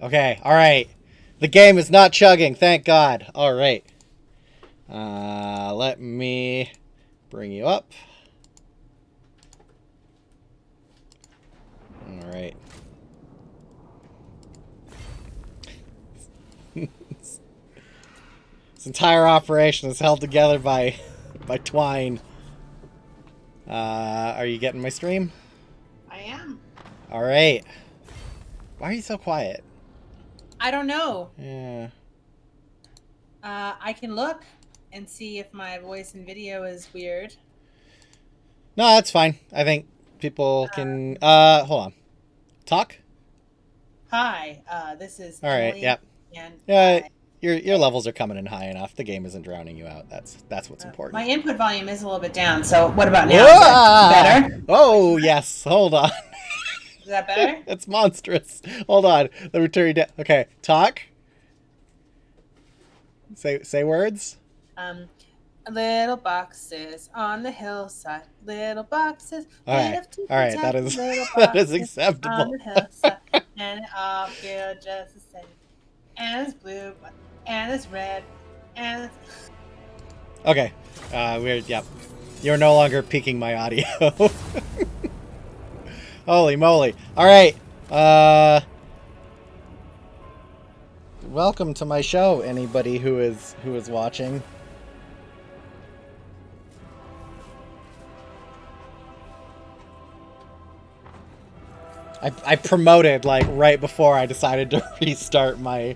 Okay, alright. The game is not chugging, thank God. Alright. Let me bring you up. Alright. This entire operation is held together by twine. Are you getting my stream? I am. Alright. Why are you so quiet? I don't know. Yeah. I can look and see if my voice and video is weird. No, that's fine. I think people can... hold on. Talk? Hi, this is Alright, Emily. yep. And Yeah, your levels are coming in high enough. The game isn't drowning you out. That's what's important. my input volume is a little bit down, so what about now? Is that better? Oh, yes. Hold on. Is that better? It's monstrous. Hold on. Let me turn you down. Okay, talk. Say words. Little boxes on the hillside. Little boxes. All right. That is acceptable. On the hillside, and it all feel just the same. And it's blue, and it's red, and it's... Okay. Weird. Yep. You're no longer peaking my audio. Holy moly! All right. Welcome to my show, anybody who is watching. I promoted like right before I decided to restart my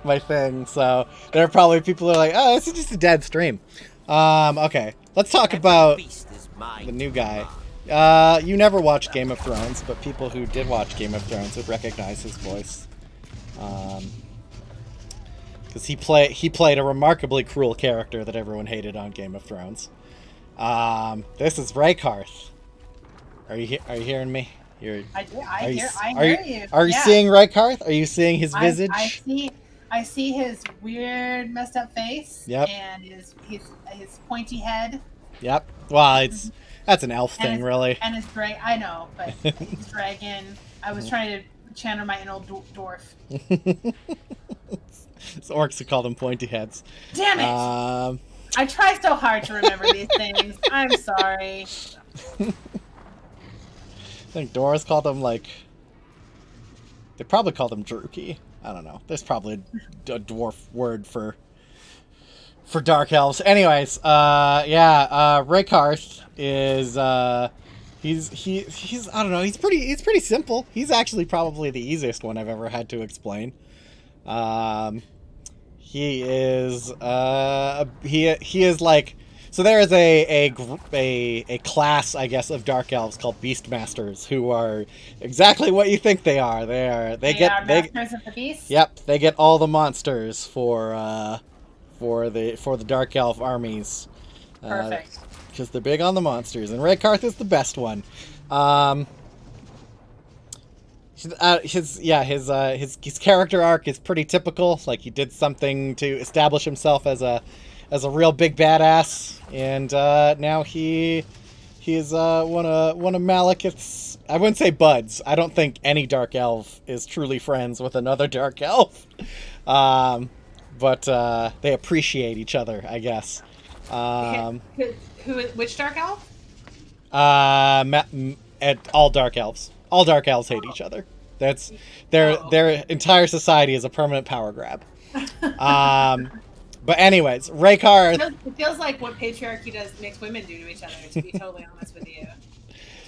my thing, so there are probably people who are like, "Oh, this is just a dead stream." Okay, let's talk about the new guy. You never watched Game of Thrones, but people who did watch Game of Thrones would recognize his voice, because he played a remarkably cruel character that everyone hated on Game of Thrones. This is Raykarth. Are you hearing me? I hear you. Are you seeing Raykarth? Are you seeing his visage? I see his weird, messed up face. Yep. And his pointy head. Yep. Well, that's an elf thing, really. And his dragon. I know, but his dragon. I was trying to channel my inner dwarf. It's orcs who call them pointy heads. Damn it! I try so hard to remember these things. I'm sorry. I think Doris called them, like... They probably called them Druki. I don't know. There's probably a dwarf word for dark elves. Anyways, Raykarth is, he's I don't know, he's pretty simple. He's actually probably the easiest one I've ever had to explain. He is like... So there is a class, I guess, of dark elves called Beastmasters, who are exactly what you think they are. They get masters of the beast. Yep, they get all the monsters for the dark elf armies. Perfect. Because they're big on the monsters, and Raykarth is the best one. His character arc is pretty typical. Like, he did something to establish himself as a real big badass, and now he is one of Malekith's, I wouldn't say buds. I don't think any dark elf is truly friends with another dark elf, but they appreciate each other, I guess. Which dark elf? All dark elves. All dark elves hate each other. That's their entire society is a permanent power grab. But anyways, Raykarth... It feels like what patriarchy makes women do to each other, to be totally honest with you.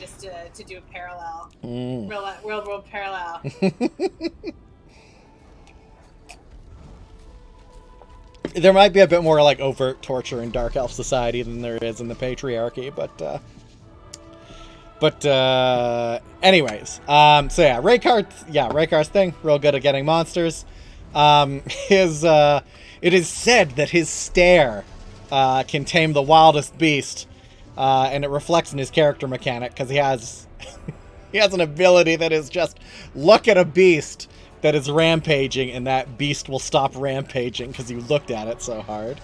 Just to do a parallel. Real world parallel. There might be a bit more, like, overt torture in Dark Elf society than there is in the patriarchy, anyways. So yeah, Raykarth's thing, real good at getting monsters. It is said that his stare can tame the wildest beast, and it reflects in his character mechanic, because he has an ability that is just look at a beast that is rampaging, and that beast will stop rampaging because you looked at it so hard.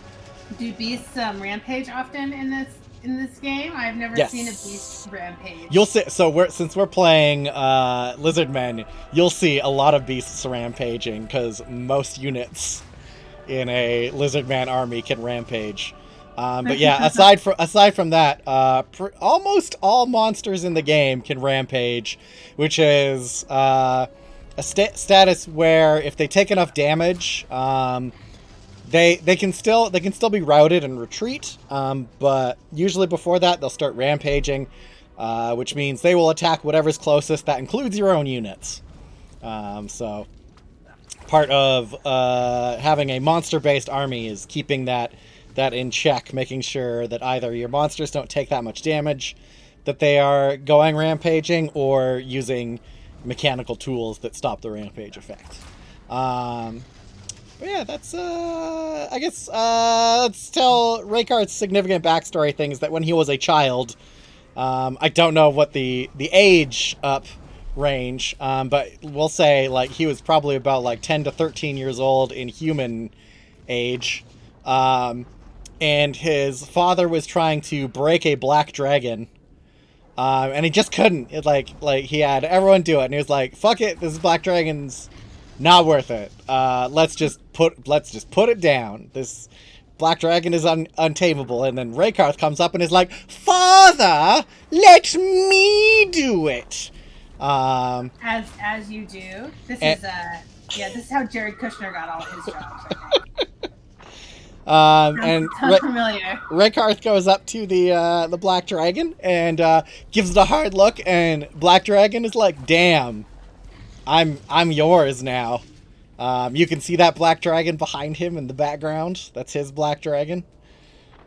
Do beasts rampage often in in this game? I've never Yes. seen a beast rampage. You'll see. So since we're playing lizard men, you'll see a lot of beasts rampaging because most units in a lizard man army can rampage. But yeah, aside from that, almost all monsters in the game can rampage, which is a status where if they take enough damage, they can still be routed and retreat. But usually before that, they'll start rampaging, which means they will attack whatever's closest. That includes your own units. So part of having a monster-based army is keeping that in check, making sure that either your monsters don't take that much damage that they are going rampaging, or using mechanical tools that stop the rampage effect. But yeah, that's I guess let's tell Raykarth's significant backstory things. That when he was a child, I don't know what the age up range, but we'll say like he was probably about like 10 to 13 years old in human age. And his father was trying to break a black dragon, and he just couldn't. He had everyone do it, and he was like, "Fuck it, this black dragon's not worth it. Let's just put it down. This black dragon is untamable." And then Raykarth comes up and is like, "Father, let me do it." As you do. This is how Jared Kushner got all his jobs, I think. And familiar. Raykarth goes up to the black dragon and gives it a hard look, and black dragon is like, "Damn, I'm yours now." You can see that black dragon behind him in the background. That's his black dragon.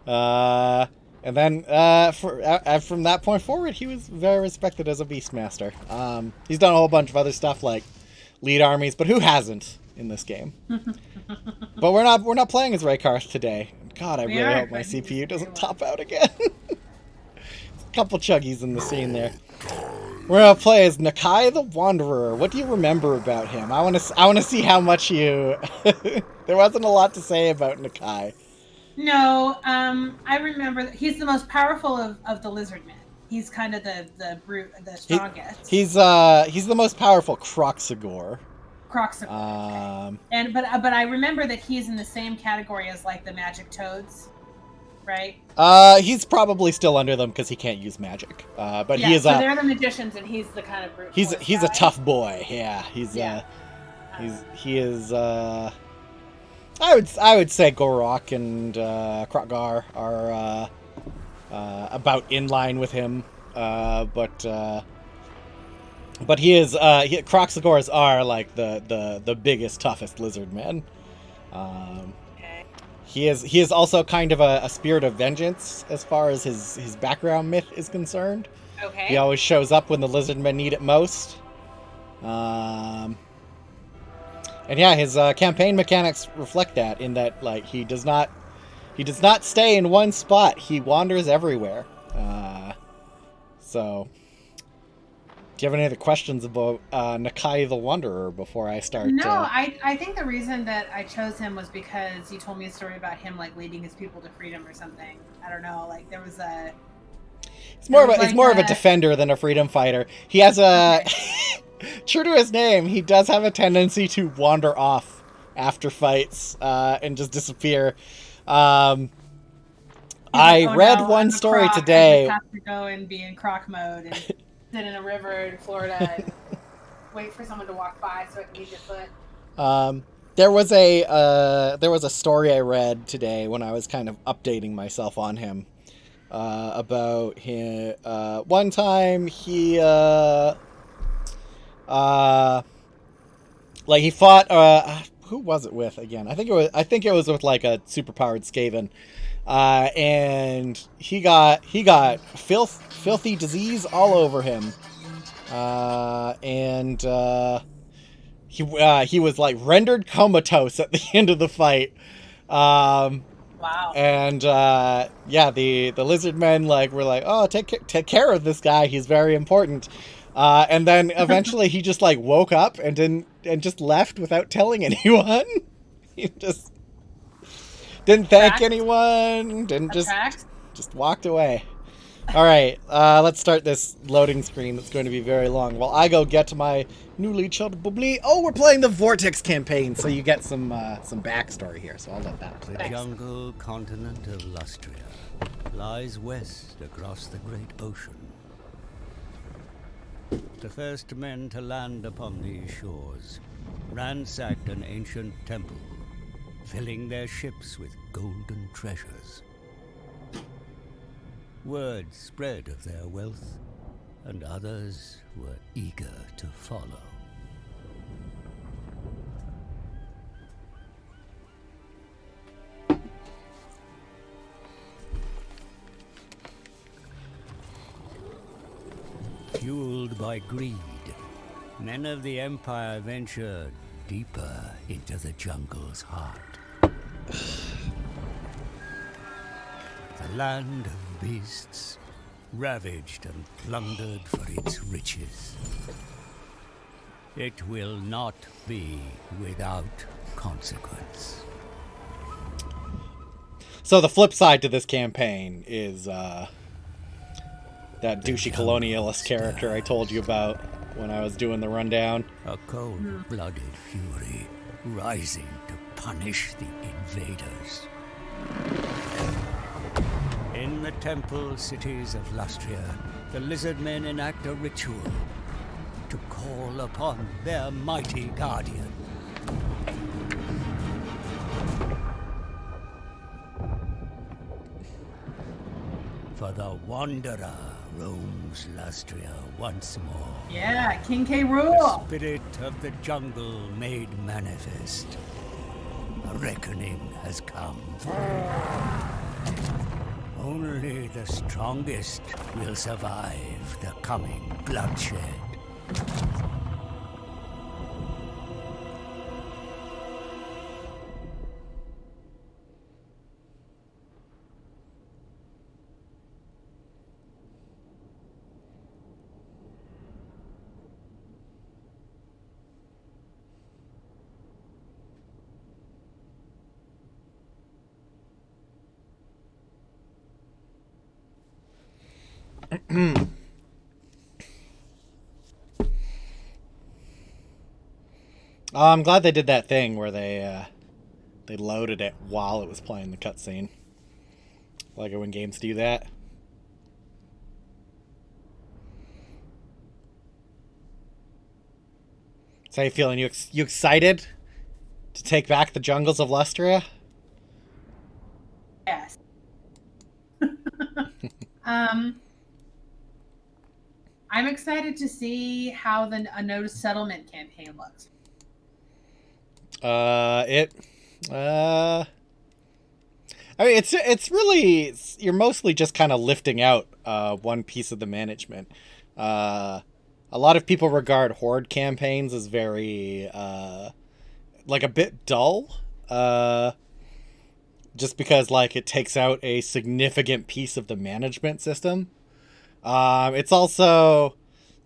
And then from that point forward, he was very respected as a beastmaster. He's done a whole bunch of other stuff like lead armies, but who hasn't in this game? But we're not playing as Raykarth today. God, I really hope my CPU doesn't top out again. A couple chuggies in the scene there. We're gonna play as Nakai the Wanderer. What do you remember about him? I want to see how much you. There wasn't a lot to say about Nakai. No, I remember that he's the most powerful of the lizard men. He's kind of the brute, the strongest. He's the most powerful Kroxigor. Okay. But I remember that he's in the same category as like the magic toads, right? He's probably still under them because he can't use magic. But yeah, he is. So they're the magicians, and he's the kind of brute. He's a tough boy. Yeah, he is. I would say Gorok and Krotgar are about in line with him, but Kroxigors are like the biggest, toughest lizard men. Okay. He is also kind of a spirit of vengeance as far as his background myth is concerned. Okay. He always shows up when the lizard men need it most. And yeah, his campaign mechanics reflect that, in that like he does not stay in one spot. He wanders everywhere. So, do you have any other questions about Nakai the Wanderer before I start? No, I think the reason that I chose him was because you told me a story about him like leading his people to freedom or something. I don't know, like there was a. He's more of a defender than a freedom fighter. He has a. True to his name, he does have a tendency to wander off after fights and just disappear. I read one story today. I just have to go and be in croc mode and sit in a river in Florida and wait for someone to walk by so I can use your foot. There was a story I read today when I was kind of updating myself on him about him. One time he he fought who was it with again? I think it was with like a superpowered Skaven. And he got filthy disease all over him. And he was like rendered comatose at the end of the fight. Wow. And yeah, the lizard men were like, "Oh, take care of this guy. He's very important." And then eventually he just woke up and just left without telling anyone. He just didn't thank anyone. Didn't just walked away. All right, let's start this loading screen that's going to be very long. While I go get to my newly chilled bubbly. Oh, we're playing the Vortex campaign, so you get some backstory here. So I'll let that play. The jungle continent of Lustria lies west across the great ocean. The first men to land upon these shores ransacked an ancient temple, filling their ships with golden treasures. Word spread of their wealth, and others were eager to follow. Fueled by greed, men of the Empire ventured deeper into the jungle's heart. The land of beasts, ravaged and plundered for its riches. It will not be without consequence. So the flip side to this campaign is that douchey colonialist character I told you about when I was doing the rundown. A cold-blooded fury rising to punish the invaders. In the temple cities of Lustria, the lizard men enact a ritual to call upon their mighty guardian. For the Wanderer roams Lustria once more. Yeah, King K. The Rool. spirit of the jungle made manifest. A reckoning has come. Only the strongest will survive the coming bloodshed. I'm glad they did that thing where they loaded it while it was playing the cutscene. I like it when games do that. So how you feeling? You excited to take back the jungles of Lustria? Yes. I'm excited to see how a no settlement campaign looks. I mean, it's really, you're mostly just kind of lifting out one piece of the management. A lot of people regard horde campaigns as very like a bit dull, just because like it takes out a significant piece of the management system. It's also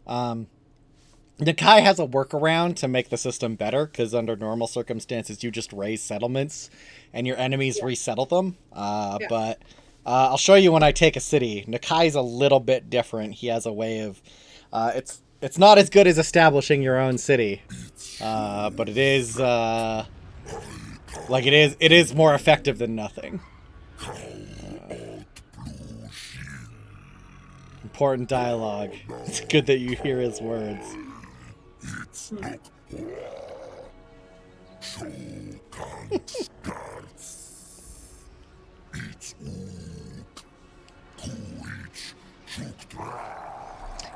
Nakai has a workaround to make the system better, because under normal circumstances you just raise settlements and your enemies resettle them. But I'll show you when I take a city. Nakai's a little bit different. He has a way of it's not as good as establishing your own city, but it is it is more effective than nothing. Important dialogue. It's good that you hear his words.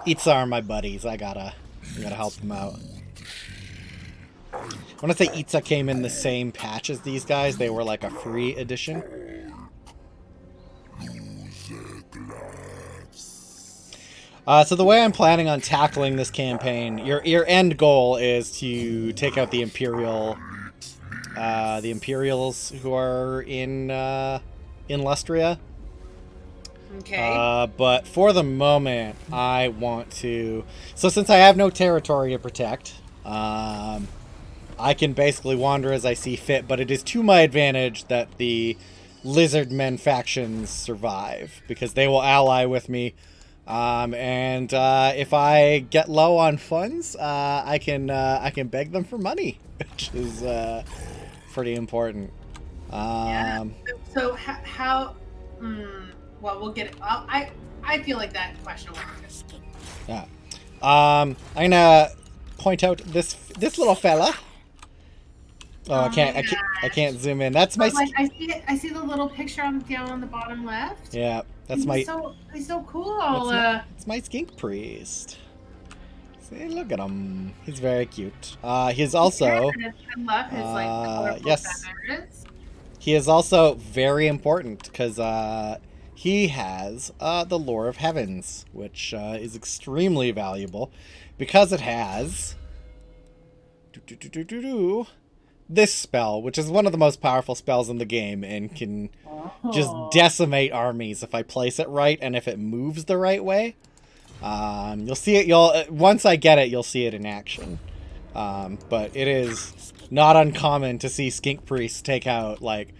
Itza are my buddies. I gotta help them out. I want to say Itza came in the same patch as these guys. They were like a free edition. So the way I'm planning on tackling this campaign, your end goal is to take out the Imperials who are in Lustria. Okay. But for the moment, I want to. So since I have no territory to protect, I can basically wander as I see fit. But it is to my advantage that the lizardmen factions survive, because they will ally with me. And if I get low on funds, I can beg them for money, which is pretty important. So how? Well, we'll get it. I feel like that question will ask. Yeah. I'm gonna point out this little fella. Oh, I can't zoom in. That's my. Like, I see it. I see the little picture down on the bottom left. Yeah, that's he's so cool. It's my skink priest. See, look at him. He's very cute. He's also. I love his colorful yes. feathers. He is also very important because he has the Lore of Heavens, which is extremely valuable because it has this spell, which is one of the most powerful spells in the game and can just decimate armies if I place it right and if it moves the right way. You'll see it. Once I get it, you'll see it in action. But it is not uncommon to see skink priests take out like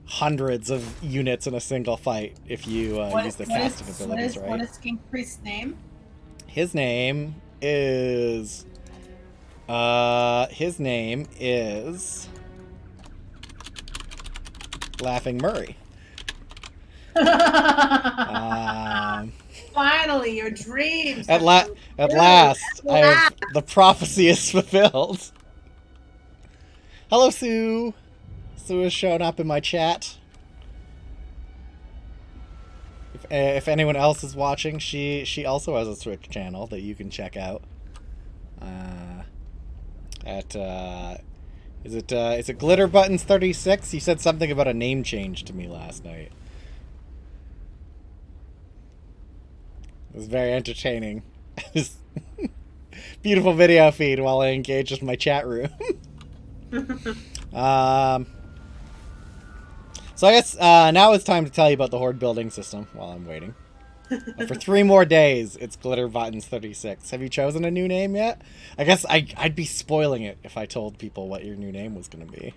hundreds of units in a single fight if you use the casting abilities right. What is skink priest's name? His name is Laughing Murray. Finally, your dreams. At last, the prophecy is fulfilled. Hello, Sue. Sue has shown up in my chat. If anyone else is watching, she also has a Twitch channel that you can check out. Is it Glitter Buttons 36? You said something about a name change to me last night. It was very entertaining. Beautiful video feed while I engaged with my chat room. So I guess now it's time to tell you about the horde building system while I'm waiting. For 3 more days, it's Glitter Buttons 36. Have you chosen a new name yet? I guess I'd be spoiling it if I told people what your new name was going to be.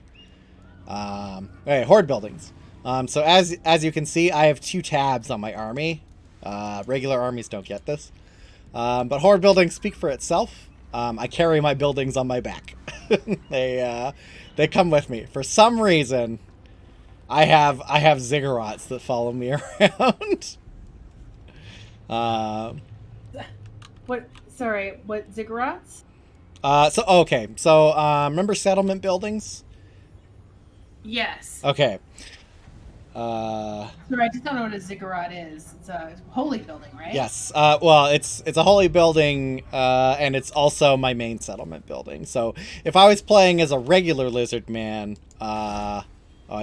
Okay, horde buildings. So as you can see, I have 2 tabs on my army. Regular armies don't get this. But horde buildings speak for itself. I carry my buildings on my back. They come with me. For some reason, I have ziggurats that follow me around. What? Sorry, what ziggurats? So remember settlement buildings? Yes. Okay. Sorry, I just don't know what a ziggurat is. It's a holy building, right? Yes. Well, it's a holy building, and it's also my main settlement building. So if I was playing as a regular lizard man, I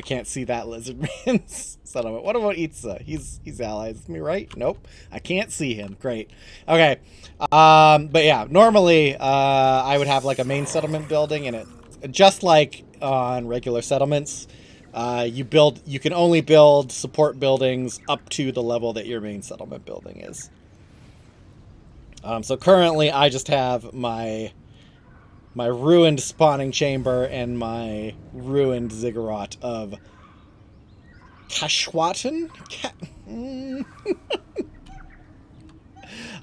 can't see that lizard man's settlement. What about Itza? He's allies with me, right? Nope. I can't see him. Great. Okay. But yeah, normally I would have like a main settlement building, and it just like on regular settlements. You can only build support buildings up to the level that your main settlement building is. So currently I just have my ruined spawning chamber and my ruined ziggurat of Kashwatan.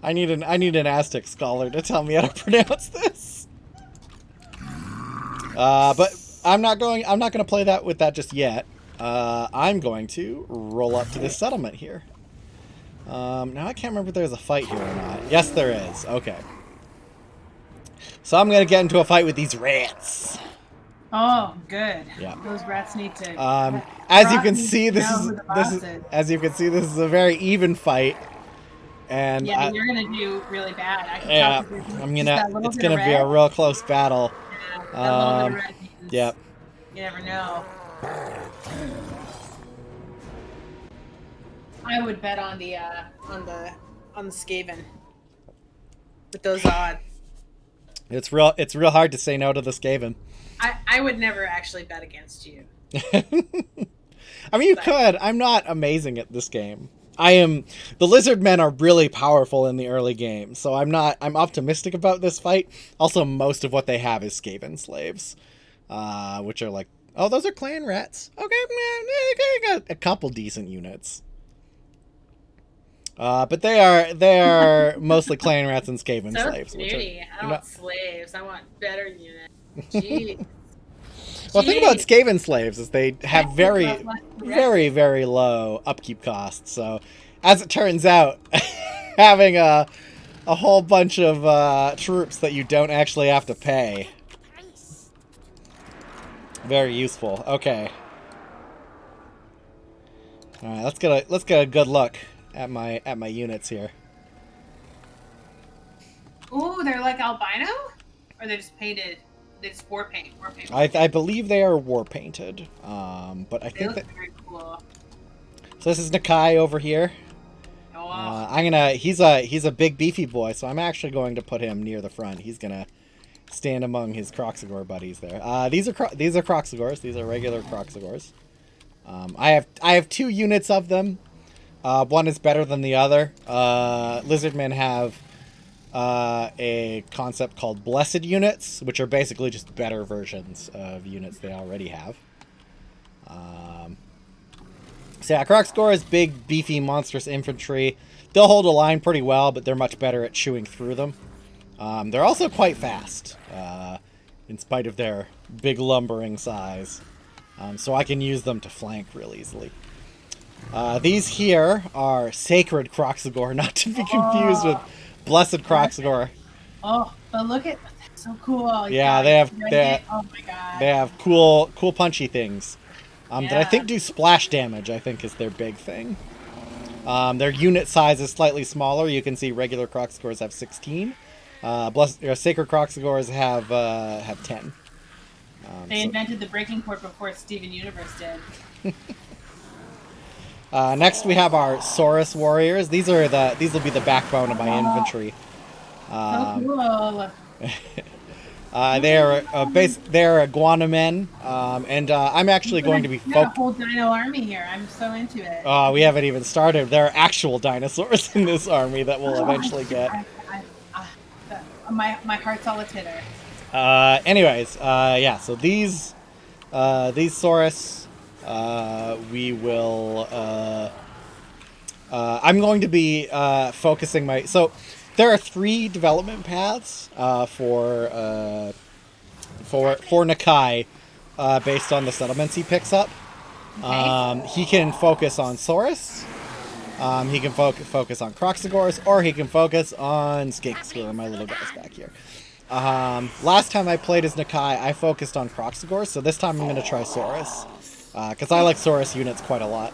I need an Aztec scholar to tell me how to pronounce this. But I'm not going to play that with that just yet. I'm going to roll up to this settlement here. Now I can't remember if there's a fight here or not. Yes, there is. Okay. So I'm going to get into a fight with these rats. Oh, good. Yeah. Those rats need to. As you can see, this is a very even fight. And yeah, you're gonna do really bad. It's gonna be a real close battle. Yeah, that little bit of red means Yep. You never know. I would bet on the Skaven with those odds. It's real hard to say no to the Skaven. I would never actually bet against you. I mean, you could. I'm not amazing at this game. The lizard men are really powerful in the early game, so I'm optimistic about this fight. Also, most of what they have is Skaven slaves, which are like, Oh, those are clan rats. Okay, I got a couple decent units. But they are mostly clan rats and Skaven So slaves. snooty. I don't want slaves. I want better units. Jeez. Well, the thing about Skaven slaves is they have very low upkeep costs. So, as it turns out, having a whole bunch of troops that you don't actually have to pay, very useful. Okay. All right, let's get a good look at my units here. Ooh, they're like albino, or they're just painted. They just war paint. I believe they are war painted. But I think look very cool. So this is Nakai over here. Oh. He's a big beefy boy, so I'm actually going to put him near the front. He's gonna stand among his Kroxigor buddies there. These are Kroxigors. These are regular Kroxigors. I have 2 units of them. One is better than the other. Lizardmen have a concept called blessed units, which are basically just better versions of units they already have. So yeah, Kroxigor is big, beefy, monstrous infantry. They'll hold a line pretty well, but they're much better at chewing through them. They're also quite fast, in spite of their big lumbering size. So I can use them to flank real easily. These here are sacred Kroxigor, not to be confused with blessed Kroxigor. Oh, but look at that's so cool. Yeah, oh my god. They have cool punchy things. That I think do splash damage, I think is their big thing. Their unit size is slightly smaller. You can see regular Kroxigors have 16. Sacred Kroxigors have 10. They invented the breaking port before Steven Universe did. Next we have our Saurus warriors. These will be the backbone of my infantry. So cool. They're iguana men, and I'm actually going to be a whole dino army here. I'm so into it. We haven't even started. There are actual dinosaurs in this army that we'll eventually get. My heart's all a titter. Anyways, yeah. So these Saurus, we will. I'm going to be focusing my. So there are 3 development paths for Nakai, based on the settlements he picks up. He can focus on Saurus. He can focus on Kroxigors, or he can focus on Skinks, who are my little guys back here. Last time I played as Nakai, I focused on Kroxigors, so this time I'm going to try Saurus, because I like Saurus units quite a lot.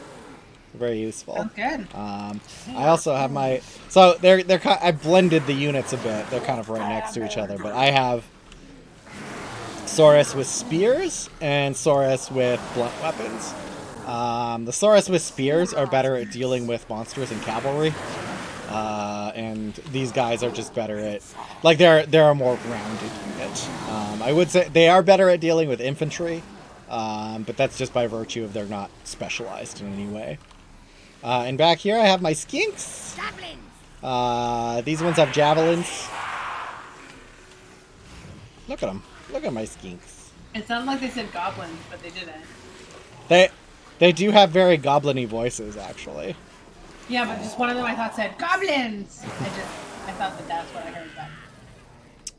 Very useful. Oh, good. I also have my... So, I blended the units a bit. They're kind of right next to each other, but I have Saurus with spears and Saurus with blunt weapons. The Saurus with spears are better at dealing with monsters and cavalry. And these guys are just better at... Like, they're a more rounded unit. I would say they are better at dealing with infantry, but that's just by virtue of they're not specialized in any way. And back here I have my Skinks. These ones have javelins. Look at them. Look at my Skinks. It sounded like they said goblins, but they didn't. They do have very goblin-y voices, actually. Yeah, but just one of them I thought said goblins. I thought that's what I heard.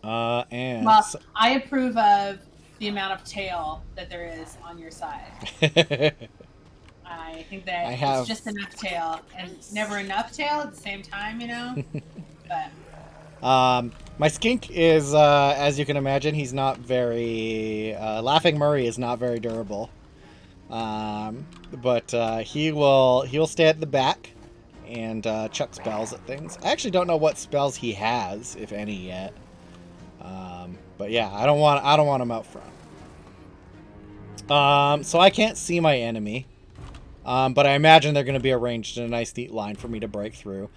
But I approve of the amount of tail that there is on your side. I think that it's just enough tail, and never enough tail at the same time, you know? But my Skink is, as you can imagine, he's not very... Laughing Murray is not very durable. But he'll stay at the back and chuck spells at things. I actually don't know what spells he has, if any, yet. But yeah, I don't want him out front. So I can't see my enemy. But I imagine they're going to be arranged in a nice, neat line for me to break through.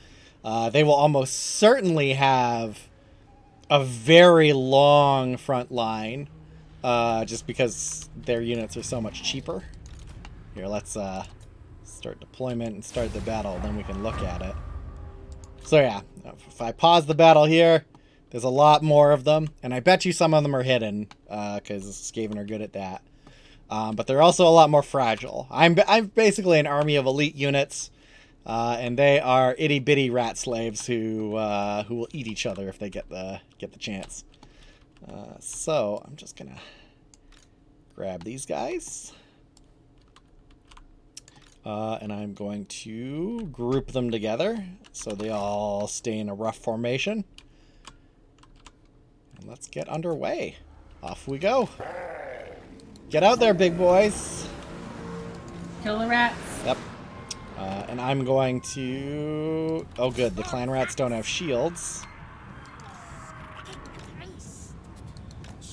They will almost certainly have a very long front line, just because their units are so much cheaper. Here, let's start deployment and start the battle, then we can look at it. So yeah, if I pause the battle here, there's a lot more of them, and I bet you some of them are hidden, because Skaven are good at that. but they're also a lot more fragile. I'm basically an army of elite units, and they are itty bitty rat slaves who will eat each other if they get the chance. So I'm just gonna grab these guys, and I'm going to group them together so they all stay in a rough formation. And let's get underway. Off we go. Get out there, big boys. Kill the rats. Yep. And I'm going to... Oh, good. The clan rats don't have shields.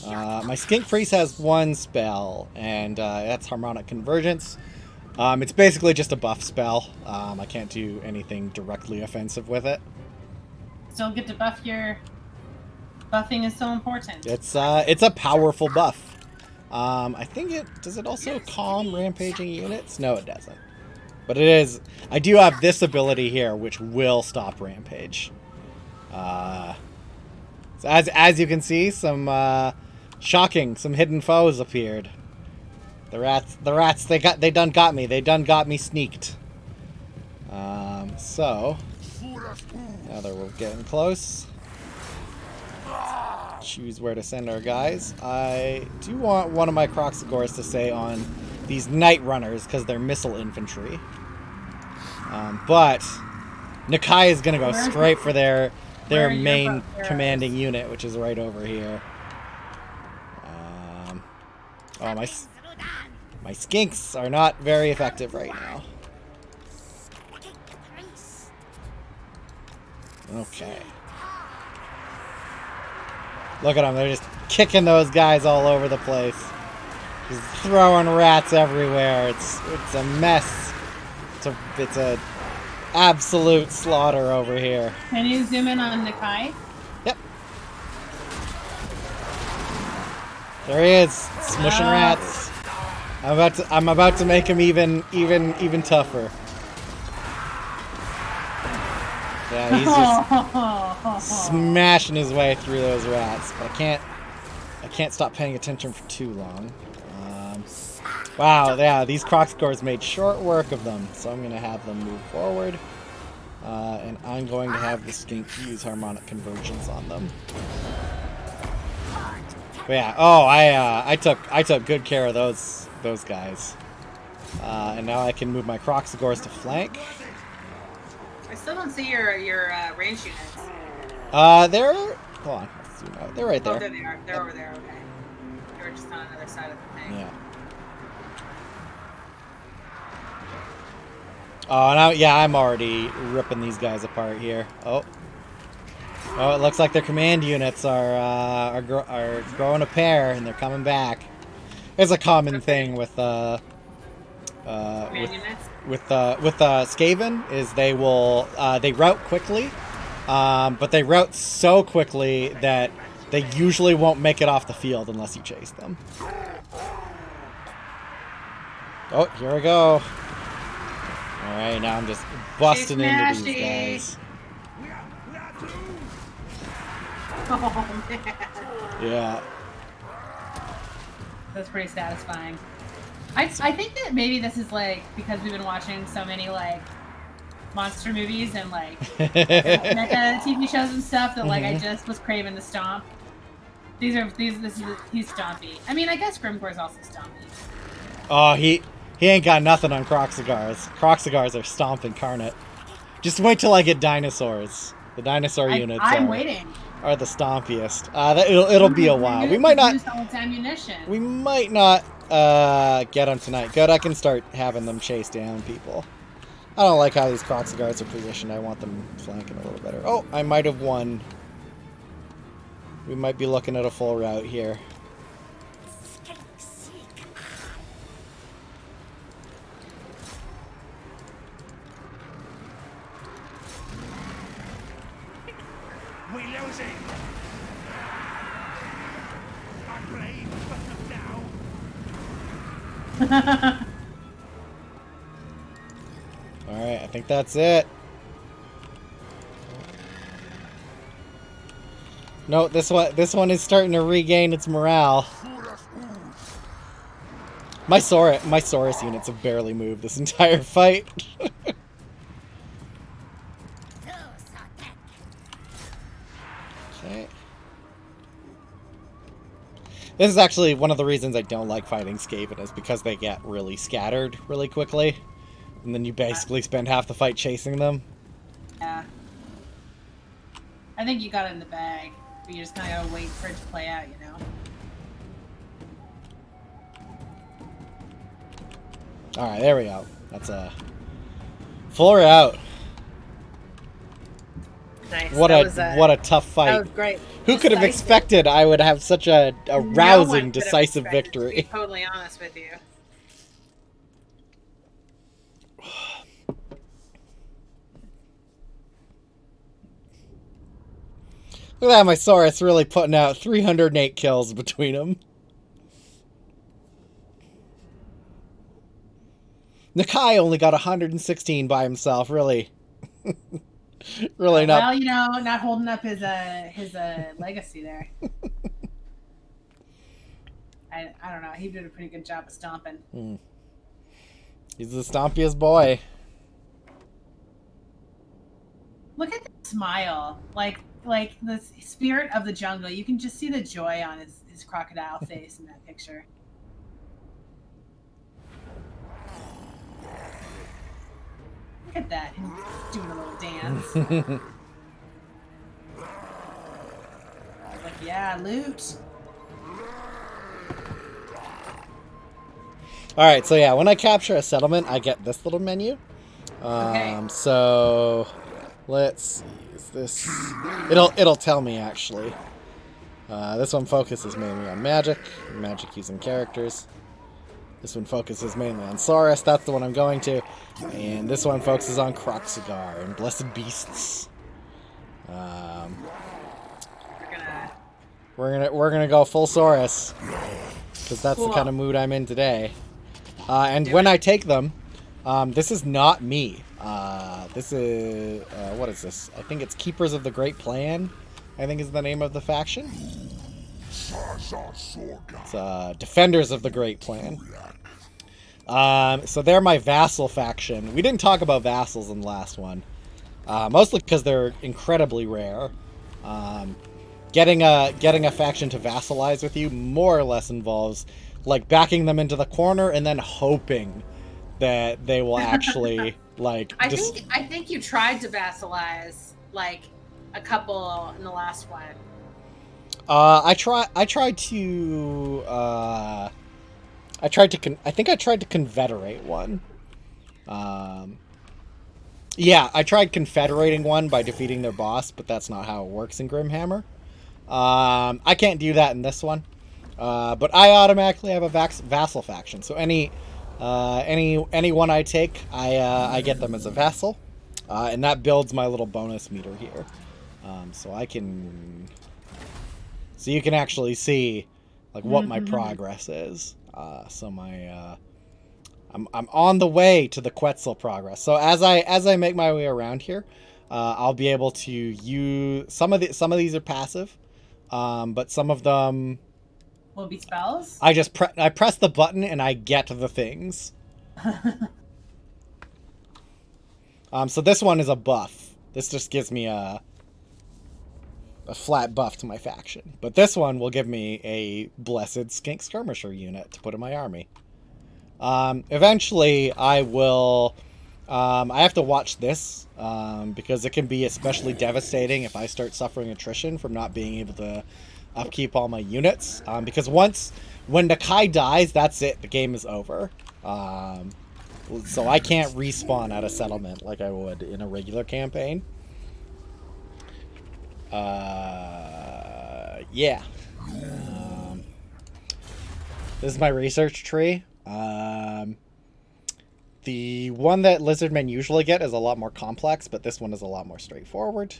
My skink priest has one spell, and that's harmonic convergence. It's basically just a buff spell. I can't do anything directly offensive with it. Still get to buff your... Buffing is so important. It's a powerful buff. I think it... Does it also calm rampaging units? No, it doesn't. But it is... I do have this ability here, which will stop rampage. So as you can see, some... shocking, some hidden foes appeared. The rats, they done got me. They done got me sneaked. So now that we're getting close, choose where to send our guys. I do want one of my Croxagors to stay on these Night Runners because they're missile infantry. But Nakai is gonna go straight for their main commanding unit, which is right over here. Oh, my skinks are not very effective right now. Okay. Look at them. They're just kicking those guys all over the place. Just throwing rats everywhere. It's a mess. It's a absolute slaughter over here. Can you zoom in on Nakai? Yep. There he is, smushing rats. I'm about to make him even tougher. Yeah, he's just smashing his way through those rats. But I can't stop paying attention for too long. Wow, yeah, these Croxagors made short work of them, so I'm gonna have them move forward, and I'm going to have the skink use harmonic convergence on them. But yeah, oh, I took good care of those guys, and now I can move my Croxagors to flank. I still don't see your range units. They're hold on, let's zoom out. They're right there. Oh, there they are. They're over there. Okay, they were just on another side of the thing. Yeah. Oh, now yeah, I'm already ripping these guys apart here. Oh, it looks like their command units are growing a pair and they're coming back. It's a common thing with Skaven is they will they route quickly, but they route so quickly that they usually won't make it off the field unless you chase them. Oh, here we go. All right, now I'm just busting into these guys. Oh, man. Yeah. That's pretty satisfying. I think that maybe this is like because we've been watching so many like monster movies and like mecha TV shows and stuff that like I just was craving the stomp. He's stompy. I mean, I guess Grimgor's also stompy. Oh, he ain't got nothing on Croxagars. Croxagars are stomp incarnate. Just wait till I get dinosaurs. The dinosaur units I'm waiting. Are the stompiest. It'll be a while. We might not. We might not get them tonight. Good, I can start having them chase down people. I don't like how these Croxagars are positioned. I want them flanking a little better. Oh, I might have won. We might be looking at a full route here. We're losing. I'm brave, but not now. Alright, I think that's it. No, this one is starting to regain its morale. My Saurus units have barely moved this entire fight. Okay. This is actually one of the reasons I don't like fighting Skaven, is because they get really scattered really quickly. And then you basically spend half the fight chasing them. Yeah. I think you got it in the bag, but you just kind of gotta wait for it to play out, you know? Alright, there we go. That's a full route. Nice. What a tough fight. That was great. Who could have expected I would have such a rousing, decisive victory? To be totally honest with you. Look at that, my Saurus really putting out 308 kills between them. Nakai only got 116 by himself, really. Really not. Well, you know, not holding up his legacy there. I don't know. He did a pretty good job of stomping. He's the stompiest boy. Look at the smile, like the spirit of the jungle. You can just see the joy on his crocodile face in that picture. Look at that, him doing a little dance. Like, yeah, loot. Alright, so yeah, when I capture a settlement, I get this little menu. Okay. So let's see, is this... It'll tell me, actually. This one focuses mainly on magic using characters. This one focuses mainly on Saurus, that's the one I'm going to. And this one focuses on Kroxagar and Blessed Beasts. We're gonna go full Saurus, because that's the kind of mood I'm in today. And when I take them, this is not me. This is what is this? I think it's Keepers of the Great Plan, I think is the name of the faction. It's Defenders of the Great Plan. So they're my vassal faction. We didn't talk about vassals in the last one, mostly because they're incredibly rare. Getting a faction to vassalize with you more or less involves like backing them into the corner and then hoping that they will actually like. I think you tried to vassalize like a couple in the last one. I tried to confederate one. Yeah, I tried confederating one by defeating their boss, but that's not how it works in Grimhammer. I can't do that in this one. But I automatically have a vassal faction, so any one I take, I get them as a vassal, and that builds my little bonus meter here. So you can actually see like what my progress is. So my I'm on the way to the Quetzal progress. So as I make my way around here, I'll be able to use some of these are passive, but some of them will be spells. I press the button and I get the things. So this one is a buff. This just gives me a flat buff to my faction. But this one will give me a blessed skink skirmisher unit to put in my army. Eventually I will I have to watch this because it can be especially devastating if I start suffering attrition from not being able to upkeep all my units, because when Nakai dies, that's it, the game is over. So I can't respawn at a settlement like I would in a regular campaign. Yeah. This is my research tree. The one that lizardmen usually get is a lot more complex, but this one is a lot more straightforward.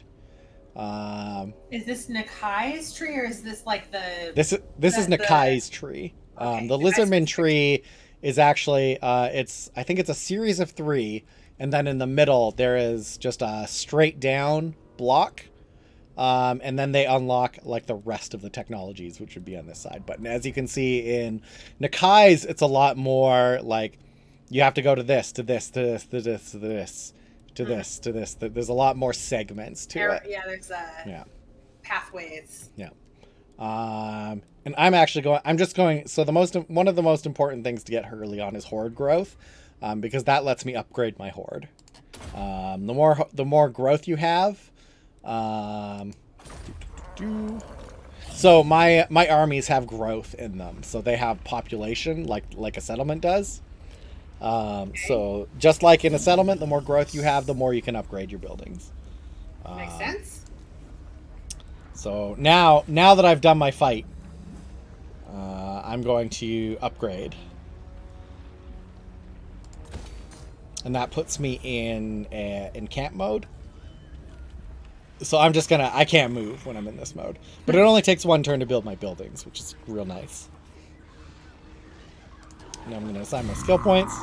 Is this Nakai's tree, or is this like the... This is Nakai's tree. Okay, the lizardman tree is actually, I think it's a series of 3, and then in the middle there is just a straight down block And then they unlock like the rest of the technologies, which would be on this side. But as you can see in Nakai's, it's a lot more like you have to go to this, to this, to this, to this, to this, to this, to this. There's a lot more segments to it. Yeah, there's pathways. Yeah. And I'm actually going. I'm just going. So one of the most important things to get early on is horde growth, because that lets me upgrade my horde. The more growth you have, so my armies have growth in them, so they have population like a settlement does. So just like in a settlement, the more growth you have, the more you can upgrade your buildings. Makes sense. So now that I've done my fight, I'm going to upgrade. And that puts me in camp mode. So I'm just gonna... I can't move when I'm in this mode. But it only takes one turn to build my buildings, which is real nice. Now I'm gonna assign my skill points.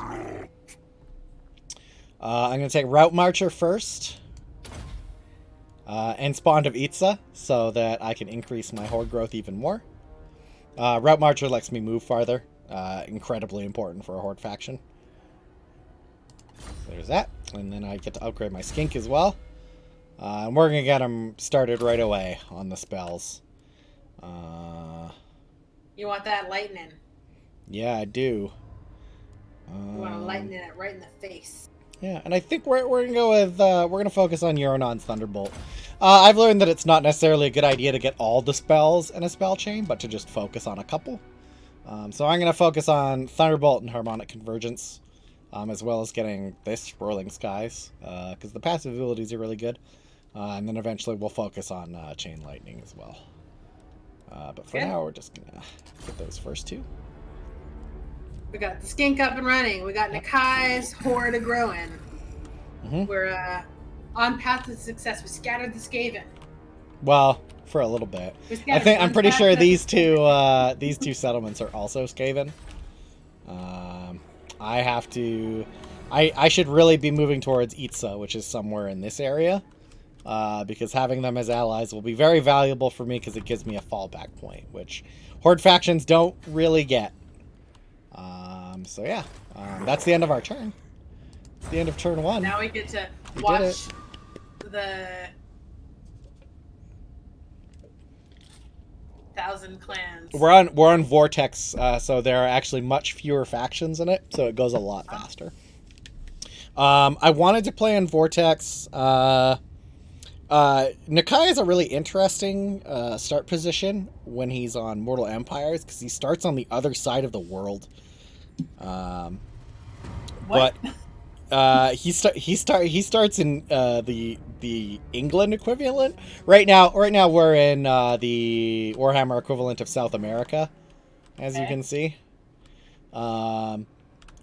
I'm gonna take Route Marcher first. And Spawn of Itza, so that I can increase my horde growth even more. Route Marcher lets me move farther. Incredibly important for a horde faction. There's that. And then I get to upgrade my skink as well. And we're going to get them started right away on the spells. You want that lightning? Yeah, I do. You want to lighten it right in the face. Yeah, and I think we're gonna go with we're gonna focus on Euronon's Thunderbolt. I've learned that it's not necessarily a good idea to get all the spells in a spell chain, but to just focus on a couple. So I'm gonna focus on Thunderbolt and Harmonic Convergence, as well as getting this Rolling Skies, because the passive abilities are really good. And then eventually we'll focus on Chain Lightning as well. But for now, we're just gonna get those first two. We got the skink up and running. We got Nakai's horde growing. We're on path to success. We scattered the Skaven. Well, for a little bit. I'm pretty sure these two settlements are also Skaven. I should really be moving towards Itza, which is somewhere in this area, because having them as allies will be very valuable for me because it gives me a fallback point, which horde factions don't really get. So yeah, that's the end of our turn. It's the end of turn one. Now we get to watch the 1,000 clans. We're on Vortex, so there are actually much fewer factions in it, so it goes a lot faster. I wanted to play on Vortex. Nakai is a really interesting start position when he's on Mortal Empires because he starts on the other side of the world. What? But he starts in the England equivalent. Right now we're in the Warhammer equivalent of South America, as you can see.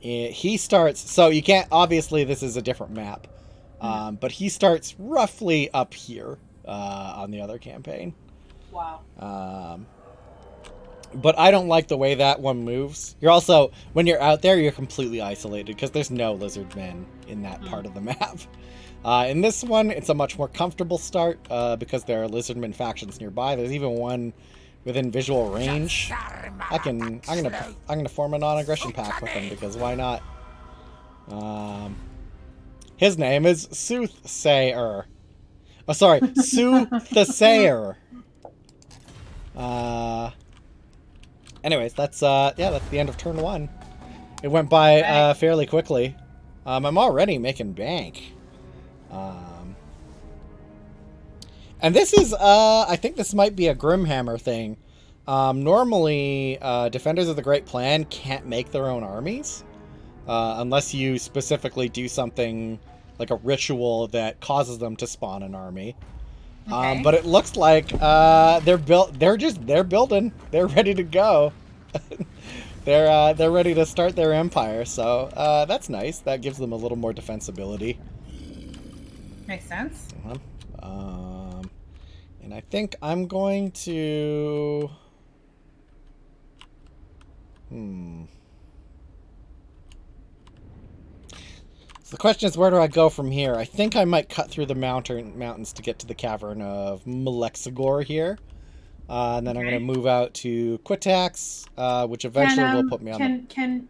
He starts, so you can't, obviously this is a different map, but he starts roughly up here on the other campaign. Wow. But I don't like the way that one moves. You're also, when you're out there, you're completely isolated because there's no lizard men in that part of the map. In this one, it's a much more comfortable start because there are lizardmen factions nearby. There's even one within visual range. I'm gonna form a non-aggression pact with him because why not? His name is Soothsayer. Oh, sorry, Soothsayer. Anyways, that's the end of turn one. It went by fairly quickly. I'm already making bank. And this is, I think this might be a Grimhammer thing. Normally, Defenders of the Great Plan can't make their own armies. Unless you specifically do something like a ritual that causes them to spawn an army. Okay. But it looks like they're building. They're ready to go. They're ready to start their empire. So that's nice. That gives them a little more defensibility. Makes sense. And I think I'm going to. So question is, where do I go from here? I think I might cut through the mountains to get to the cavern of Malexigor here. And then I'm going to move out to Quitax, which eventually will put me on Can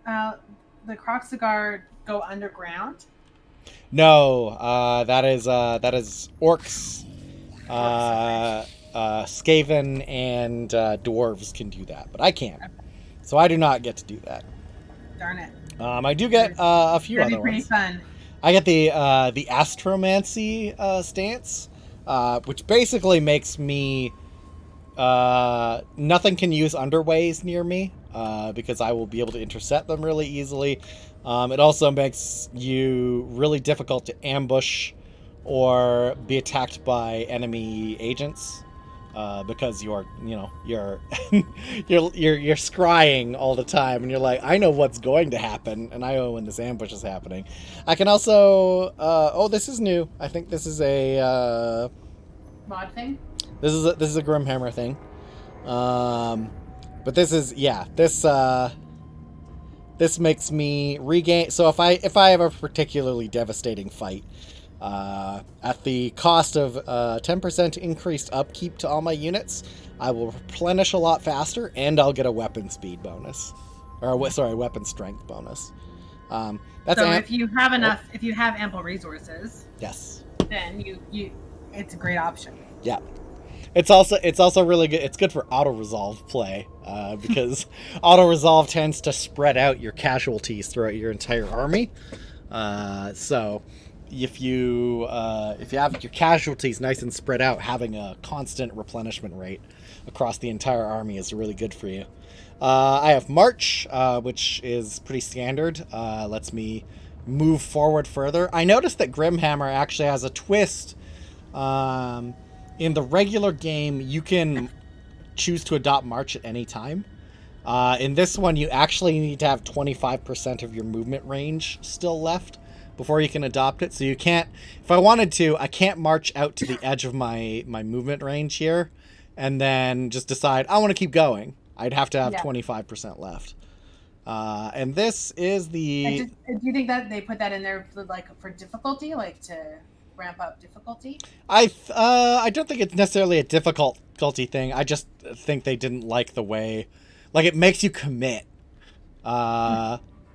the Croxigar go underground? No, that is orcs. Skaven and dwarves can do that, but I can't. Okay. So I do not get to do that. Darn it. I do get a few other ones. Fun. I get the astromancy stance, which basically makes me nothing can use underways near me because I will be able to intercept them really easily. It also makes you really difficult to ambush or be attacked by enemy agents. Because you're you're scrying all the time, and you're like, I know what's going to happen, and I know when this ambush is happening. I can also, this is new. I think this is a mod thing. This is a Grimhammer thing. But this is this makes me regain. So if I have a particularly devastating fight. At the cost of 10% increased upkeep to all my units, I will replenish a lot faster, and I'll get a weapon speed bonus, weapon strength bonus. That's so if you have if you have ample resources, yes, then you it's a great option. Yeah, it's also really good. It's good for auto resolve play because auto resolve tends to spread out your casualties throughout your entire army. So. If you have your casualties nice and spread out, having a constant replenishment rate across the entire army is really good for you. I have March, which is pretty standard. Lets me move forward further. I noticed that Grimhammer actually has a twist. In the regular game, you can choose to adopt March at any time. In this one, you actually need to have 25% of your movement range still left before you can adopt it. So you can't, if I wanted to, I can't march out to the edge of my movement range here and then just decide I want to keep going. I'd have to have 25% left. And this is the... do you think that they put that in there for difficulty, to ramp up difficulty? I don't think it's necessarily a difficulty thing. I just think they didn't like the way... it makes you commit.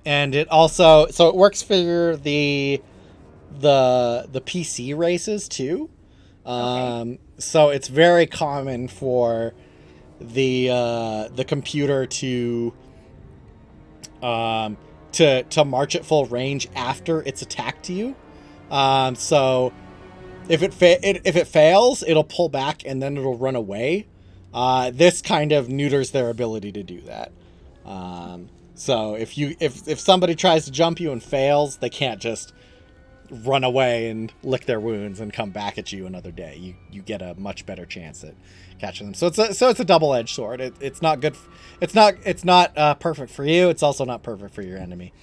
And it also, so it works for the PC races too. Okay. So it's very common for the computer to march at full range after it's attacked you. So if it fails, it'll pull back and then it'll run away. This kind of neuters their ability to do that. So if somebody tries to jump you and fails, they can't just run away and lick their wounds and come back at you another day. You get a much better chance at catching them. So it's a double-edged sword. It's not good. It's not perfect for you. It's also not perfect for your enemy.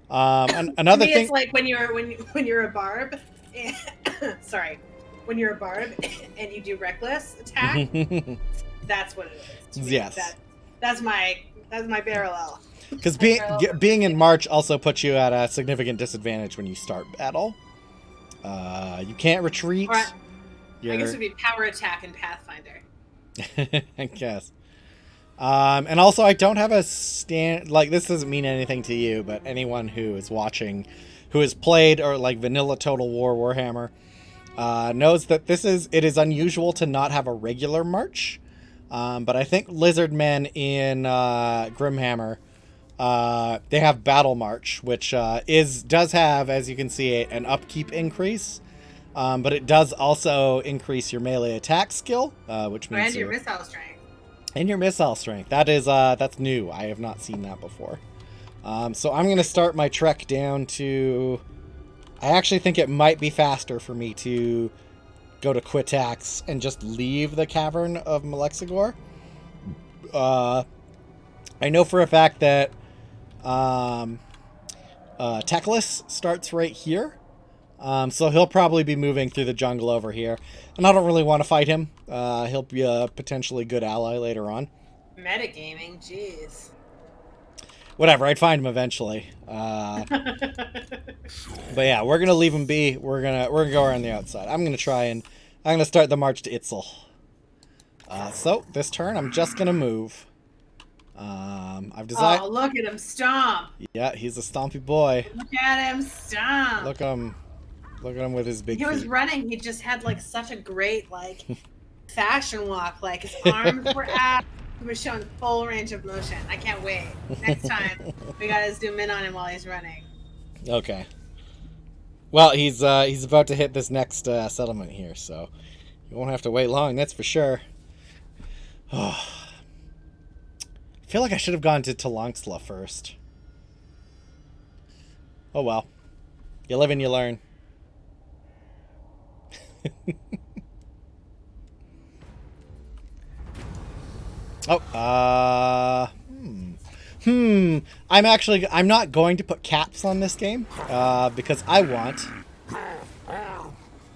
Another thing. It's like when you're a barb. Sorry, when you're a barb and you do reckless attack. That's what it is. Yes. That's my parallel. Because being in March also puts you at a significant disadvantage when you start battle. You can't retreat. I guess it would be power attack in Pathfinder. I guess. And also, I don't have a stand. This doesn't mean anything to you, but anyone who is watching, who has played or vanilla Total War Warhammer, knows that it is unusual to not have a regular march. But I think Lizardmen in Grimhammer, they have Battle March, which does have, as you can see, an upkeep increase. But it does also increase your melee attack skill, which means and your missile strength. And your missile strength. That's new. I have not seen that before. So I'm going to start my trek down to... I actually think it might be faster for me to go to Quitax and just leave the Cavern of Malexigor. I know for a fact that Teclis starts right here. So he'll probably be moving through the jungle over here. And I don't really want to fight him. He'll be a potentially good ally later on. Metagaming, jeez. whatever. I'd find him eventually. But yeah, we're gonna leave him be. We're gonna go around the outside. I'm gonna start the march to Itzel. So this turn, I'm just gonna move. I've decided. Oh, look at him stomp! Yeah, he's a stompy boy. Look at him stomp! Look at him with his big He was feet. running. He just had like such a great like fashion walk. Like his arms were out. He was showing full range of motion. I can't wait. Next time we gotta zoom in on him while he's running. Okay. Well, he's about to hit this next settlement here, so you won't have to wait long. That's for sure. I feel like I should have gone to Talongsla first. Oh well. You live and you learn. I'm not going to put caps on this game, because I want...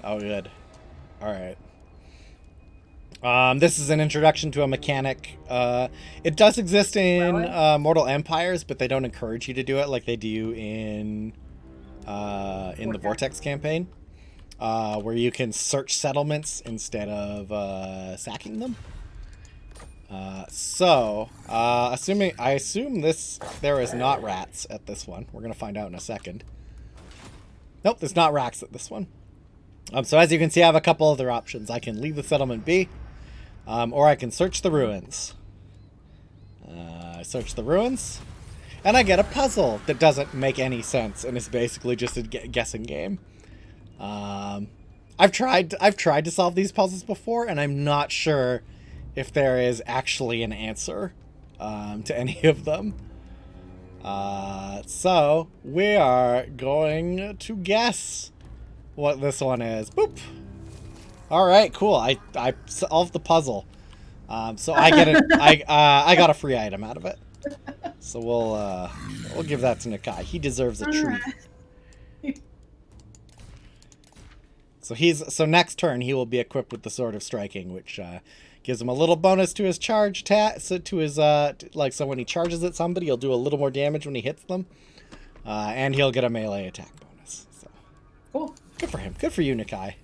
Oh, good. Alright. This is an introduction to a mechanic. It does exist in Mortal Empires, but they don't encourage you to do it like they do in the Vortex campaign, where you can search settlements instead of sacking them. I assume there is not rats at this one. We're gonna find out in a second. Nope, there's not rats at this one. So as you can see, I have a couple other options. I can leave the settlement be, or I can search the ruins. I search the ruins, and I get a puzzle that doesn't make any sense, and it's basically just a guessing game. I've tried to solve these puzzles before, and I'm not sure if there is actually an answer to any of them. So we are going to guess what this one is. Boop. All right, cool. I solved the puzzle. So I get it. I got a free item out of it. So we'll give that to Nakai. He deserves a treat. So next turn he will be equipped with the Sword of Striking, which gives him a little bonus to his charge so when he charges at somebody, he'll do a little more damage when he hits them, and he'll get a melee attack bonus. So cool. Good for him. Good for you, Nakai.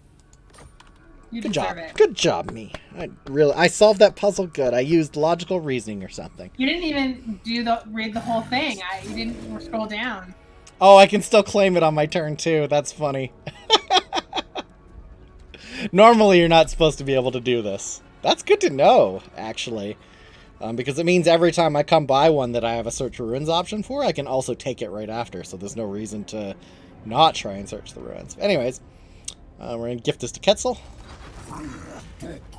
Good job. Good job, me. I solved that puzzle good. I used logical reasoning or something. You didn't even read the whole thing. You didn't scroll down. Oh, I can still claim it on my turn too. That's funny. Normally, you're not supposed to be able to do this. That's good to know, actually. Because it means every time I come by one that I have a Search for Ruins option for, I can also take it right after, so there's no reason to not try and search the ruins. Anyways, we're going to gift this to Quetzal.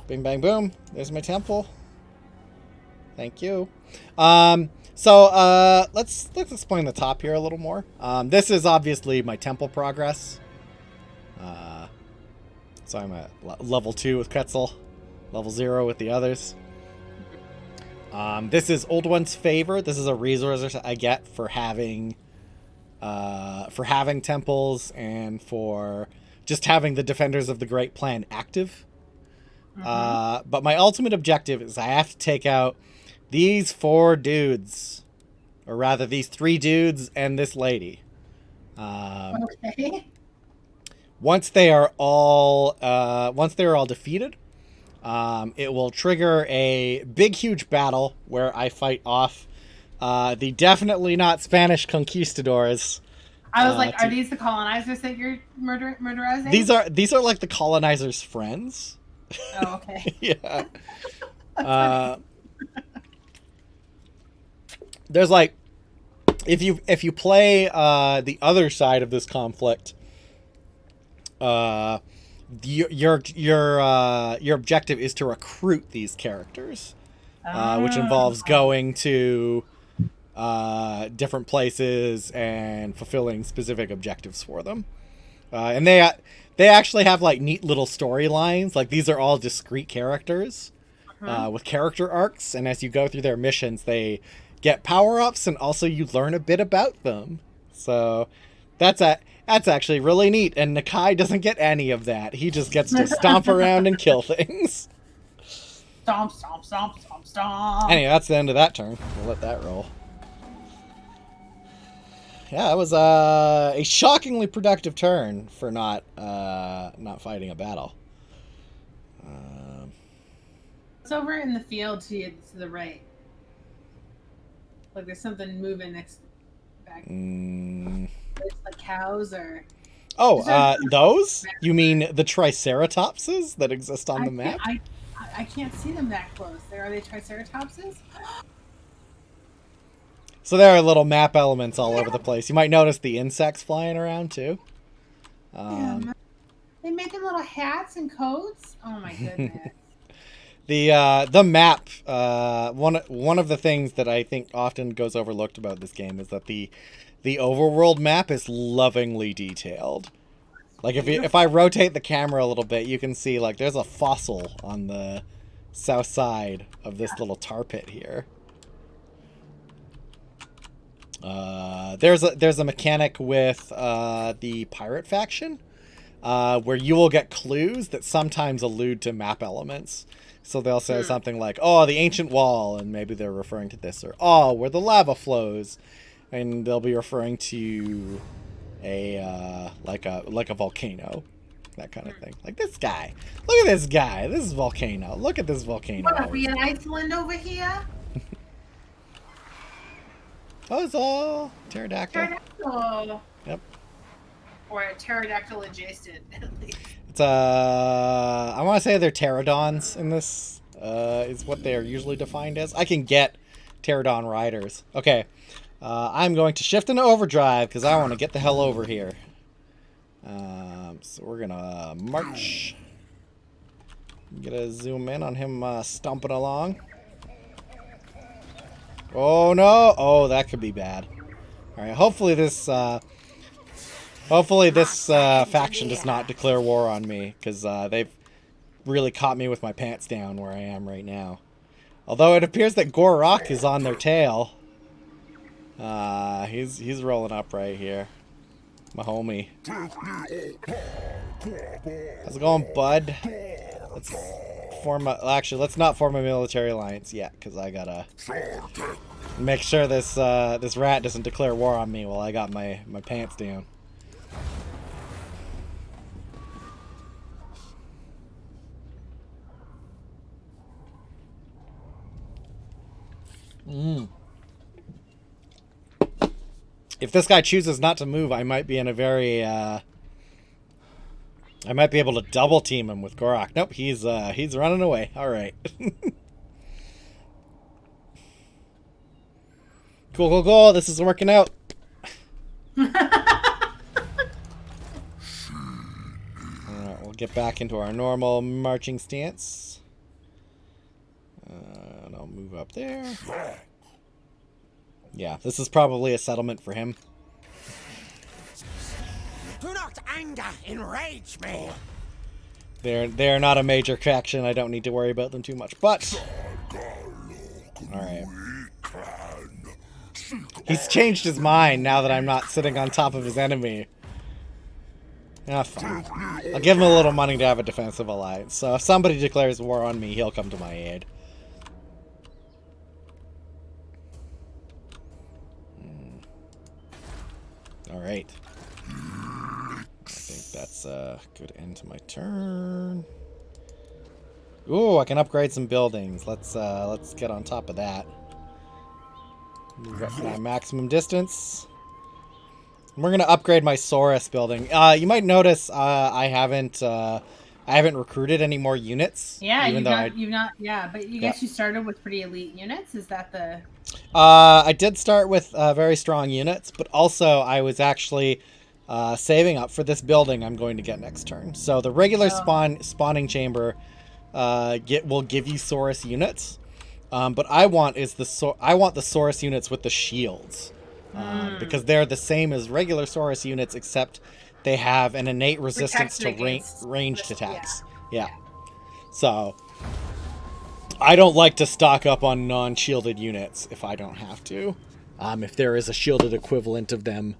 Bing, bang, boom. There's my temple. Thank you. Let's explain the top here a little more. This is obviously my temple progress. So I'm at level 2 with Quetzal, level 0 with the others. This is Old One's Favor. This is a resource I get for having temples and for just having the Defenders of the Great Plan active. But my ultimate objective is I have to take out these 4 dudes, or rather these 3 dudes and this lady. Okay. Once they are all defeated, it will trigger a big, huge battle where I fight off the definitely not Spanish conquistadors. I was like, are these the colonizers that you're murderizing? These are like the colonizers' friends. Oh, okay. Yeah. There's like, if you play the other side of this conflict, your objective is to recruit these characters, which involves going to different places and fulfilling specific objectives for them. And they actually have like neat little storylines. Like these are all discrete characters with character arcs, and as you go through their missions, they get power-ups, and also you learn a bit about them. So that's actually really neat, and Nakai doesn't get any of that. He just gets to stomp around and kill things. Stomp, stomp, stomp, stomp, stomp. Anyway, that's the end of that turn. We'll let that roll. Yeah, it was a shockingly productive turn for not fighting a battle. It's over in the field to the right. Like there's something moving next back. It's like cows or. Oh, those? You mean the Triceratopses that exist on the map? I can't see them that close. Are they Triceratopses? So there are little map elements all over the place. You might notice the insects flying around too. They making little hats and coats. Oh my goodness. The map. One of the things that I think often goes overlooked about this game is that the overworld map is lovingly detailed. Like if I rotate the camera a little bit, you can see like there's a fossil on the south side of this little tar pit here. There's a mechanic with the pirate faction where you will get clues that sometimes allude to map elements. So they'll say something like, "Oh, the ancient wall," and maybe they're referring to this, or "Oh, where the lava flows," and they'll be referring to a like a volcano, that kind of thing. Like this guy. Look at this guy. This is volcano. Look at this volcano. What are we in Iceland over here? Oh, it's all pterodactyl. Pterodactyl. Yep. Or pterodactyl adjacent, at least. It's I want to say they're pterodons in this. Is what they are usually defined as. I can get pterodon riders. Okay. I'm going to shift into overdrive because I want to get the hell over here. So we're gonna march. Gonna zoom in on him stomping along. Oh no! Oh, that could be bad. All right. Hopefully this faction does not declare war on me, because they've really caught me with my pants down where I am right now. Although it appears that Gorok is on their tail. He's rolling up right here. My homie. How's it going, bud? Let's let's not form a military alliance yet, because I gotta make sure this rat doesn't declare war on me while I got my pants down. If this guy chooses not to move, I might be in a very I might be able to double team him with Gorok. Nope, he's running away. All right. Cool. This is working out. All right, we'll get back into our normal marching stance. And I'll move up there. Yeah, this is probably a settlement for him. Do not anger enrage me. They're not a major faction. I don't need to worry about them too much. But all right, he's changed his mind now that I'm not sitting on top of his enemy. Ah, fine. I'll give him a little money to have a defensive alliance. So if somebody declares war on me, he'll come to my aid. All right. I think that's a good end to my turn. Ooh, I can upgrade some buildings. Let's get on top of that. Move up my maximum distance. We're gonna upgrade my Saurus building. You might notice I haven't recruited any more units. Yeah, you've not. Yeah, but you guess you started with pretty elite units. Is that the? I did start with very strong units, but also I was actually saving up for this building I'm going to get next turn. So the regular spawning chamber will give you Saurus units, but I want the Saurus units with the shields, because they're the same as regular Saurus units, except they have an innate resistance to ranged attacks. Yeah. So I don't like to stock up on non-shielded units if I don't have to. If there is a shielded equivalent of them.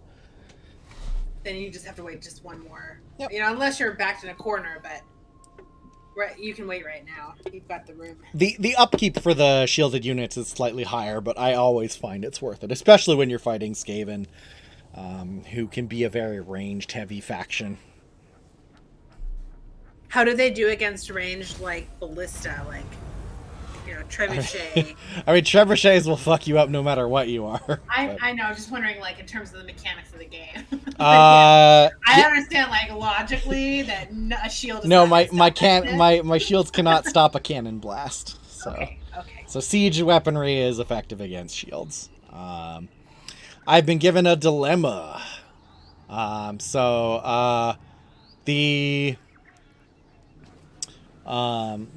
Then you just have to wait just one more. Yep. You know, unless you're backed in a corner, but you can wait right now. You've got the room. The upkeep for the shielded units is slightly higher, but I always find it's worth it, especially when you're fighting Skaven. who can be a very ranged heavy faction. How do they do against ranged, like, ballista, like, trebuchet? I mean, trebuchets will fuck you up no matter what you are. I know, just wondering, like, in terms of the mechanics of the game. I understand, like, logically that a shield is no, my shields cannot stop a cannon blast. So. Okay. So siege weaponry is effective against shields. I've been given a dilemma. The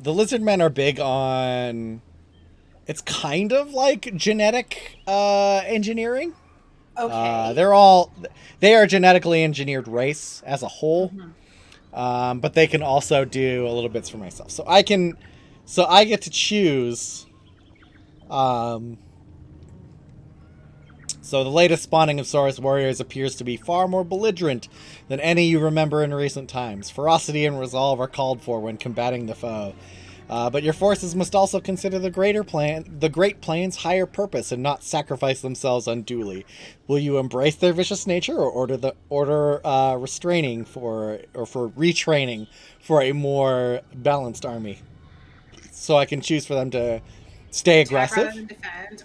lizard men are big on... It's kind of like genetic engineering. Okay. They are a genetically engineered race as a whole. Mm-hmm. But they can also do a little bits for myself. So I get to choose... So the latest spawning of Saurus warriors appears to be far more belligerent than any you remember in recent times. Ferocity and resolve are called for when combating the foe. But your forces must also consider the Great Plan's higher purpose and not sacrifice themselves unduly. Will you embrace their vicious nature or order retraining for a more balanced army? So I can choose for them to stay aggressive, rather than defend,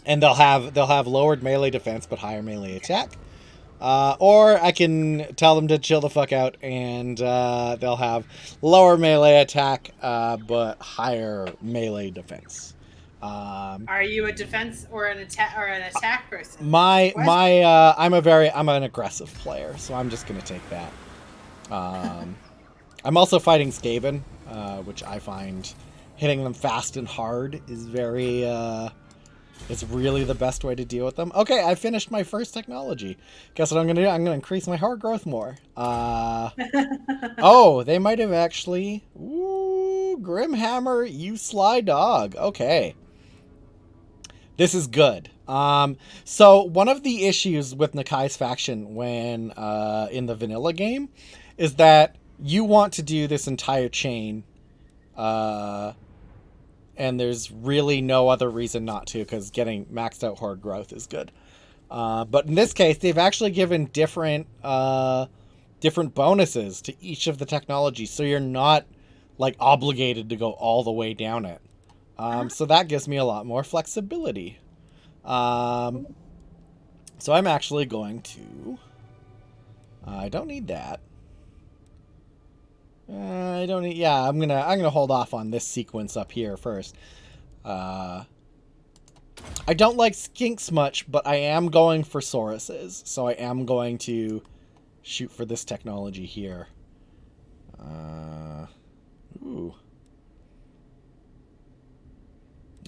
and they'll have lowered melee defense but higher melee attack. Or I can tell them to chill the fuck out, and they'll have lower melee attack but higher melee defense. Are you a defense or an attack person? I'm an aggressive player, so I'm just gonna take that. I'm also fighting Skaven, which I find hitting them fast and hard is it's really the best way to deal with them. Okay, I finished my first technology. Guess what I'm going to do? I'm going to increase my hard growth more. Oh, they might have actually... Ooh, Grimhammer, you sly dog. Okay. This is good. So one of the issues with Nakai's faction when in the vanilla game is that you want to do this entire chain... and there's really no other reason not to, because getting maxed out horde growth is good. But in this case, they've actually given different bonuses to each of the technologies, so you're not like obligated to go all the way down it. So that gives me a lot more flexibility. So I'm actually going to... I don't need that. I don't need... Yeah, I'm gonna hold off on this sequence up here first. I don't like skinks much, but I am going for Sauruses, so I am going to shoot for this technology here. Ooh.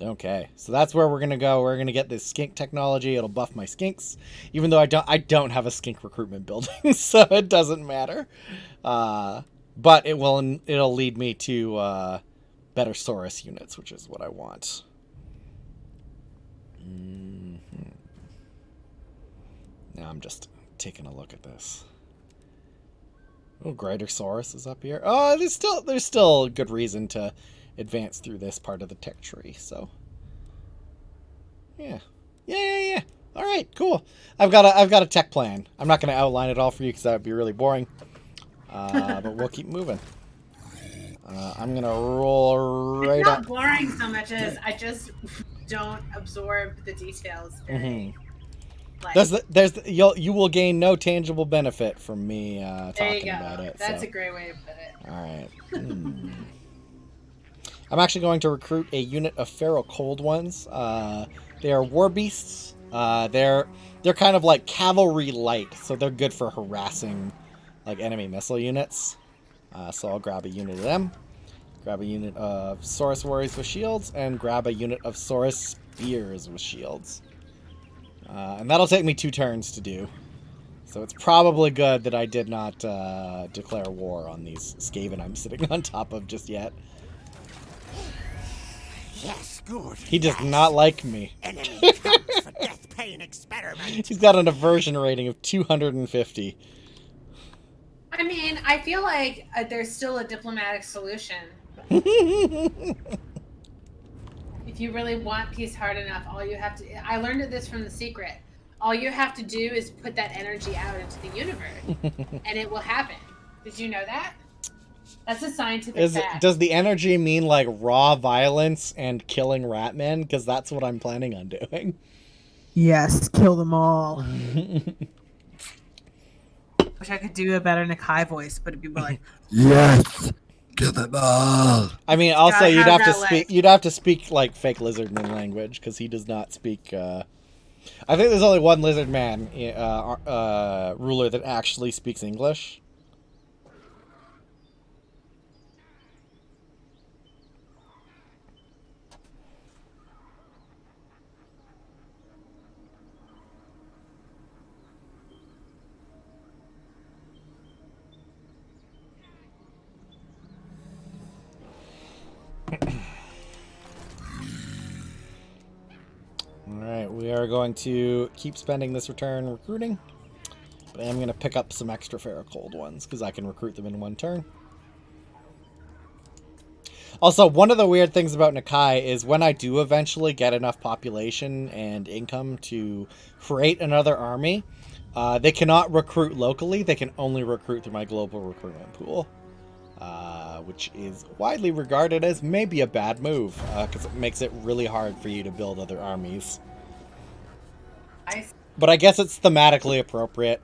Okay, so that's where we're gonna go. We're gonna get this skink technology. It'll buff my skinks, even though I don't have a skink recruitment building, so it doesn't matter. But it'll lead me to better Saurus units, which is what I want. Mm-hmm. Now I'm just taking a look at this. Oh, Greater Saurus is up here. Oh, there's still good reason to advance through this part of the tech tree. So yeah. All right, cool. I've got a tech plan. I'm not going to outline it all for you because that would be really boring. But we'll keep moving. I'm gonna roll right up. It's not boring so much as I just don't absorb the details. You will gain no tangible benefit from me talking about it. That's a great way to put it. All right. I'm actually going to recruit a unit of feral cold ones. They are war beasts. They're kind of like cavalry light, so they're good for harassing like enemy missile units. So I'll grab a unit of them, grab a unit of Saurus warriors with shields, and grab a unit of Saurus spears with shields. And that'll take me 2 turns to do. So it's probably good that I did not declare war on these Skaven I'm sitting on top of just yet. Yes, good. He does not like me. Enemy comes for death pain experiment. He's got an aversion rating of 250. I mean, I feel like there's still a diplomatic solution. If you really want peace hard enough, all you have to... I learned this from The Secret. all you have to do is put that energy out into the universe, and it will happen. Did you know that? That's a scientific fact. Does the energy mean like raw violence and killing Ratmen? Because that's what I'm planning on doing. Yes, kill them all. Wish I could do a better Nakai voice, but it'd be more like, yes, kill them all. I mean, also you'd have to speak like fake lizardman language because he does not speak. I think there's only one lizard man ruler that actually speaks English. Alright, we are going to keep spending this return recruiting, but I am going to pick up some extra Ferrocold ones, because I can recruit them in one turn. Also, one of the weird things about Nakai is when I do eventually get enough population and income to create another army, they cannot recruit locally, they can only recruit through my global recruitment pool. Which is widely regarded as maybe a bad move, because it makes it really hard for you to build other armies. But I guess it's thematically appropriate.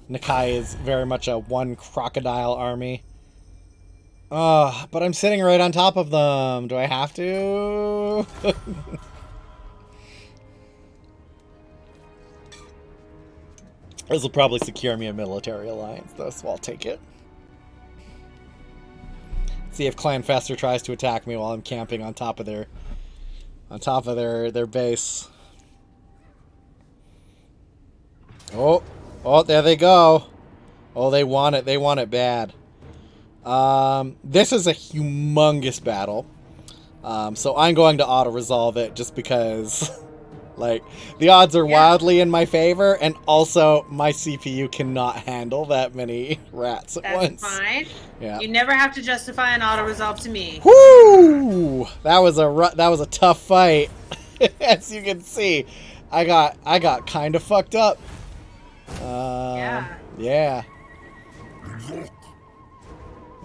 Nakai is very much a one crocodile army. But I'm sitting right on top of them. Do I have to? This will probably secure me a military alliance, though, so I'll take it. See if Clanfester tries to attack me while I'm camping on top of their base. Oh, there they go. Oh, they want it. They want it bad. This is a humongous battle. So I'm going to auto-resolve it just because, like, the odds are wildly in my favor, and also my CPU cannot handle that many rats at once. That's fine. Yeah. You never have to justify an auto-resolve to me. Woo! That was a tough fight. As you can see, I got kind of fucked up. Yeah.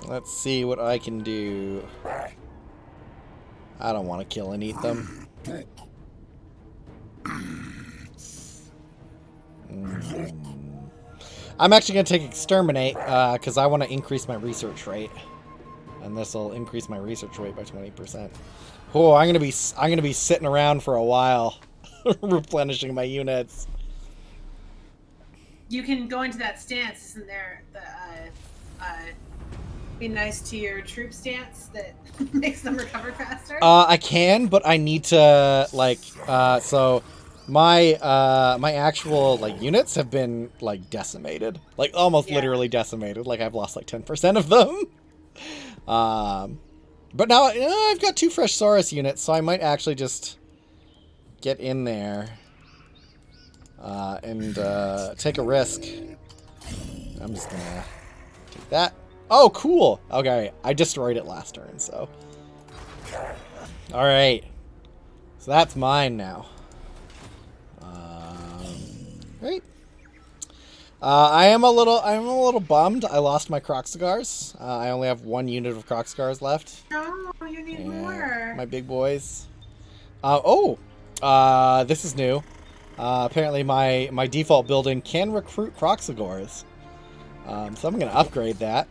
Let's see what I can do. I don't want to kill and eat them. I'm actually going to take Exterminate, because I want to increase my research rate. And this will increase my research rate by 20%. Oh, I'm going to be sitting around for a while, replenishing my units. You can go into that stance, isn't there? Be nice to your troop stance that makes them recover faster. I can, but I need to so my my actual units have been decimated, almost literally decimated. I've lost 10% of them. But now I've got 2 fresh Saurus units, so I might actually just get in there and take a risk. I'm just gonna take that. Oh, cool. Okay, I destroyed it last turn, so. Alright. So that's mine now. Right. I'm a little bummed. I lost my Croxigars. I only have 1 unit of Croxigars left. No, you need more. My big boys. This is new. Apparently my default building can recruit Croxigars. So I'm going to upgrade that.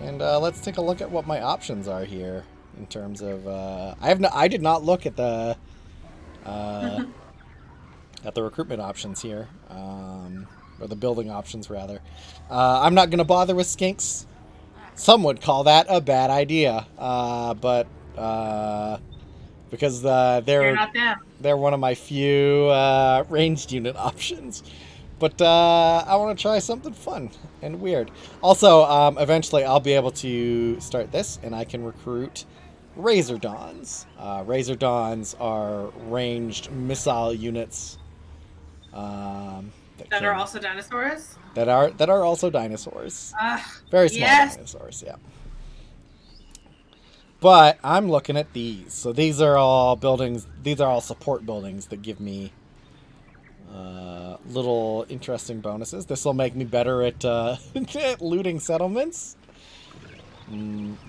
And let's take a look at what my options are here in terms of I did not look at the recruitment options here, or the building options rather. I'm not going to bother with skinks. Some would call that a bad idea, but because they're one of my few ranged unit options. But I want to try something fun and weird. Also, eventually I'll be able to start this, and I can recruit Razor Dawns. Razor Dawns are ranged missile units. That are also dinosaurs? That are also dinosaurs. Very small dinosaurs, yeah. But I'm looking at these. So these are all buildings. These are all support buildings that give me little interesting bonuses. This will make me better at, at looting settlements.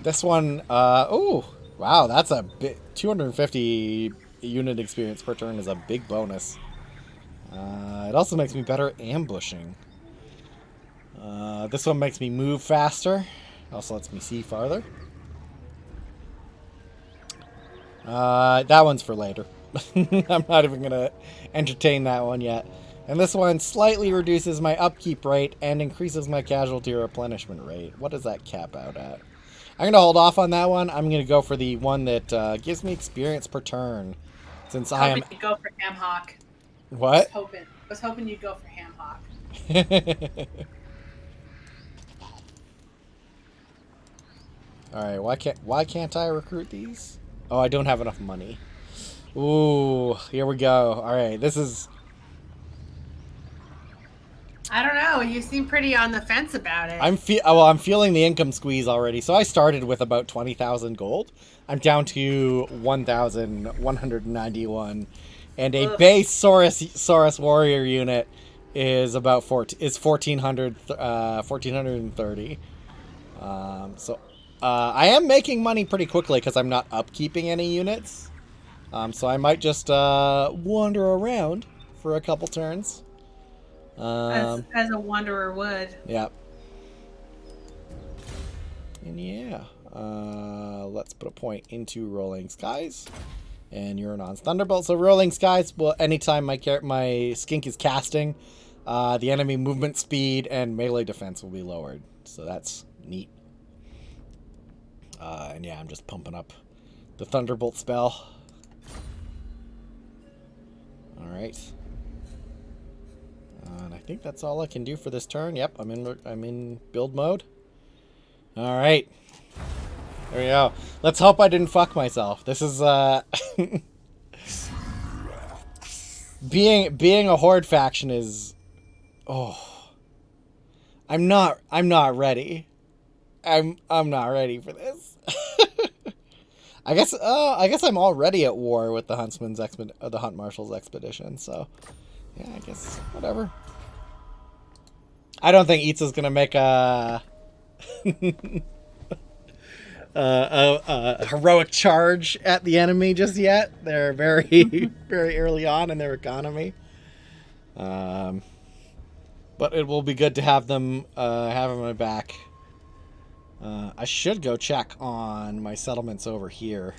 This one, oh, wow, that's a bit, 250 unit experience per turn is a big bonus. It also makes me better at ambushing. This one makes me move faster. Also lets me see farther. That one's for later. I'm not even going to entertain that one yet. And this one slightly reduces my upkeep rate and increases my casualty replenishment rate. What does that cap out at? I'm going to hold off on that one. I'm going to go for the one that gives me experience per turn. Since I am... You'd go for Ham Hawk. What? I was hoping you'd go for Ham Hawk. Alright, why can't I recruit these? Oh, I don't have enough money. Ooh, here we go. Alright, this is... I don't know. You seem pretty on the fence about it. I'm feeling the income squeeze already. So I started with about 20,000 gold. I'm down to 1,191, and a base Saurus warrior unit is about 1,430. So I am making money pretty quickly because I'm not upkeeping any units. So I might just wander around for a couple turns. As a wanderer would. Yep. And yeah, let's put a point into Rolling Skies, and Euronon's Thunderbolt. So Rolling Skies, well, anytime my skink is casting, the enemy movement speed and melee defense will be lowered. So that's neat. And yeah, I'm just pumping up the Thunderbolt spell. All right. And I think that's all I can do for this turn. Yep, I'm in build mode. All right. There we go. Let's hope I didn't fuck myself. This is being a horde faction is I'm not ready. I'm not ready for this. I guess I'm already at war with the the Hunt Marshal's expedition, so yeah, I guess whatever. I don't think Itza's gonna make a heroic charge at the enemy just yet. They're very very early on in their economy. But it will be good to have them have my back. I should go check on my settlements over here.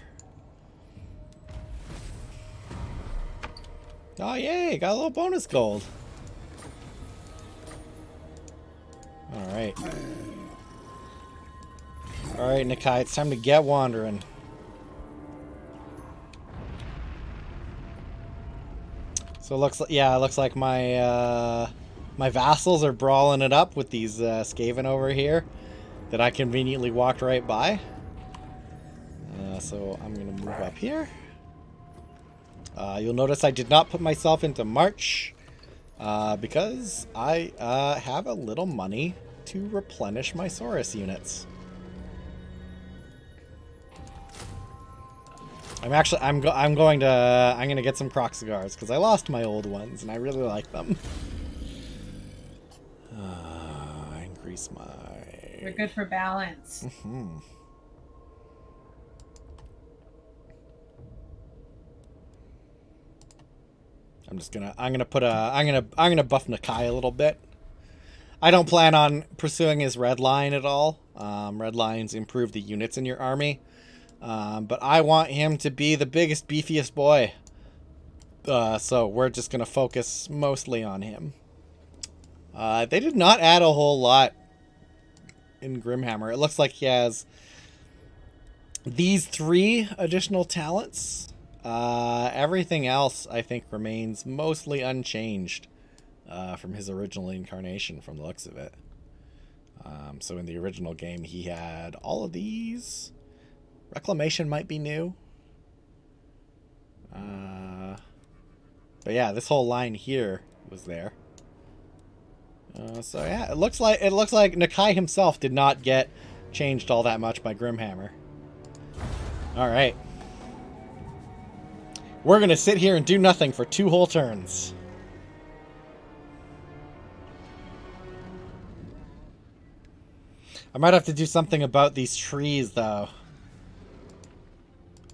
Oh, yay! Got a little bonus gold. Alright. Alright, Nakai, it's time to get wandering. So it looks like my my vassals are brawling it up with these Skaven over here that I conveniently walked right by. So I'm gonna move up here. You'll notice I did not put myself into March because I have a little money to replenish my Saurus units. I'm gonna get some Croc cigars because I lost my old ones and I really like them. Increase my... They're good for balance. Mm-hmm. I'm gonna buff Nakai a little bit. I don't plan on pursuing his red line at all. Red lines improve the units in your army. But I want him to be the biggest, beefiest boy. So we're just gonna focus mostly on him. They did not add a whole lot in Grimhammer. It looks like he has these 3 additional talents. Everything else, I think, remains mostly unchanged from his original incarnation, from the looks of it. So in the original game, he had all of these. Reclamation might be new. But yeah, this whole line here was there. So yeah, it looks like Nakai himself did not get changed all that much by Grimhammer. All right. We're going to sit here and do nothing for 2 whole turns. I might have to do something about these trees, though.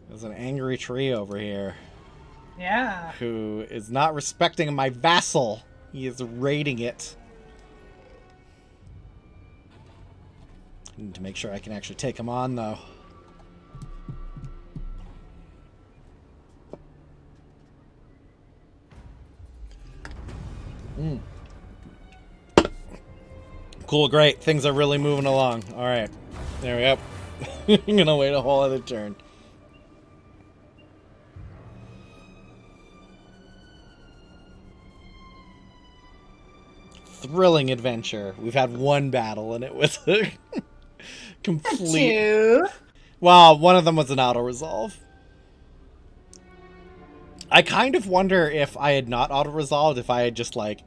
There's an angry tree over here. Yeah. Who is not respecting my vassal. He is raiding it. I need to make sure I can actually take him on, though. Cool, great. Things are really moving along. Alright. There we go. I'm gonna wait a whole other turn. Thrilling adventure. We've had one battle and it was a complete... Two. Well, one of them was an auto-resolve. I kind of wonder if I had not auto-resolved, if I had just, like,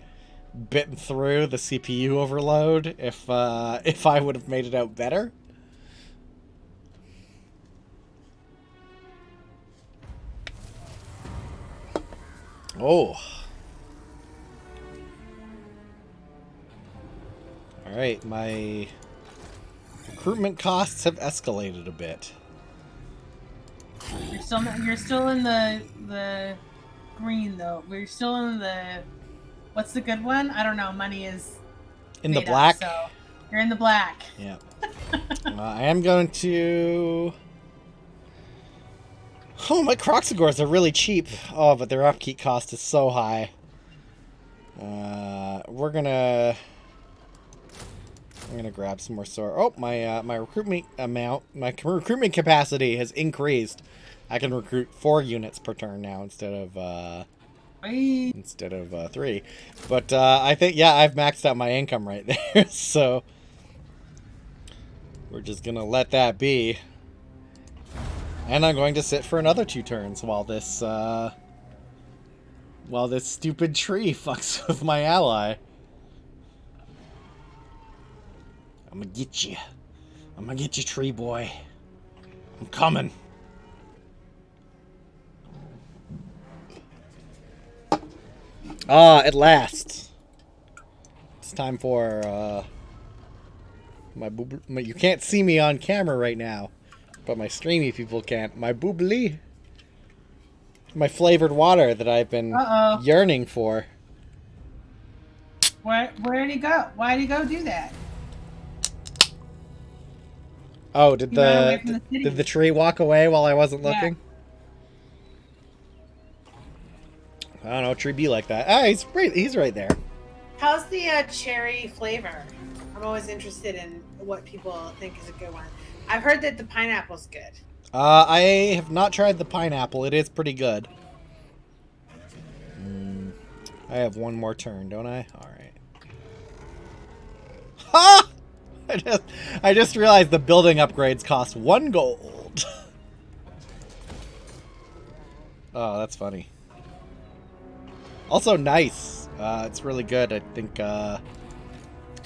bitten through the CPU overload, if I would have made it out better. Oh. Alright, my recruitment costs have escalated a bit. You're still in the green though. We're still in the what's the good one? I don't know. Money is in the black. So you're in the black. Yeah. I am going to. Oh, my Croxagors are really cheap. Oh, but their upkeep cost is so high. We're gonna. I'm gonna grab some more sword. Oh, my recruitment amount, my recruitment capacity has increased. I can recruit 4 units per turn now instead of 3. But I think I've maxed out my income right there. So we're just gonna let that be. And I'm going to sit for another 2 turns while this stupid tree fucks with my ally. I'm gonna get you. I'm gonna get you, tree boy. I'm coming. At last. It's time for, you can't see me on camera right now, but my streamy people can't. My boobly. My flavored water that I've been yearning for. Where did he go? Why did he go do that? Oh, did the tree walk away while I wasn't looking? I don't know, tree be like that. Ah, he's right there. How's the cherry flavor? I'm always interested in what people think is a good one. I've heard that the pineapple's good. I have not tried the pineapple. It is pretty good. I have one more turn, don't I? Alright. Ha! I just realized the building upgrades cost 1 gold. Oh, that's funny. Also nice. It's really good. I think a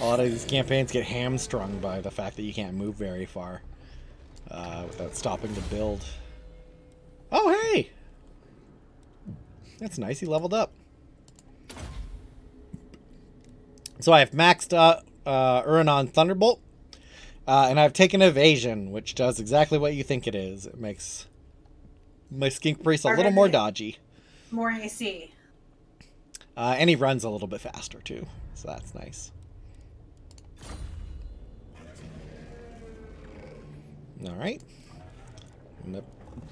lot of these campaigns get hamstrung by the fact that you can't move very far without stopping to build. Oh, hey! That's nice. He leveled up. So I have maxed Uranon Thunderbolt, and I've taken Evasion, which does exactly what you think it is. It makes my Skink Priest a little more dodgy. More AC. And he runs a little bit faster, too. So that's nice. Alright. I'm going to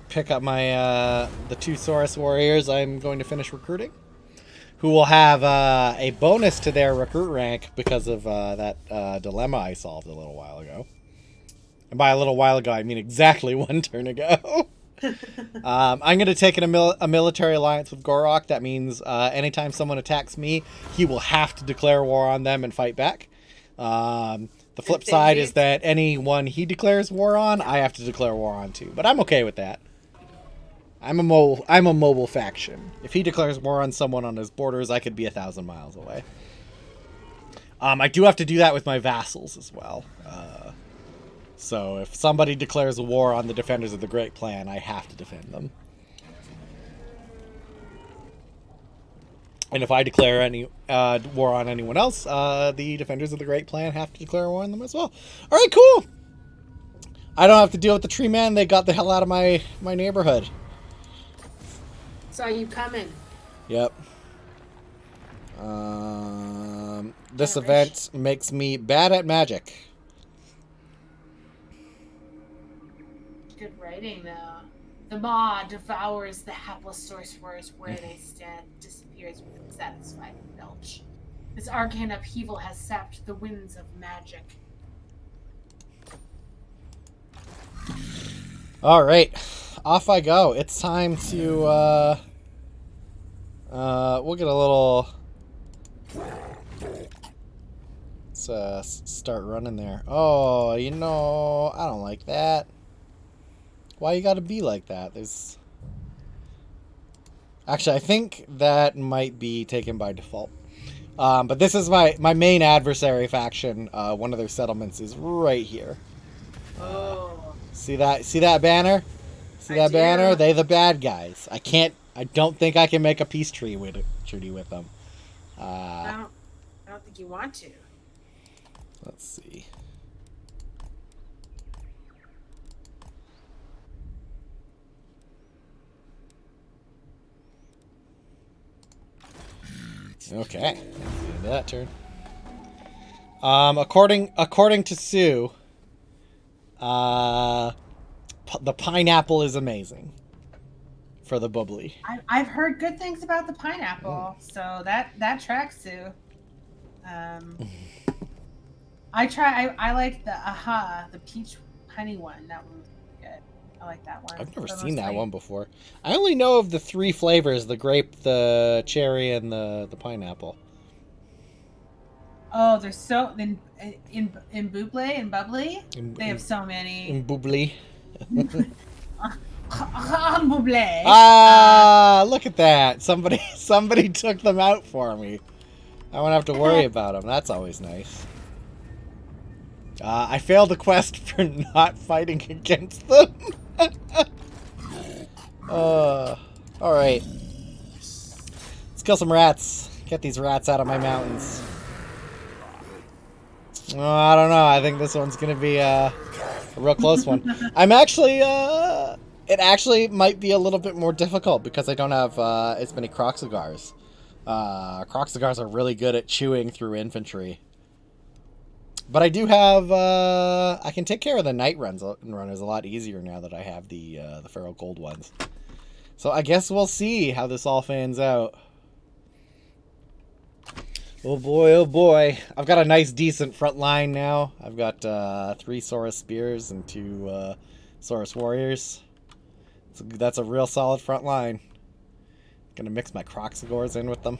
pick up my the 2 Saurus Warriors I'm going to finish recruiting, who will have a bonus to their recruit rank because of that dilemma I solved a little while ago. And by a little while ago, I mean exactly 1 turn ago. I'm going to take a military alliance with Gorok. That means anytime someone attacks me, he will have to declare war on them and fight back. The flip side is that anyone he declares war on, I have to declare war on too. But I'm okay with that. I'm a mobile faction. If he declares war on someone on his borders, I could be 1,000 miles away. I do have to do that with my vassals as well. So if somebody declares a war on the defenders of the Great Plan, I have to defend them. And if I declare any war on anyone else, the defenders of the Great Plan have to declare war on them as well. All right, cool. I don't have to deal with the tree man. They got the hell out of my neighborhood. Saw you coming. Yep. This event makes me bad at magic. Good writing, though. The maw devours the hapless sorcerers where they stand, disappears with a satisfied belch. This arcane upheaval has sapped the winds of magic. All right, off I go. It's time to we'll get a little. Let's start running there. Oh, you know, I don't like that. Why you gotta be like that? There's... Actually, I think that might be taken by default. But this is my main adversary faction. One of their settlements is right here. Oh. See that banner? See that banner? They the bad guys. I don't think I can make a peace treaty with them. I don't think you want to. Let's see. Okay, that turn. According to Sue, the pineapple is amazing for the bubbly. I've heard good things about the pineapple, so that tracks too. I like the peach honey one. That one was good. I like that one. I've never seen that one before. I only know of the 3 flavors: the grape, the cherry, and the pineapple. Oh, there's so in bubbly and bubbly. They have so many. In bubbly. Bubbly. Ah, look at that! Somebody took them out for me. I won't have to worry about them. That's always nice. I failed the quest for not fighting against them. Alright. Let's kill some rats. Get these rats out of my mountains. Oh, I don't know. I think this one's going to be a real close one. I'm actually... it actually might be a little bit more difficult because I don't have as many Croxagars. Croxagars are really good at chewing through infantry. But I do have, I can take care of the night runners a lot easier now that I have the feral gold ones. So I guess we'll see how this all fans out. Oh boy. I've got a nice decent front line now. I've got 3 Saurus Spears and 2 Saurus Warriors. So that's a real solid front line. Gonna mix my Croxagors in with them.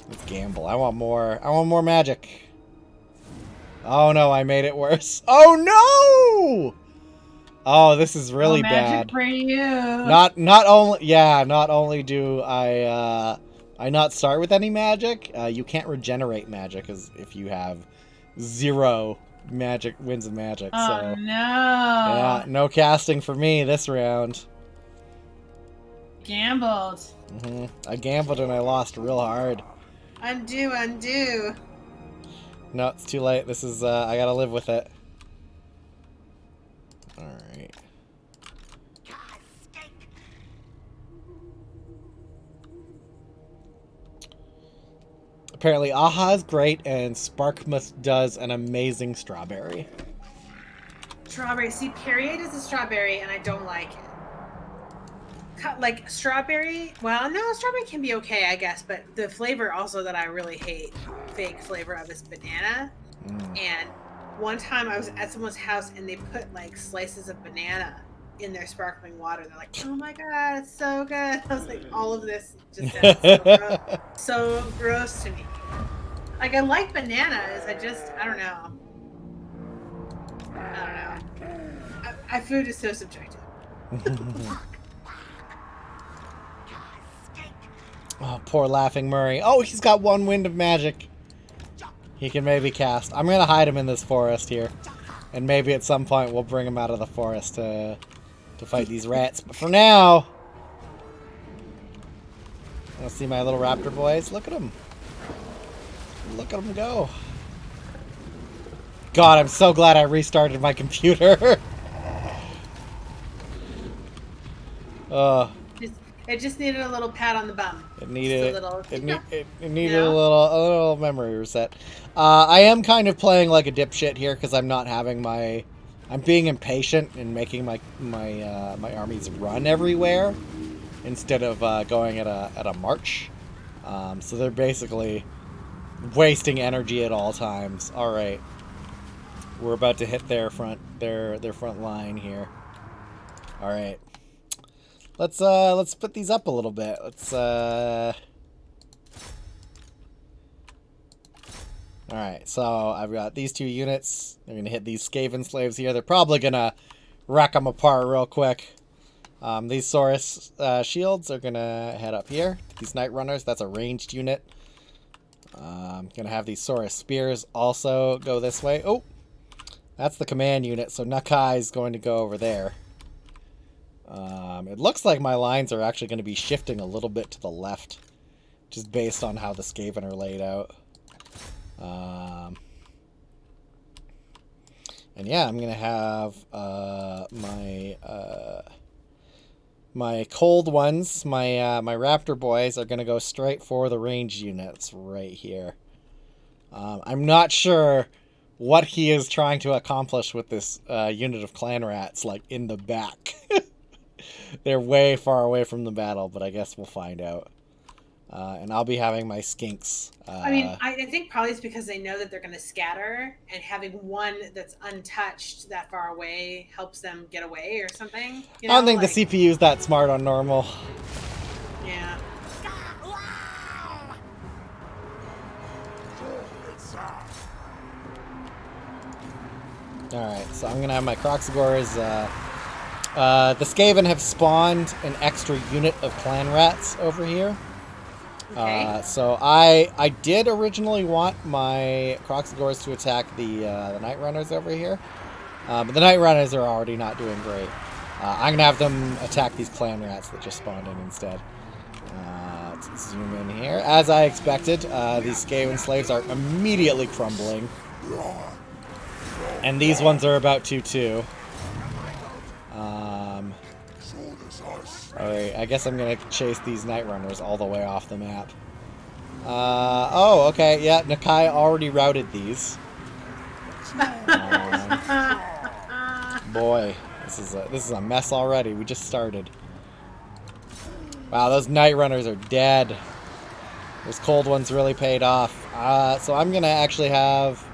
Let's gamble. I want more magic. Oh no, I made it worse. Oh no! Oh, this is really bad. For you. Not only do I not start with any magic, you can't regenerate magic as if you have 0 magic wins of magic. Oh so no. Yeah, no casting for me this round. Gambled. I gambled and I lost real hard. Undo. No, it's too late. This is, I gotta live with it. Alright. Apparently, Aha is great, and Sparkmas does an amazing strawberry. Strawberry. See, Perrier is a strawberry, and I don't like it. Like strawberry, well, no, strawberry can be okay, I guess, but the flavor also that I really hate, fake flavor of, is banana. And one time I was at someone's house and they put like slices of banana in their sparkling water. They're like, oh my god, it's so good. I was like, all of this just sounds so gross to me. Like, I like bananas, I don't know. Food is so subjective. Oh, poor Laughing Murray. Oh, he's got 1 wind of magic. He can maybe cast. I'm going to hide him in this forest here. And maybe at some point we'll bring him out of the forest to fight these rats. But for now, Want to see my little raptor boys? Look at them. Look at them go. God, I'm so glad I restarted my computer. It just needed a little pat on the bum. It needed it needed You know? a little memory reset. I am kind of playing like a dipshit here because I'm not having my. I'm being impatient and making my armies run everywhere instead of going at a march. So they're basically wasting energy at all times. All right, we're about to hit their front line here. All right. Let's put these up a little bit. Alright, so I've got these 2 units. They're gonna hit these Skaven slaves here. They're probably gonna wreck them apart real quick. These Saurus shields are gonna head up here. These Night Runners, that's a ranged unit. I'm gonna have these Saurus spears also go this way. Oh, that's the command unit, so Nakai is going to go over there. It looks like my lines are actually going to be shifting a little bit to the left, just based on how the Skaven are laid out. And yeah, I'm going to have my cold ones, my raptor boys, are going to go straight for the ranged units right here. I'm not sure what he is trying to accomplish with this unit of clan rats, like, in the back. They're way far away from the battle, but I guess we'll find out. And I'll be having my skinks. I mean, I think probably it's because they know that they're going to scatter, and having one that's untouched that far away helps them get away or something. You know? I don't think the CPU is that smart on normal. Yeah. Alright, so I'm going to have my Croxagores. The Skaven have spawned an extra unit of clan rats over here. Okay. So I did originally want my Croxagores to attack the Night Runners over here. But the Night Runners are already not doing great. I'm going to have them attack these clan rats that just spawned in instead. Let's zoom in here. As I expected, these Skaven slaves are immediately crumbling. And these ones are about to too. Alright, I guess I'm gonna chase these Night Runners all the way off the map. Oh, okay, yeah, Nakai already routed these. Boy, this is a mess already. We just started. Wow, those Night Runners are dead. Those cold ones really paid off. So I'm gonna actually have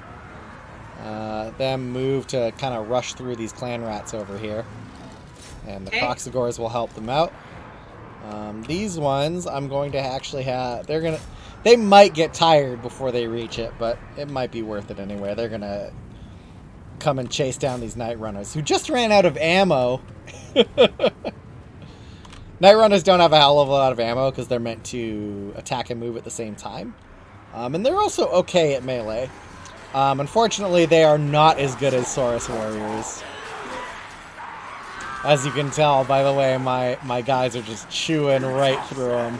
them move to kind of rush through these clan rats over here. And the Croxagores will help them out. These ones, I'm going to actually have... They might get tired before they reach it, but it might be worth it anyway. They're going to come and chase down these Night Runners, who just ran out of ammo. Night Runners don't have a hell of a lot of ammo, because they're meant to attack and move at the same time. And they're also okay at melee. Unfortunately, they are not as good as Saurus Warriors. As you can tell, by the way, my guys are just chewing right through them.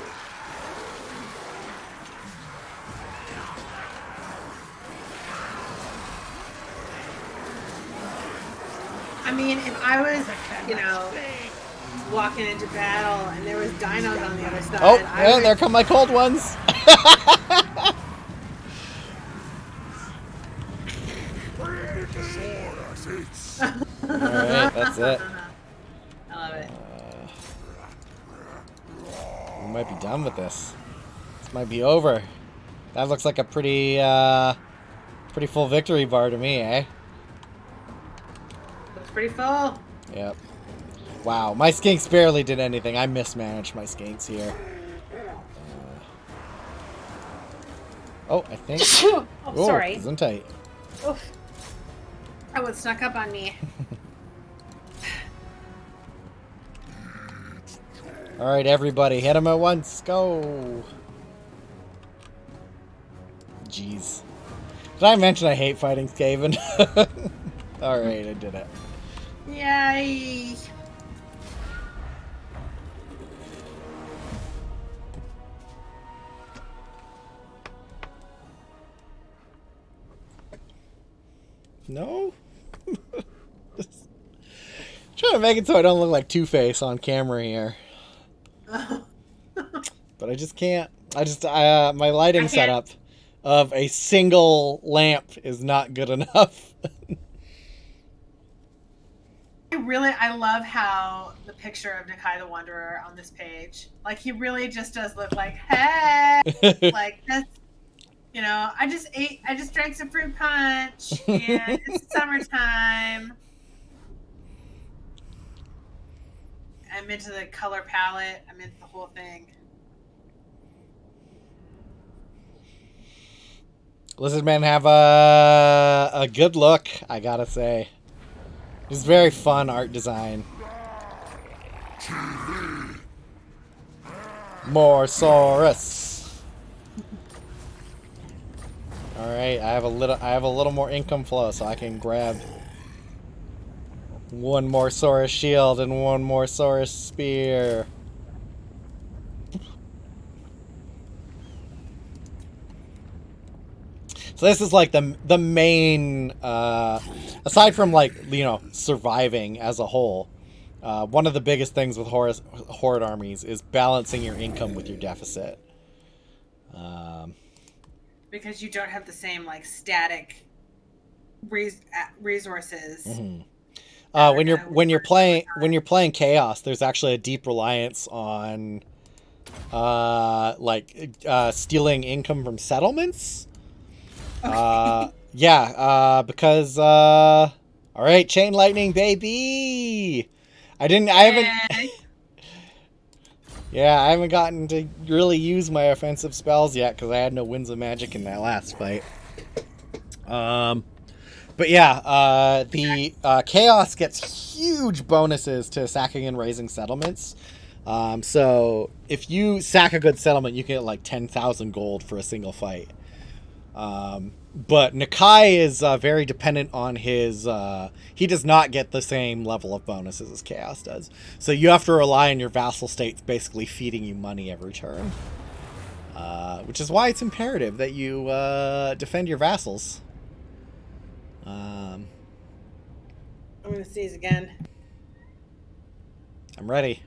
I mean, if I was, walking into battle and there was dinos on the other side... Oh, yeah, there come my cold ones! Alright, that's it. I love it. We might be done with this. This might be over. That looks like a pretty full victory bar to me, eh? Looks pretty full. Yep. Wow, my skinks barely did anything. I mismanaged my skinks here. Oh, I think... Oh, sorry. Gesundheit. Oof. Oh, it snuck up on me. Alright, everybody, hit him at once. Go! Jeez. Did I mention I hate fighting Skaven? Alright, I did it. Yay! No? Just trying to make it so I don't look like Two-Face on camera here. But I just can't. My lighting setup of a single lamp is not good enough. I love how the picture of Nakai the Wanderer on this page, like, he really just does look like, hey, like, that's, you know, I just drank some fruit punch, and it's summertime. I'm into the color palette. I'm into the whole thing. Lizard Men have a good look, I gotta say. It's very fun art design. More Saurus. All right, I have a little more income flow, so I can grab one more Saurus shield and one more Saurus spear. So this is like the main, aside from, like, you know, surviving as a whole, one of the biggest things with horde armies is balancing your income with your deficit. Because you don't have the same, like, static resources. Mm-hmm. When you're playing Chaos, there's actually a deep reliance on stealing income from settlements. Okay. Because all right, chain lightning, baby. I haven't gotten to really use my offensive spells yet because I had no winds of magic in that last fight. But yeah, the Chaos gets huge bonuses to sacking and raising settlements. So if you sack a good settlement, you can get like 10,000 gold for a single fight. But Nakai is very dependent on his... he does not get the same level of bonuses as Chaos does. So you have to rely on your vassal states basically feeding you money every turn. Which is why it's imperative that you defend your vassals. I'm going to sneeze again. I'm ready.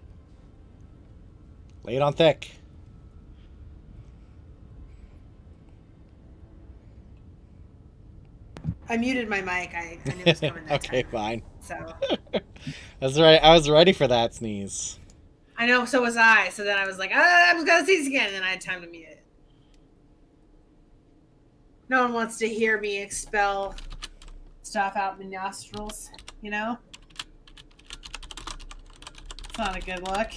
Lay it on thick. I muted my mic. I knew it was coming that okay, time. fine. So That's right. I was ready for that sneeze. I know, so was I. So then I was like, I was going to sneeze again, and then I had time to mute it. No one wants to hear me expel stuff out my nostrils, you know? It's not a good look.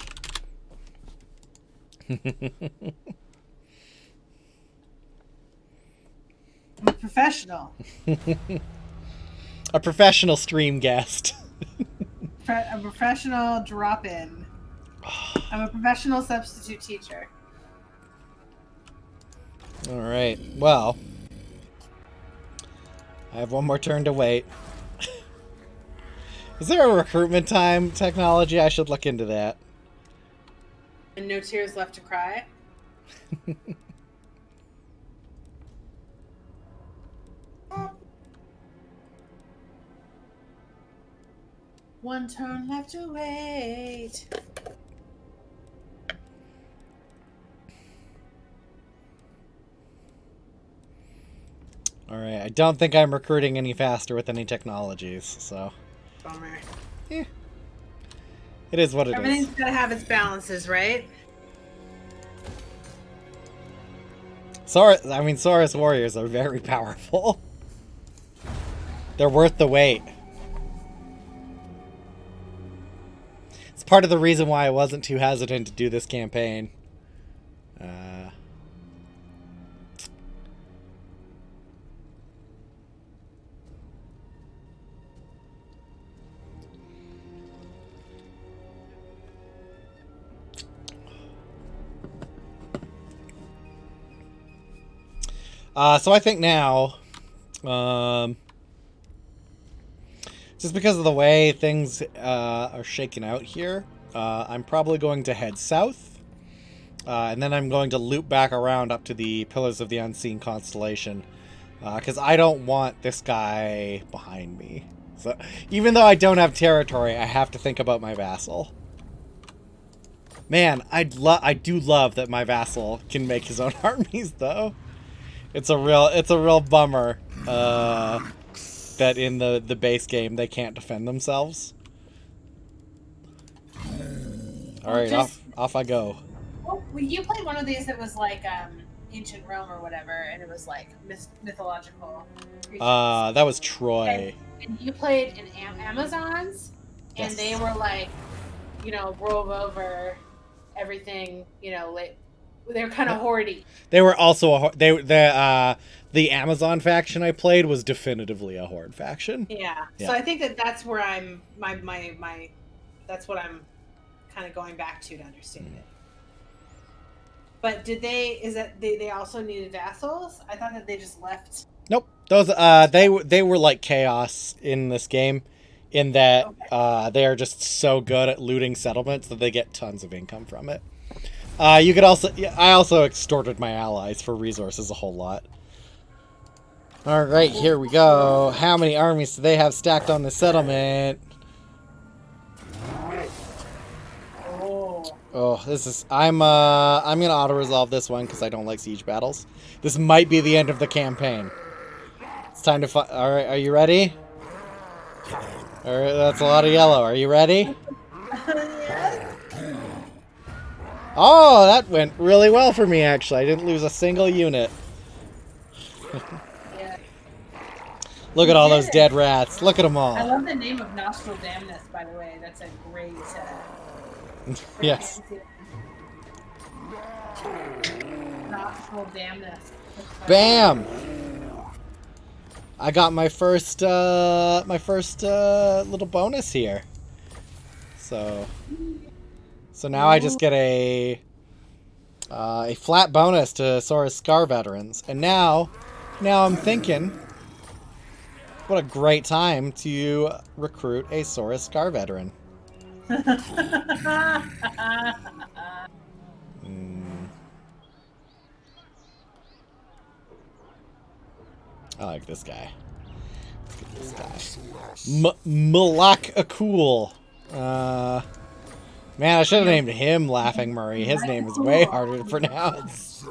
I'm a professional. A professional stream guest. A professional drop-in. I'm a professional substitute teacher. All right. Well, I have one more turn to wait. Is there a recruitment time technology? I should look into that. And no tears left to cry. One turn left to wait. All right. I don't think I'm recruiting any faster with any technologies, so. Bummer. Yeah. It is what it is. Everything's got to have its balances, right? Saurus warriors are very powerful. They're worth the wait. It's part of the reason why I wasn't too hesitant to do this campaign. So I think now, just because of the way things are shaking out here, I'm probably going to head south, and then I'm going to loop back around up to the Pillars of the Unseen Constellation, Because I don't want this guy behind me. So even though I don't have territory, I have to think about my vassal. Man, I do love that my vassal can make his own armies, though. It's a real bummer that in the base game they can't defend themselves. All right, off I go. Well, you played one of these that was like ancient Rome or whatever, and it was like mythological creatures. That was Troy. And you played in Amazons, and they were like, rove over everything. They were kind of hoardy. They were also the Amazon faction I played was definitively a horde faction. Yeah. So I think that's where I'm that's what I'm kind of going back to understand it. But they also needed vassals? I thought that they just left. Nope. Those they were like chaos in this game, in that they are just so good at looting settlements that they get tons of income from it. You could also I also extorted my allies for resources a whole lot. All right, here we go. How many armies do they have stacked on the settlement? Oh, this is I'm gonna auto resolve this one because I don't like siege battles. This might be the end of the campaign. It's time to fight. All right, are you ready? All right, that's a lot of yellow. Are you ready? Oh, that went really well for me, actually. I didn't lose a single unit. Look at all those dead rats. Look at them all. I love the name of Nostradamus, by the way. That's a great yes. Nostradamus. Bam! I got my first little bonus here. So now I just get a flat bonus to Saurus Scar veterans. And now I'm thinking, what a great time to recruit a Saurus Scar veteran. I like this guy. Let's get this guy. Malak Akul. Man, I should have named him Laughing Murray. His name is way harder to pronounce.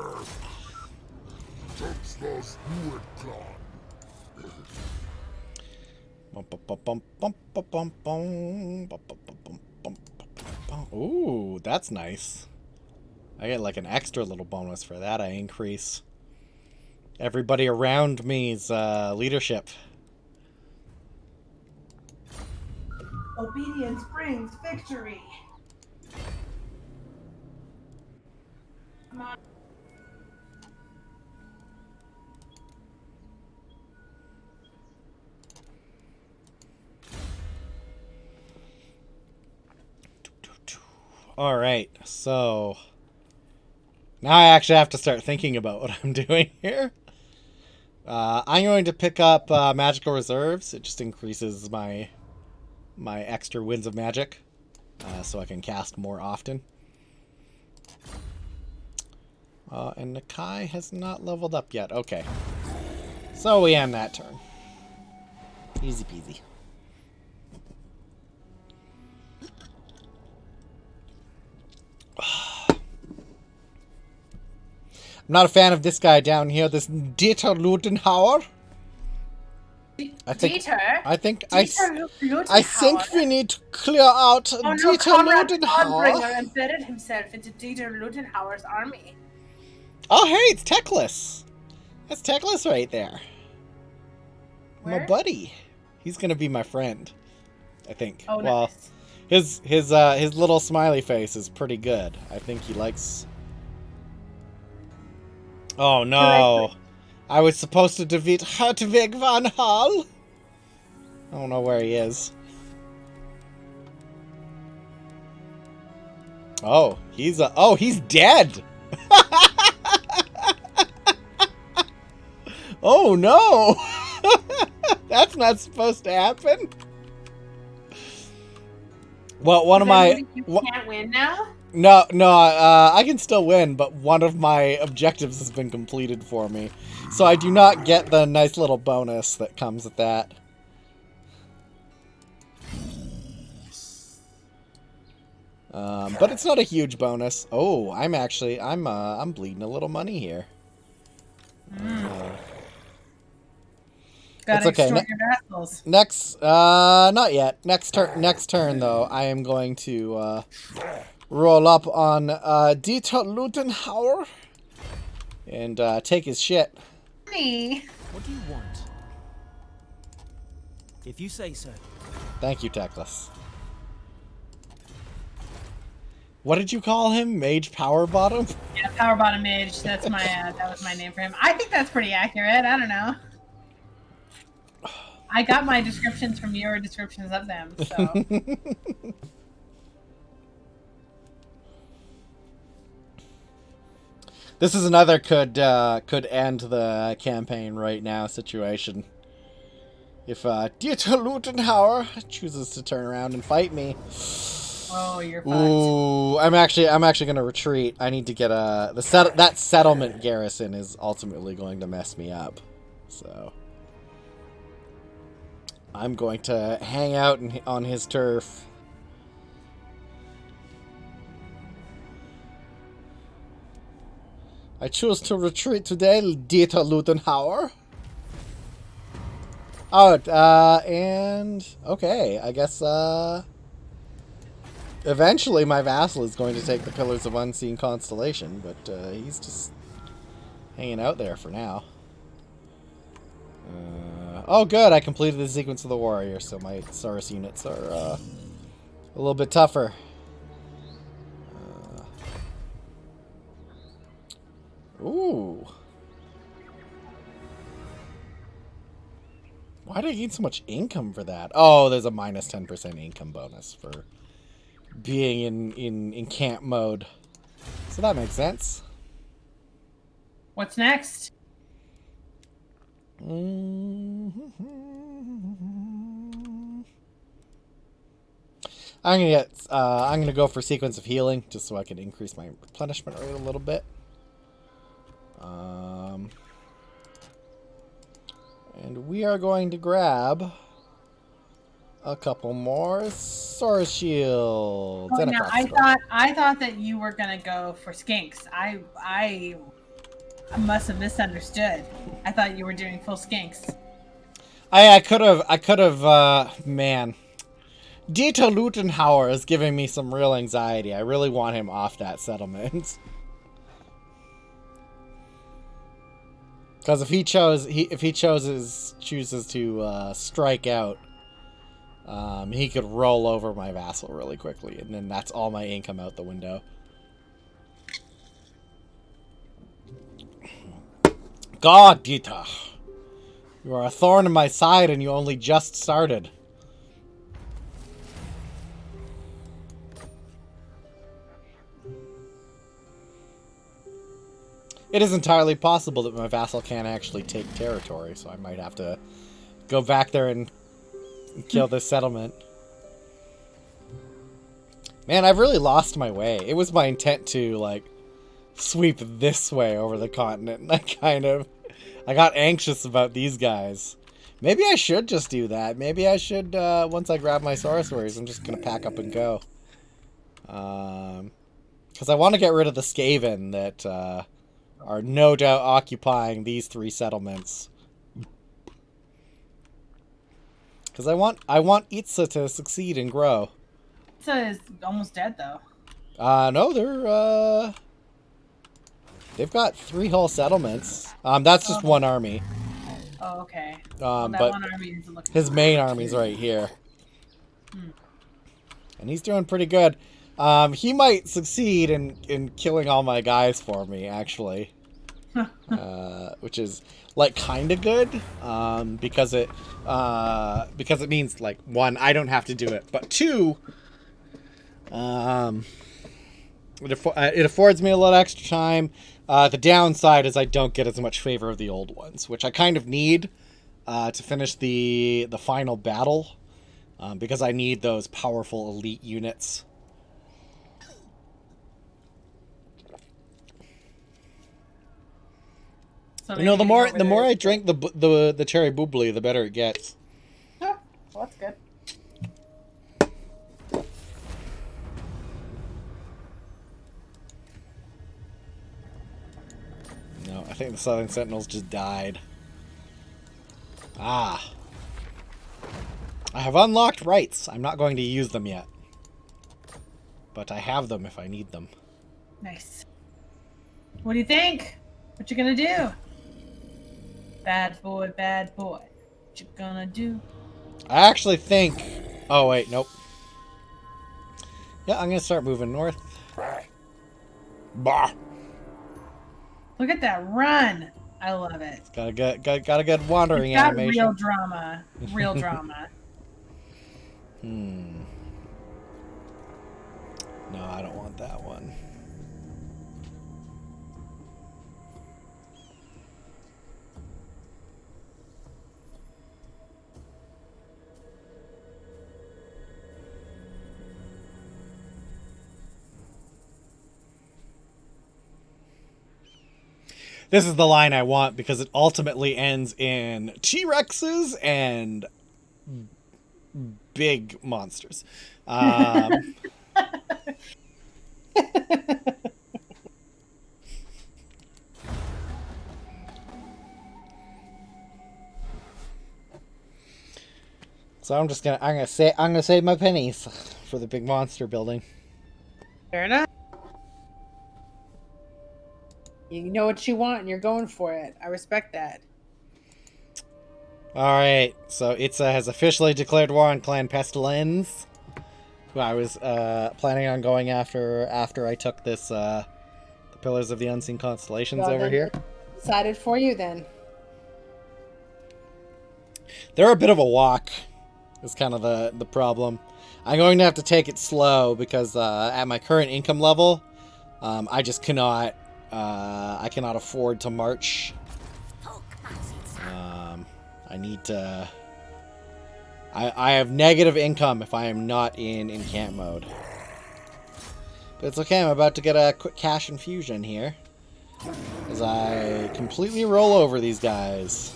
Ooh, that's nice. I get like an extra little bonus for that. I increase everybody around me's leadership. Obedience brings victory. Come on. All right, so now I actually have to start thinking about what I'm doing here. I'm going to pick up magical reserves. It just increases my extra winds of magic, so I can cast more often. And Nakai has not leveled up yet. Okay, so we end that turn. Easy peasy. I'm not a fan of this guy down here, this Dieter Ludenhauer. I think we need to clear out Dieter Ludenhauer. Embedded himself into Dieter Ludenhauer's army. Oh, hey, it's Teclis. That's Teclis right there. Where? My buddy. He's gonna be my friend, I think. Oh, well, nice. his little smiley face is pretty good. I think he likes. Oh no! I was supposed to defeat Hartwig von Hall. I don't know where he is. Oh, he's dead. Oh no! That's not supposed to happen. Well, one of my You can't win now? No, I can still win, but one of my objectives has been completed for me. So I do not get the nice little bonus that comes with that. But it's not a huge bonus. Oh, I'm bleeding a little money here. Gotta okay. extort your vassals. Next, not yet. Next turn though, I am going to roll up on Dieter Lutenhauer and take his shit. Me. What do you want? If you say so. Thank you, Teclis. What did you call him? Mage Power Bottom? Yeah, Power Bottom Mage. That's my that was my name for him. I think that's pretty accurate. I don't know. I got my descriptions from your descriptions of them, so. This is another could end the campaign right now situation. If Dieter Lutenhauer chooses to turn around and fight me. Oh, you're fucked. Ooh, I'm actually gonna retreat. I need to get that settlement garrison is ultimately going to mess me up. So I'm going to hang out on his turf. I choose to retreat today, Dieter Lutenhauer. Oh, and okay, I guess eventually my vassal is going to take the Pillars of Unseen Constellation, but he's just hanging out there for now. Oh good, I completed the sequence of the warrior, so my Saurus units are a little bit tougher. Ooh. Why do I gain so much income for that? Oh, there's a minus 10% income bonus for being in camp mode. So that makes sense. What's next? I'm gonna go for sequence of healing just so I can increase my replenishment rate a little bit. And we are going to grab a couple more Saurus shields. Oh, and now, I thought that you were gonna go for skinks. I must have misunderstood. I thought you were doing full skinks. I could have, man. Dieter Lutenhauer is giving me some real anxiety. I really want him off that settlement. Because if he chooses to strike out, he could roll over my vassal really quickly, and then that's all my income out the window. God, Dieter, you are a thorn in my side, and you only just started. It is entirely possible that my vassal can't actually take territory, so I might have to go back there and kill this settlement. Man, I've really lost my way. It was my intent to, like, sweep this way over the continent, and I got anxious about these guys. Maybe I should just do that. Maybe I should, once I grab my Saurus Warriors, I'm just gonna pack up and go. Because I want to get rid of the Skaven that, are no doubt occupying these 3 settlements. Because I want Itza to succeed and grow. Itza is almost dead though. No, they've got 3 whole settlements. That's just one army. Oh, okay. But one army isn't looking his main army's right here. And he's doing pretty good. He might succeed in killing all my guys for me, actually. Which is, like, kind of good. Because it means, like, 1, I don't have to do it. But 2, it affords me a little extra time. The downside is I don't get as much favor of the old ones, which I kind of need to finish the final battle. Because I need those powerful elite units. So You know, the maybe more I drink the cherry bubbly, the better it gets. Oh, well, that's good. No, I think the Southern Sentinels just died. Ah. I have unlocked rights. I'm not going to use them yet. But I have them if I need them. Nice. What do you think? What you gonna do? Bad boy, bad boy. What you gonna do? I actually think... Oh, wait, nope. Yeah, I'm going to start moving north. Bah. Look at that run. I love it. Got a good wandering It's got animation. real drama. Real drama. No, I don't want that one. This is the line I want because it ultimately ends in T-Rexes and big monsters. So I'm gonna save my pennies for the big monster building. Fair enough. You know what you want and you're going for it. I respect that. Alright, so Itza has officially declared war on Clan Pestilence, who I was planning on going after I took this the Pillars of the Unseen Constellations over here. Decided for you then. They're a bit of a walk, is kind of the problem. I'm going to have to take it slow because at my current income level, I just cannot I cannot afford to march. I need to... I have negative income if I am not in camp mode. But it's okay, I'm about to get a quick cash infusion here. As I completely roll over these guys.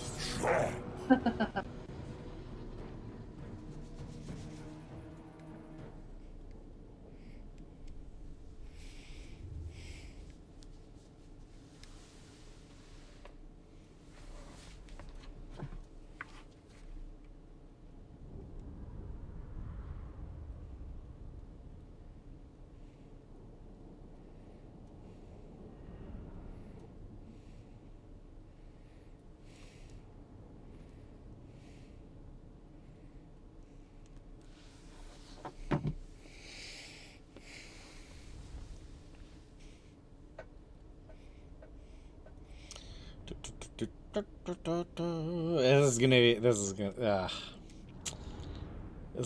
This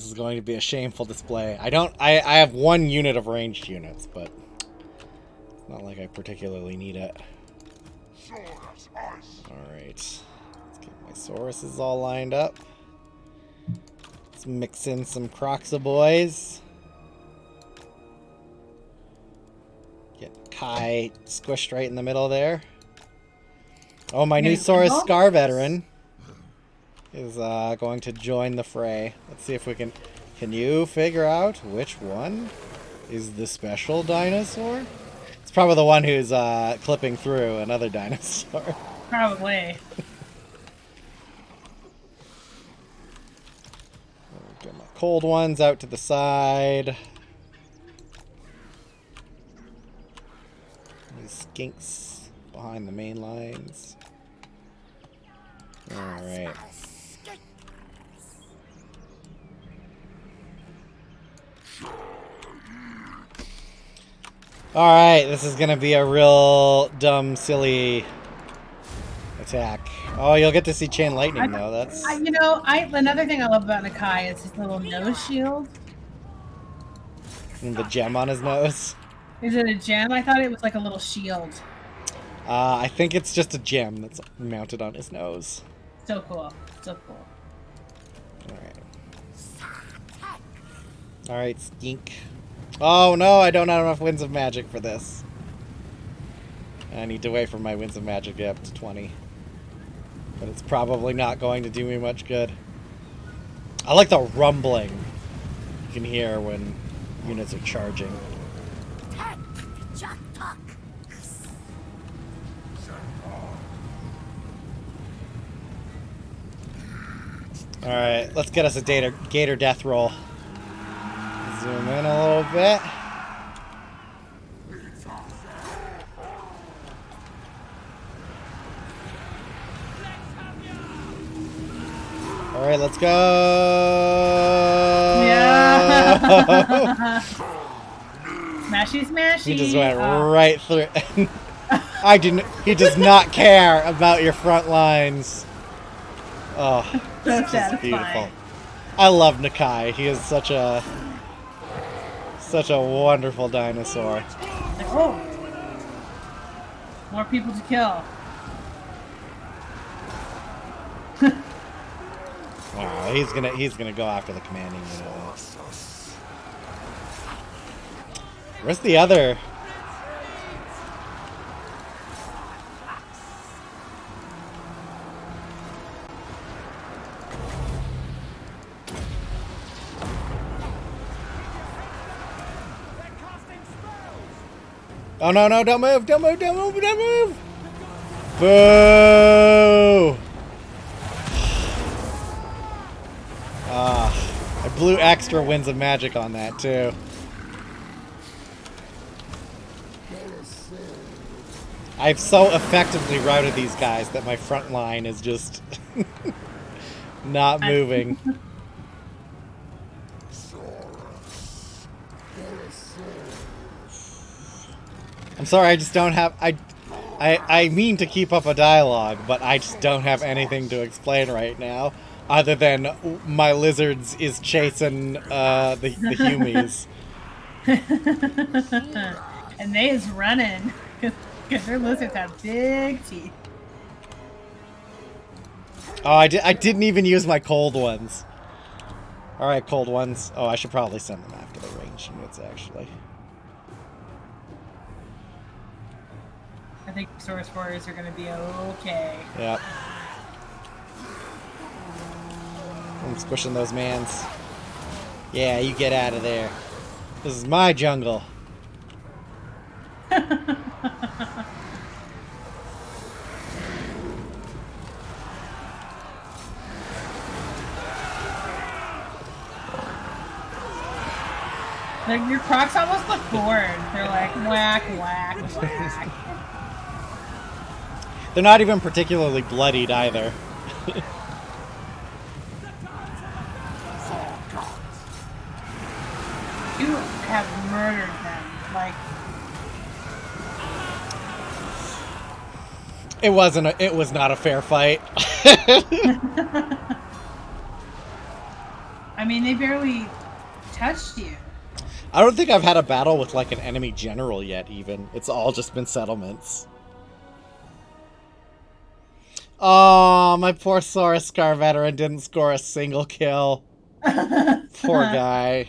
is going to be a shameful display. I have one unit of ranged units, but it's not like I particularly need it. Alright. Let's get my Sauruses all lined up. Let's mix in some Croxa boys. Get Kai squished right in the middle there. Oh, my new Saurus Scar veteran is going to join the fray. Let's see if we can... Can you figure out which one is the special dinosaur? It's probably the one who's clipping through another dinosaur. Probably. Get my cold ones out to the side. These skinks behind the main lines. Alright. Alright, this is gonna be a real dumb, silly attack. Oh, you'll get to see chain lightning though. That's another thing I love about Nakai is his little nose shield. And the gem on his nose. Is it a gem? I thought it was like a little shield. I think it's just a gem that's mounted on his nose. So cool. So cool. Alright. Alright, skink. Oh no, I don't have enough Winds of Magic for this. I need to wait for my Winds of Magic to get up to 20. But it's probably not going to do me much good. I like the rumbling you can hear when units are charging. Alright, let's get us a gator death roll. Zoom in a little bit. Alright, let's go! Yeah! Smashy, smashy! He just went right through. He does not care about your front lines. Oh, That's just beautiful. I love Nakai. He is such a wonderful dinosaur. Oh! More people to kill. Wow, he's gonna go after the commanding unit. Where's the other? Oh no, no, don't move, don't move, don't move, don't move! Boo! I blew extra winds of magic on that too. I've so effectively routed these guys that my front line is just not moving. I'm sorry, I just don't have... I mean to keep up a dialogue, but I just don't have anything to explain right now, other than my lizards is chasing the humies. And they is running, because their lizards have big teeth. Oh, I didn't even use my cold ones. Alright, cold ones. Oh, I should probably send them after the ranged units, actually. I think Source Warriors are going to be okay. Yep. I'm squishing those mans. Yeah, you get out of there. This is my jungle. Like, your crocs almost look bored. They're like, whack, whack, whack. They're not even particularly bloodied either. You have murdered them. Like, it was not a fair fight. I mean, they barely touched you. I don't think I've had a battle with like an enemy general yet even. It's all just been settlements. Oh, my poor Saurus veteran didn't score a single kill. Poor guy.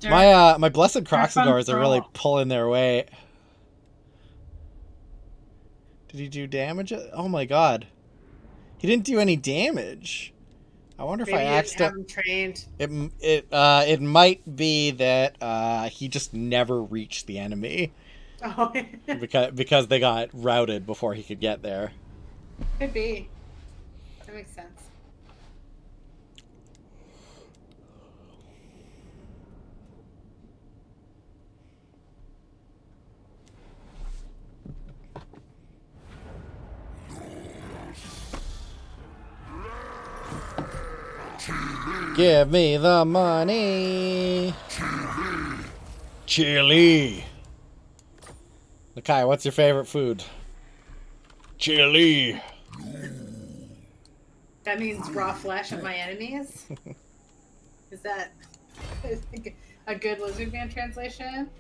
My blessed Croxidors are really pulling their weight. Did he do damage? Oh my god. He didn't do any damage. I wonder if I accidentally trained. It might be that he just never reached the enemy. Oh. because they got routed before he could get there. Could be. That makes sense. Give me the money. Chili. Nakai, what's your favorite food? Chili. That means raw flesh of my enemies? Is that a good Lizard Man translation?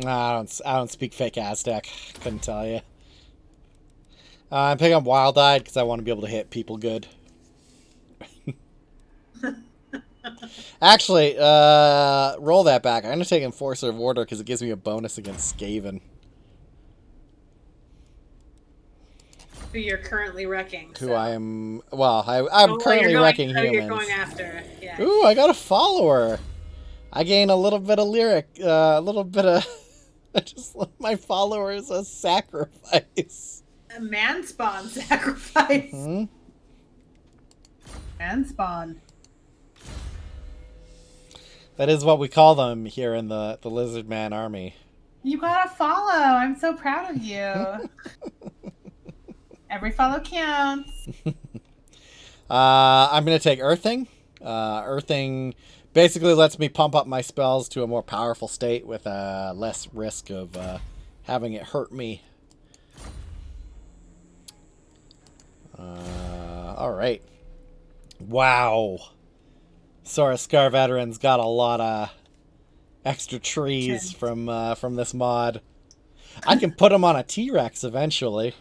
I don't speak fake Aztec. Couldn't tell you. I'm picking up Wild-Eyed because I want to be able to hit people good. Actually, roll that back. I'm going to take Enforcer of Order because it gives me a bonus against Skaven. Who you're currently wrecking. Who so. I am... Well, I'm currently wrecking humans. You're going after. Yeah. Ooh, I got a follower. I gain a little bit of lyric. A little bit of... I just love my followers a sacrifice. A man spawn sacrifice. Hmm? Man spawn. That is what we call them here in the Lizard Man army. You got a follow. I'm so proud of you. Every follow counts. I'm going to take Earthing. Earthing basically lets me pump up my spells to a more powerful state with less risk of having it hurt me. All right. Wow. Sora Veterans got a lot of extra trees from this mod. I can put them on a T-Rex eventually.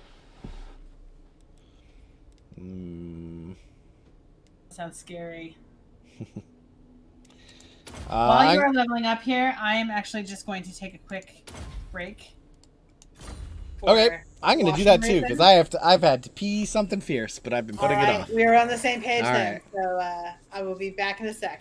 Sounds scary. While you I'm are leveling up here, I am actually just going to take a quick break. Okay, I'm going to do that too because I've had to pee something fierce, but I've been putting it off. We're on the same page All then. right. So I will be back in a sec.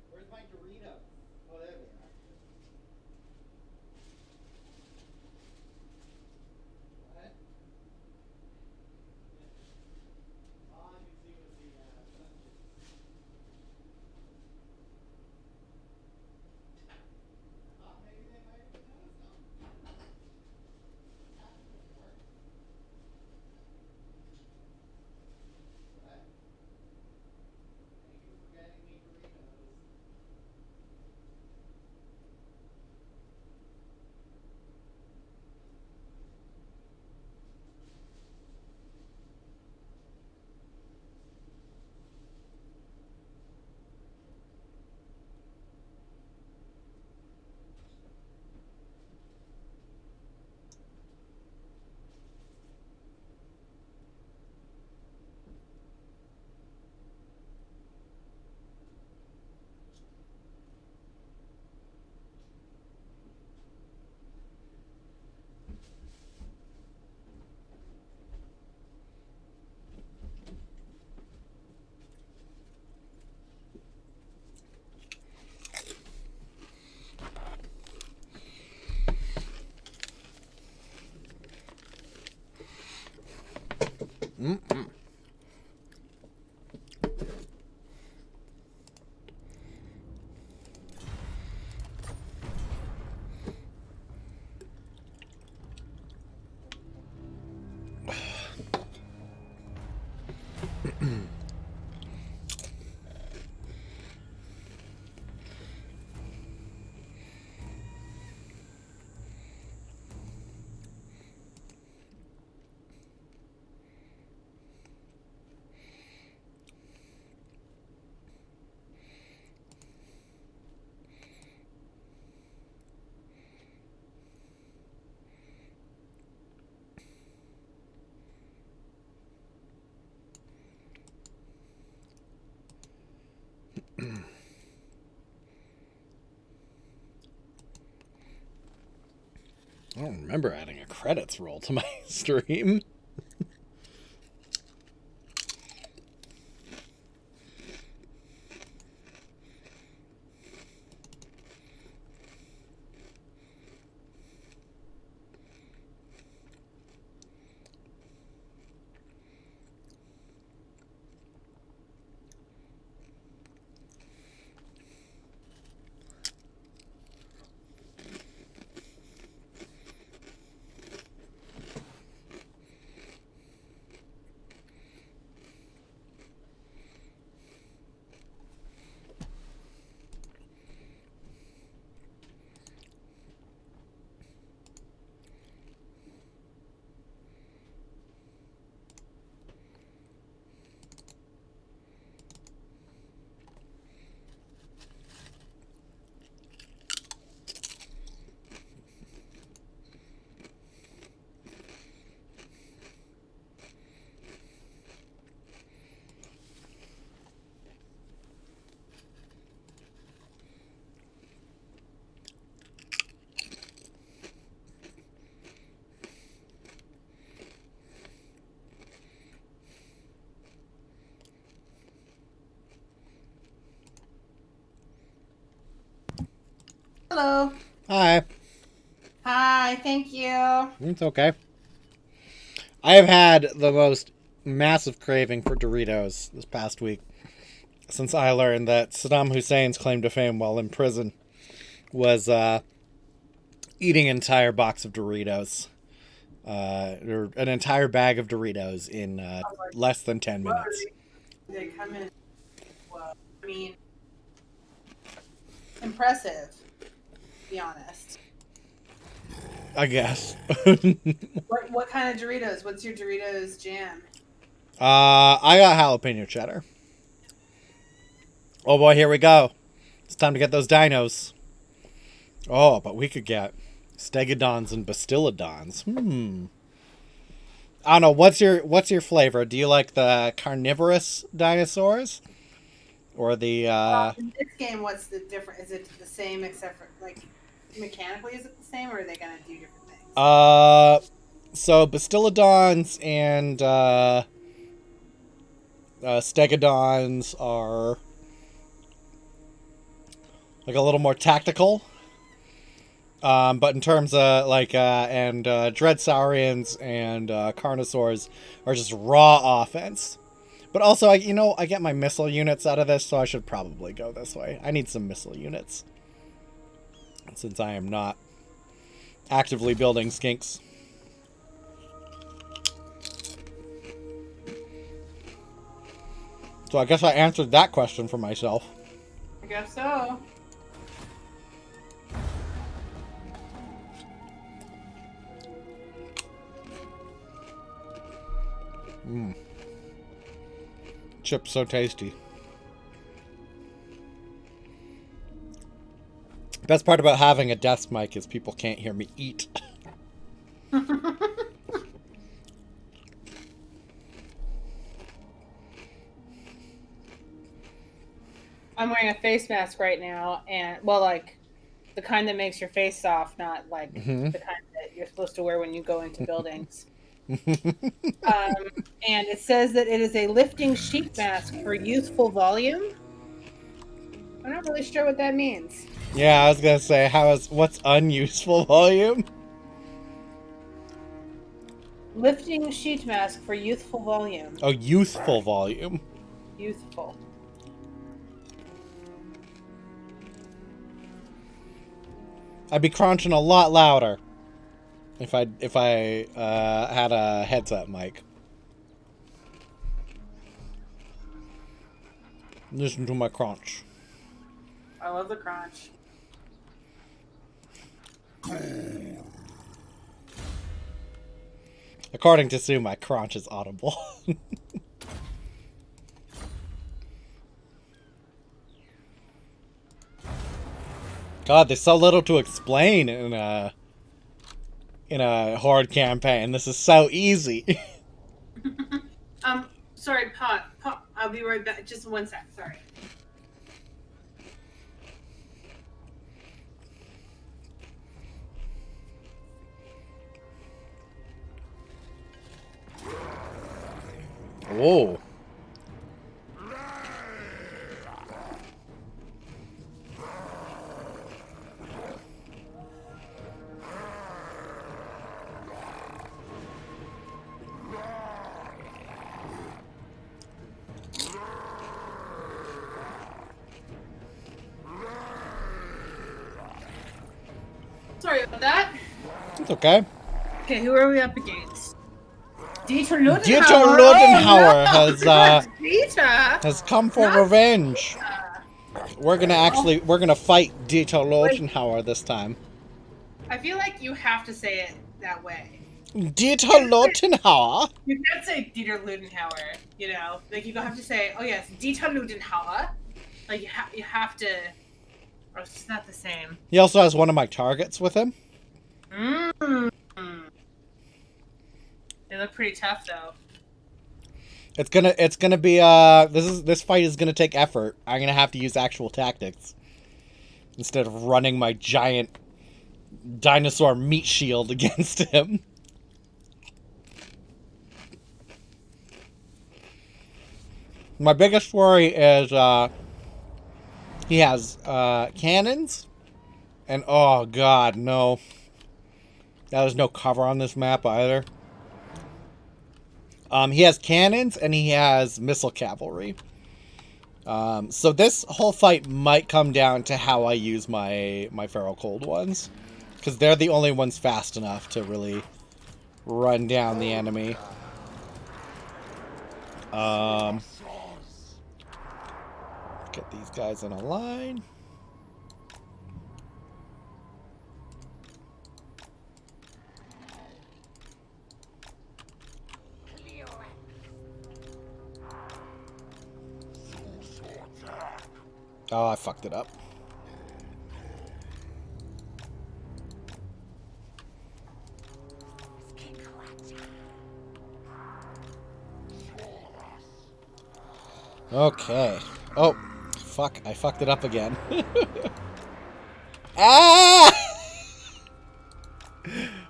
Where's my Dorito? Oh, there we are. What? All I can see was the messages. I thought maybe they might have noticed something. That doesn't work. What? Thank you for getting me Doritos. Mm-mm. I don't remember adding a credits roll to my stream. Hello. Hi. Hi, thank you. It's okay. I have had the most massive craving for Doritos this past week since I learned that Saddam Hussein's claim to fame while in prison was eating an entire box of Doritos. Or an entire bag of Doritos in less than 10 minutes. They come in, well, I mean, impressive, to be honest. I guess. What kind of Doritos? What's your Doritos jam? I got jalapeno cheddar. Oh boy, here we go. It's time to get those dinos. Oh, but we could get stegodons and bastillodons. I don't know. What's your flavor? Do you like the carnivorous dinosaurs, or the? In this game, what's the difference? Is it the same except for like mechanically? Is it the same, or are they gonna do different things? So bastillodons and stegodons are like a little more tactical. But in terms of Dreadsaurians and Carnosaurs are just raw offense. But also, I get my missile units out of this, so I should probably go this way. I need some missile units, since I am not actively building skinks. So I guess I answered that question for myself. I guess so. Chips so tasty. Best part about having a desk mic is people can't hear me eat. I'm wearing a face mask right now, and well, like the kind that makes your face soft, not like the kind that you're supposed to wear when you go into buildings. And it says that it is a lifting sheet mask for youthful volume. I'm not really sure what that means. Yeah, I was gonna say, what's unuseful volume? Lifting sheet mask for youthful volume. Oh, youthful volume. Youthful. I'd be crunching a lot louder if I had a headset mic. Listen to my crunch. I love the crunch. According to Sue, my crunch is audible. God, there's so little to explain in a horde campaign. This is so easy. Sorry, Pot. I'll be right back. Just one sec. Sorry. Whoa. Sorry about that. It's okay. Okay, who are we up against? Dieter Ludenhauer. Dieter Ludenhauer Dieter. has come for revenge. We're gonna fight Dieter Ludenhauer this time. I feel like you have to say it that way. Dieter Ludenhauer? You can't say Dieter Ludenhauer, you know? Like, you have to say, oh yes, Dieter Ludenhauer. Like, you have to... Or it's not the same. He also has one of my targets with him. They look pretty tough, though. It's gonna be this fight is gonna take effort. I'm gonna have to use actual tactics instead of running my giant dinosaur meat shield against him. My biggest worry is he has cannons, and oh god, no. There's no cover on this map either. He has cannons and he has missile cavalry. So this whole fight might come down to how I use my feral cold ones, because they're the only ones fast enough to really run down the enemy. Get these guys in a line. Oh, I fucked it up. Okay. Oh, fuck. I fucked it up again. Ah!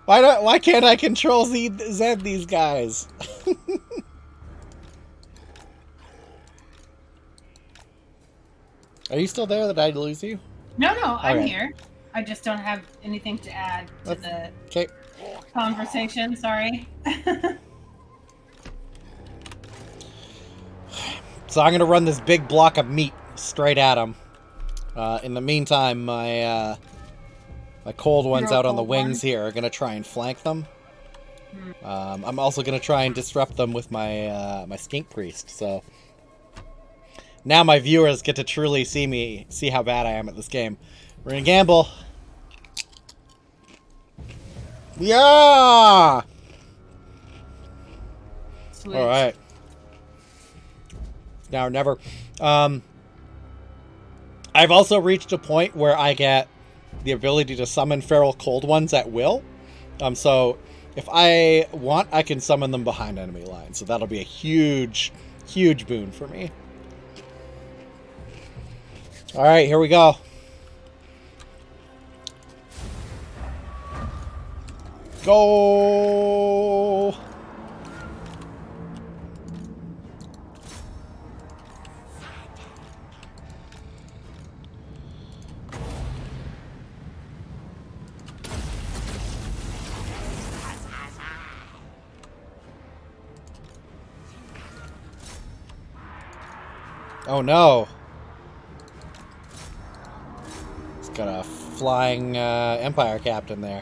Why can't I control Z these guys? Are you still there? Did I lose you? No, I'm Okay. here. I just don't have anything to add to the Okay. conversation. Sorry. So I'm gonna run this big block of meat straight at him. In the meantime, my cold ones out on the wings here are gonna try and flank them. I'm also gonna try and disrupt them with my my skink priest. So now my viewers get to truly see how bad I am at this game. We're gonna gamble. Yeah. Sweet. All right. Now or never. I've also reached a point where I get the ability to summon feral cold ones at will. So if I want, I can summon them behind enemy lines. So that'll be a huge, huge boon for me. All right, here we go. Go! Oh no! It's got a flying Empire captain there.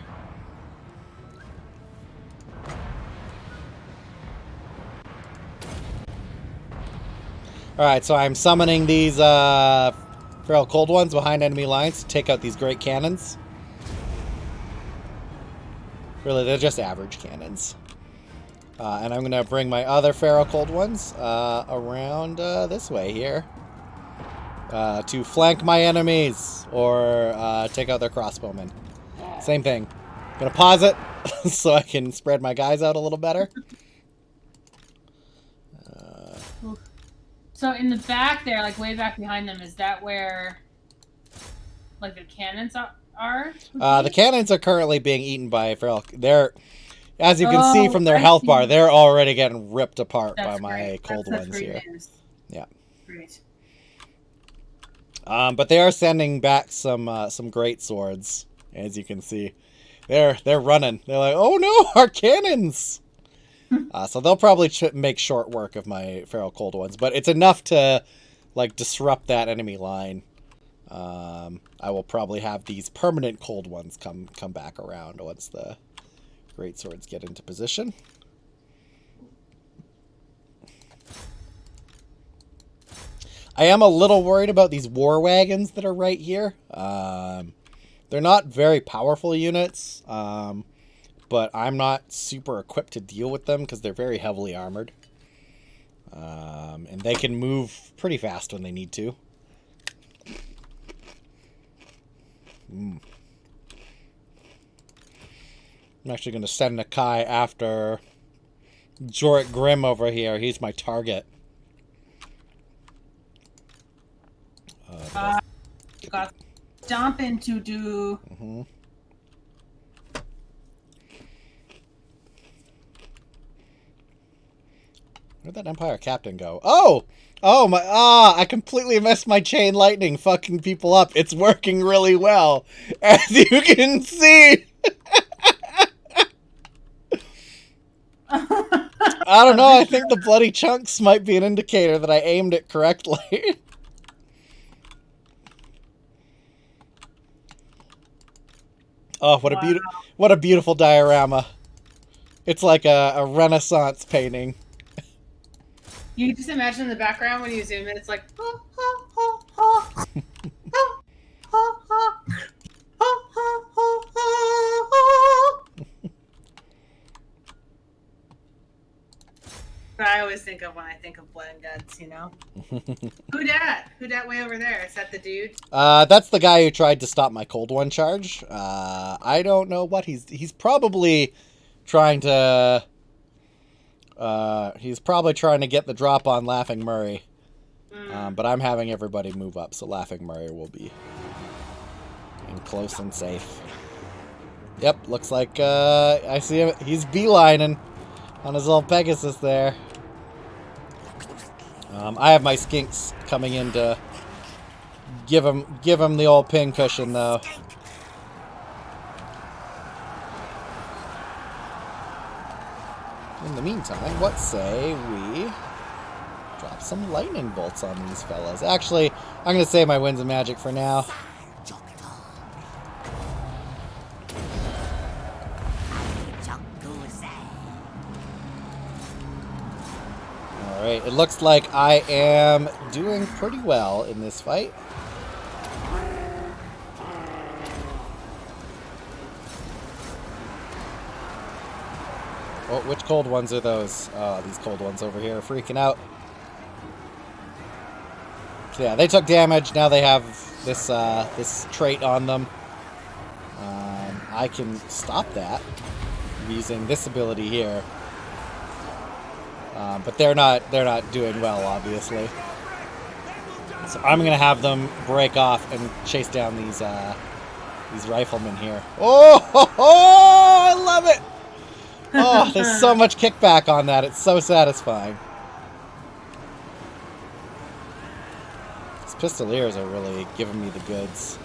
Alright, so I'm summoning these feral cold ones behind enemy lines to take out these great cannons. Really, they're just average cannons. And I'm going to bring my other feral cold ones around this way here. To flank my enemies or take out their crossbowmen. Same thing. I'm going to pause it so I can spread my guys out a little better. So in the back there, like way back behind them, is that where, like, the cannons are? The cannons are currently being eaten by feral. As you can see from their health bar, they're already getting ripped apart by my great. cold ones here. News. Yeah. Great. But they are sending back some great swords, as you can see. They're running. They're like, oh no, our cannons! So they'll probably make short work of my feral cold ones, but it's enough to like disrupt that enemy line. I will probably have these permanent cold ones come back around once the great swords get into position. I am a little worried about these war wagons that are right here. They're not very powerful units, but I'm not super equipped to deal with them because they're very heavily armored. And they can move pretty fast when they need to. I'm actually going to send Nakai after Jorek Grim over here. He's my target. Got stomping to do. Where'd that Empire captain go? Oh my! I completely messed my chain lightning, fucking people up. It's working really well, as you can see. I don't know. I think the bloody chunks might be an indicator that I aimed it correctly. Oh, what a beautiful diorama. It's like a Renaissance painting. You can just imagine in the background when you zoom in, it's like. But I always think of when I think of blood and guts, you know? Who dat? Who dat way over there? Is that the dude? That's the guy who tried to stop my cold one charge. I don't know what he's probably trying to get the drop on Laughing Murray. But I'm having everybody move up, so Laughing Murray will be in close and safe. Yep, looks like I see him. He's beelining on his little Pegasus there. I have my skinks coming in to give him the old pin cushion though. In the meantime, what say we drop some lightning bolts on these fellas? Actually, I'm going to save my winds of magic for now. Alright, it looks like I am doing pretty well in this fight. Oh, which cold ones are those? Oh, these cold ones over here are freaking out. So yeah, they took damage. Now they have this this trait on them. I can stop that using this ability here. But they're not doing well, obviously. So I'm gonna have them break off and chase down these riflemen here. Oh, I love it! Oh, there's so much kickback on that. It's so satisfying. These pistoliers are really giving me the goods.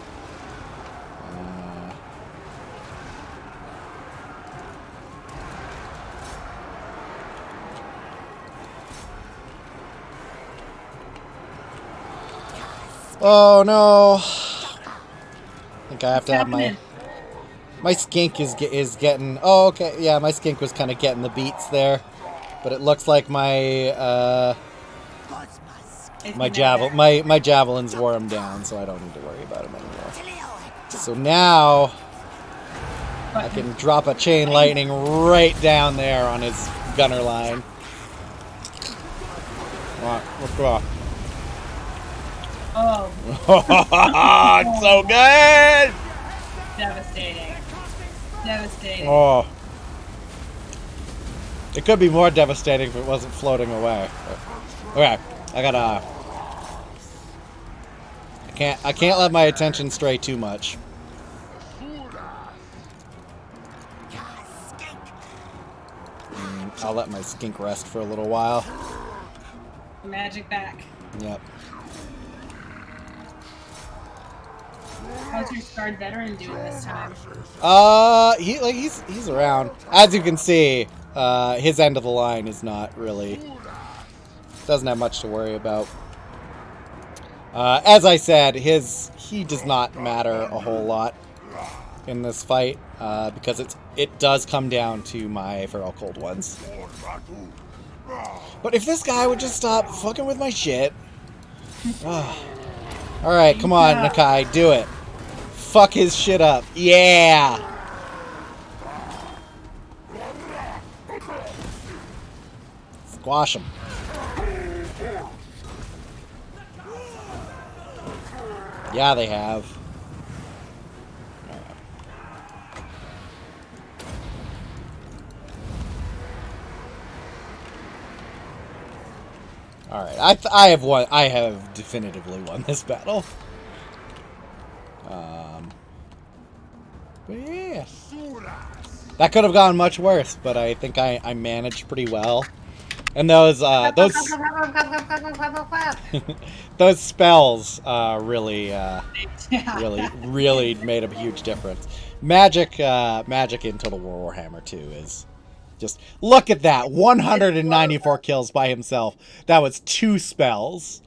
Oh no! I think I have to have my skink is getting. Oh, okay, yeah, my skink was kind of getting the beats there, but it looks like my javelins wore him down, so I don't need to worry about him anymore. So now I can drop a chain lightning right down there on his gunner line. Let's go. Oh. It's so good! Devastating. Devastating. Oh. It could be more devastating if it wasn't floating away. Okay, I can't let my attention stray too much. I'll let my skink rest for a little while. Magic back. Yep. How's your scarred veteran doing this time? He's around. As you can see, his end of the line is not really, doesn't have much to worry about. As I said, he does not matter a whole lot in this fight, because it does come down to my feral cold ones. But if this guy would just stop fucking with my shit. Alright, come on, Nakai, do it. Fuck his shit up. Yeah! Squash him. Yeah, they have. Alright, I have won. I have definitively won this battle. But yeah. That could have gone much worse, but I think I managed pretty well. And those those spells really made a huge difference. Magic in Total War Warhammer 2 is just, look at that, 194 kills by himself. That was 2 spells.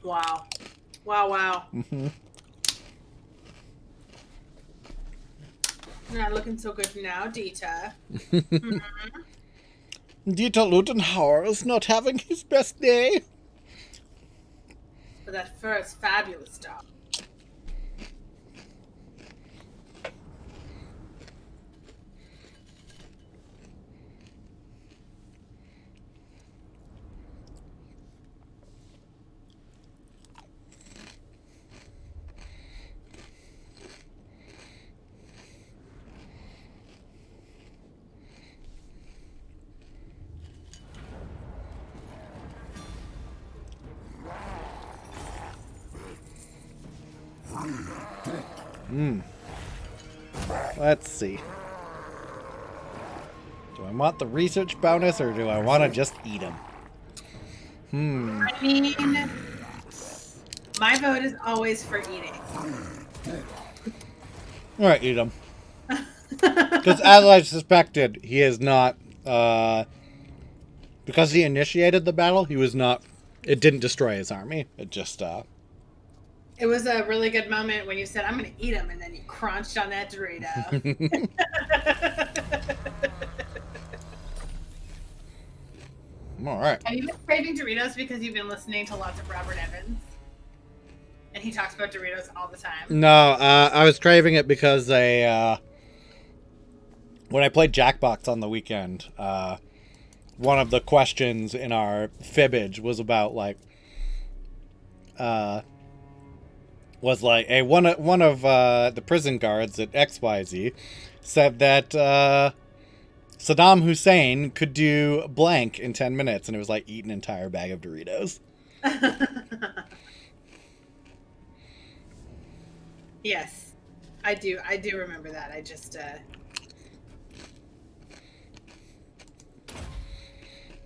Wow. Wow. Mm-hmm. Not looking so good now, Dita. Dieter Lutenhauer is not having his best day. But that fur is fabulous, dog. Let's see. Do I want the research bonus or do I want to just eat them? I mean, my vote is always for eating. Alright, eat him. Because as I suspected, he is not, because he initiated the battle, he was not, it didn't destroy his army. It just, It was a really good moment when you said, I'm going to eat him, and then you crunched on that Dorito. Alright. Have you been craving Doritos because you've been listening to lots of Robert Evans? And he talks about Doritos all the time. No, I was craving it because when I played Jackbox on the weekend, one of the questions in our fibbage was about, like, hey, one of the prison guards at XYZ said that Saddam Hussein could do blank in 10 minutes, and it was like eat an entire bag of Doritos. Yes, I do remember that. I just I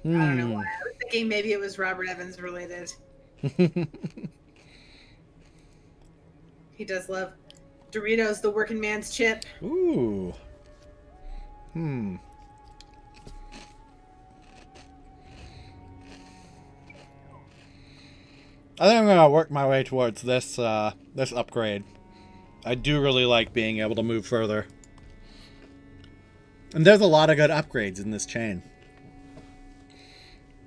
don't know why. I was thinking maybe it was Robert Evans related. He does love Doritos, the working man's chip. Ooh. I think I'm gonna work my way towards this this upgrade. I do really like being able to move further. And there's a lot of good upgrades in this chain.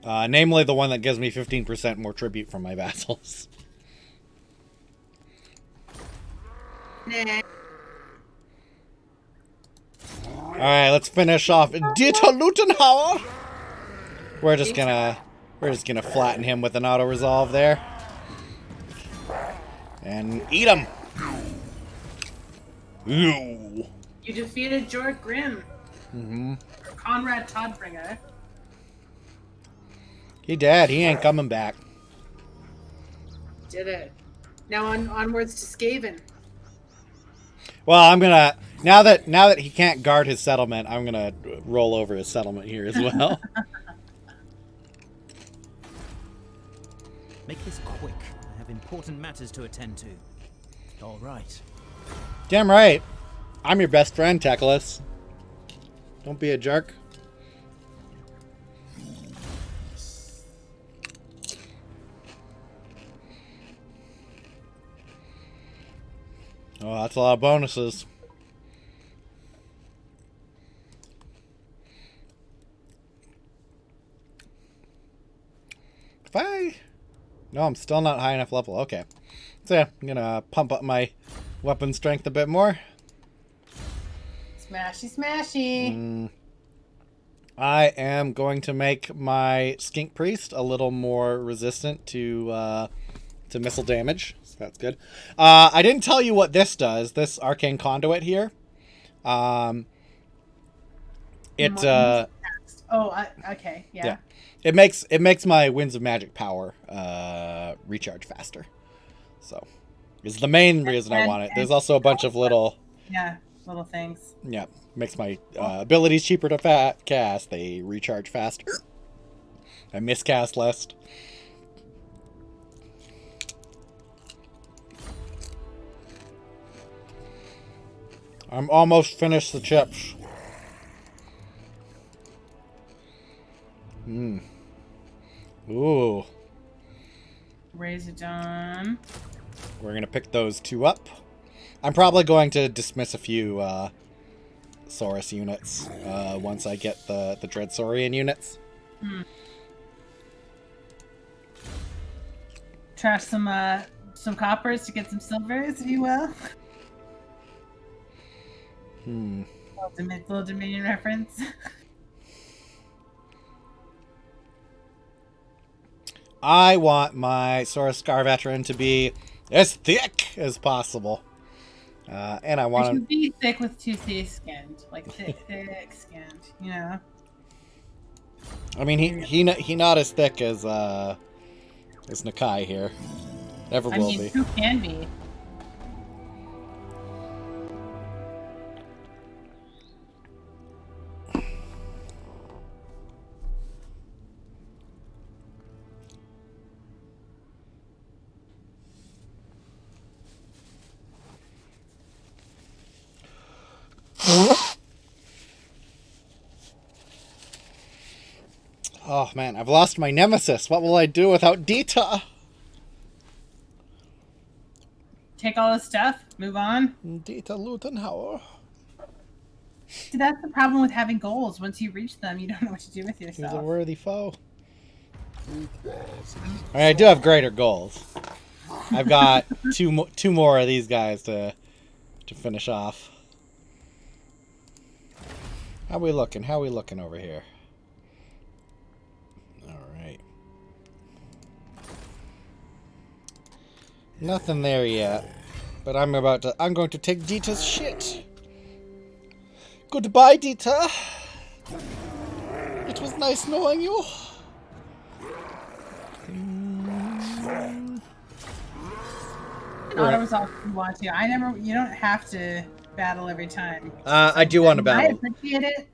Namely the one that gives me 15% more tribute from my vassals. Nah. Alright, let's finish off Dieter Lutenhauer. We're just gonna flatten him with an auto resolve there. And eat him. Ew. You defeated Jord Grimm. Or Conrad Toddbringer. He dead. He ain't coming back. Did it. Now onwards to Skaven. Well, I'm gonna Now that he can't guard his settlement, I'm gonna roll over his settlement here as well. Make this quick. I have important matters to attend to. All right. Damn right. I'm your best friend, Teclis. Don't be a jerk. Oh, that's a lot of bonuses. No, I'm still not high enough level. Okay. So yeah, I'm gonna pump up my weapon strength a bit more. Smashy, smashy. I am going to make my Skink Priest a little more resistant to missile damage. So that's good. I didn't tell you what this does. This Arcane Conduit here. Okay, yeah. It makes my Winds of Magic power recharge faster. So, is the main reason I want it. There's also a bunch of little things. Yeah, makes my abilities cheaper to cast. They recharge faster. I miscast less. I'm almost finished the chips. Ooh. Razordon. We're going to pick those two up. I'm probably going to dismiss a few Saurus units once I get the Dreadsaurian units. Trash some coppers to get some silvers, if you will. Little Dominion reference. I want my Saurus Scar Veteran to be as thick as possible. And I want him to be thick with 2C skinned. Like thick skinned, you know? I mean, he not as thick as Nakai here. Never will be. Who can be? Oh man, I've lost my nemesis. What will I do without Dita? Take all his stuff, move on. Dita Lutenhauer. See, that's the problem with having goals. Once you reach them, you don't know what to do with yourself. He's a worthy foe. I mean, I do have greater goals. I've got two more of these guys to finish off. How we looking? How we looking over here? Alright. Nothing there yet. But I'm going to take Dita's shit. Goodbye, Dita. It was nice knowing you. Auto resolve if you want to. You don't have to battle every time. I do want to battle. I appreciate it.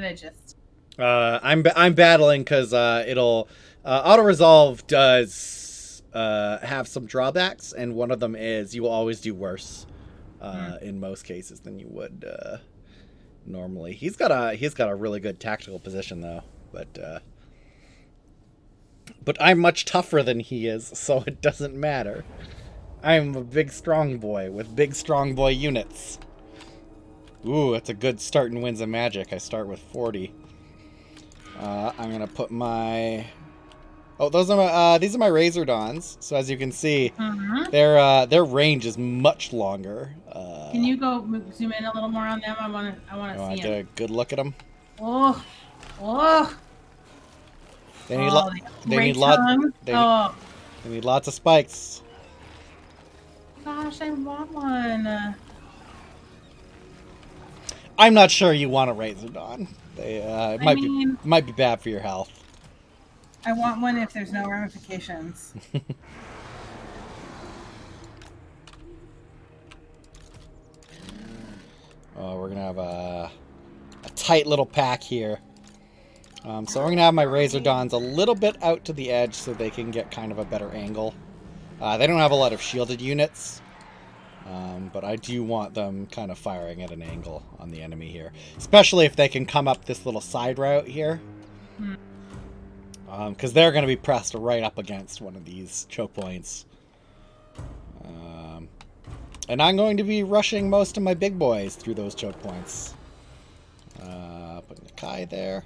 I just. I'm battling because it'll auto resolve does have some drawbacks, and one of them is you will always do worse in most cases than you would normally. He's got a really good tactical position though, but I'm much tougher than he is, so it doesn't matter. I'm a big strong boy with big strong boy units. Ooh, that's a good start in Winds of Magic. I start with 40. I'm gonna put my. Oh, these are my Razordons. So as you can see, their range is much longer. Can you go zoom in a little more on them? I want to see them. Get a good look at them. Oh. They need lots of spikes. Gosh, I want one. I'm not sure you want a Razordon. It might be bad for your health. I want one if there's no ramifications. we're gonna have a tight little pack here. So we're gonna have my Razordons a little bit out to the edge so they can get kind of a better angle. They don't have a lot of shielded units, but I do want them kind of firing at an angle on the enemy here, especially if they can come up this little side route here, because they're going to be pressed right up against one of these choke points. And I'm going to be rushing most of my big boys through those choke points. Put Nakai there.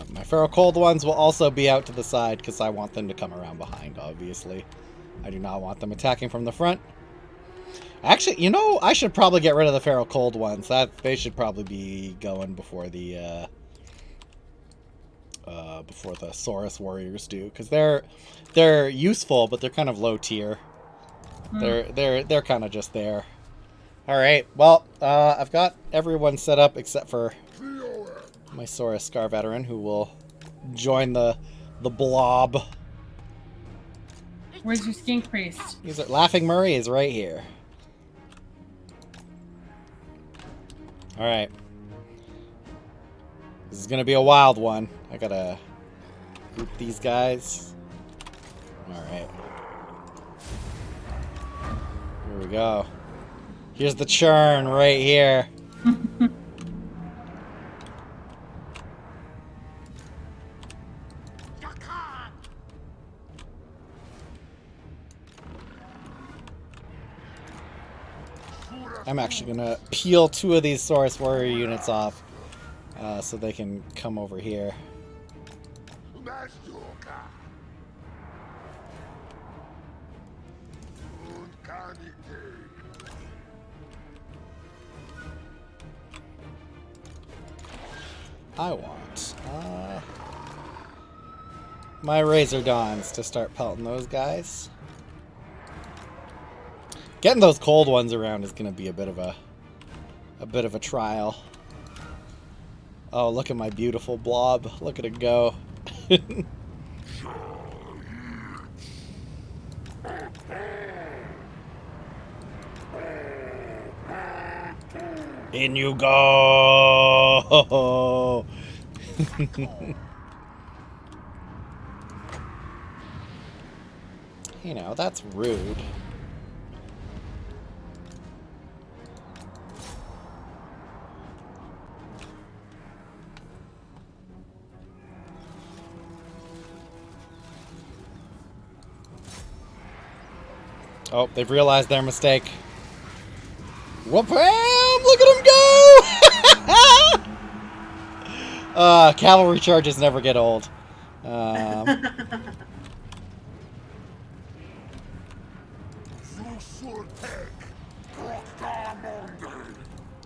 My Feral Cold ones will also be out to the side because I want them to come around behind, obviously. I do not want them attacking from the front. Actually, you know, I should probably get rid of the Feral Cold ones. They should probably be going before the Saurus warriors do, because they're useful, but they're kind of low tier. They're kind of just there. All right, well, I've got everyone set up except for my Saurus Scar veteran, who will join the blob. Where's your skink priest? Laughing Murray is right here. All right. This is gonna be a wild one. I gotta group these guys. All right. Here we go. Here's the churn right here. I'm actually gonna peel 2 of these Saurus warrior units off so they can come over here. I want my Razordons to start pelting those guys. Getting those cold ones around is going to be a bit of a trial. Oh, look at my beautiful blob. Look at it go. In you go. You know, that's rude. Oh, they've realized their mistake. Whoop-am! Look at him go! Cavalry charges never get old.